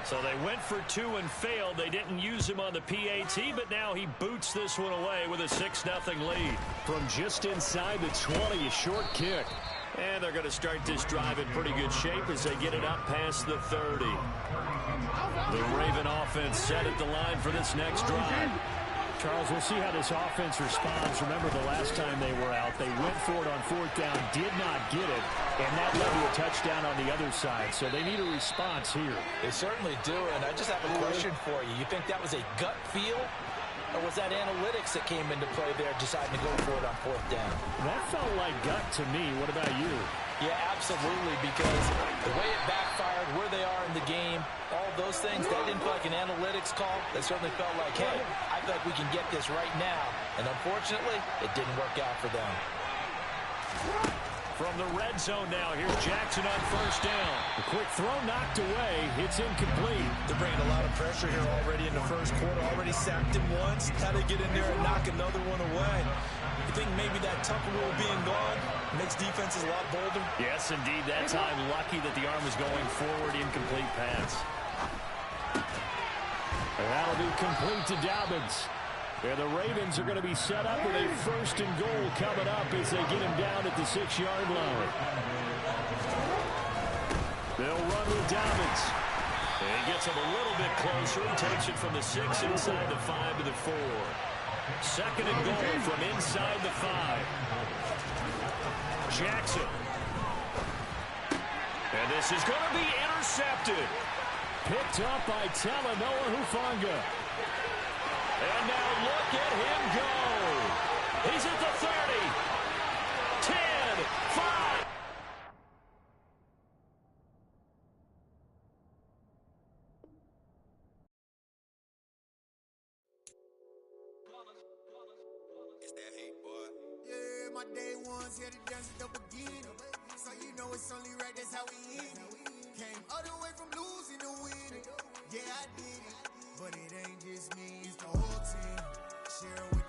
So they went for 2 and failed. They didn't use him on the PAT, but now he boots this one away with a 6-0 lead. From just inside the 20, a short kick. And they're going to start this drive in pretty good shape as they get it up past the 30. The Raven offense set at the line for this next drive. Charles, we'll see how this offense responds. Remember the last time they were out, they went for it on 4th down, did not get it, and that led to a touchdown on the other side. So they need a response here. They certainly do, and I just have a question for you. You think that was a gut feel, or was that analytics that came into play there deciding to go for it on 4th down? That felt like gut to me. What about you? Yeah, absolutely, because the way it backfired, where they are in the game, all those things, that didn't feel like an analytics call. That certainly felt like, hey, I feel like we can get this right now. And unfortunately, it didn't work out for them. From the red zone now, here's Jackson on 1st down. The quick throw knocked away. It's incomplete. They're bringing a lot of pressure pressure here already in the first quarter. Already sacked him once. Had to get in there and knock another one away. I think maybe that Tucker rule being gone makes defenses a lot bolder. Yes, indeed. That time, lucky that the arm was going forward. Incomplete pass. And that'll be complete to Dobbins. And the Ravens are going to be set up with a 1st and goal coming up as they get him down at the 6-yard line. They'll run with Dobbins. And he gets him a little bit closer. He takes it from the 6 inside the 5 to the 4. 2nd and goal from inside the 5. Jackson. And this is going to be intercepted. Picked up by Talanoa Hufanga. And now look at him go. He's at the 30. 10, 5. It's that hate, boy. Yeah, my day ones here to dance at the beginning. So you know it's only right, that's how we end it. Came all the way from losing to winning. Yeah, I did it. But it ain't just me, it's the whole team. Share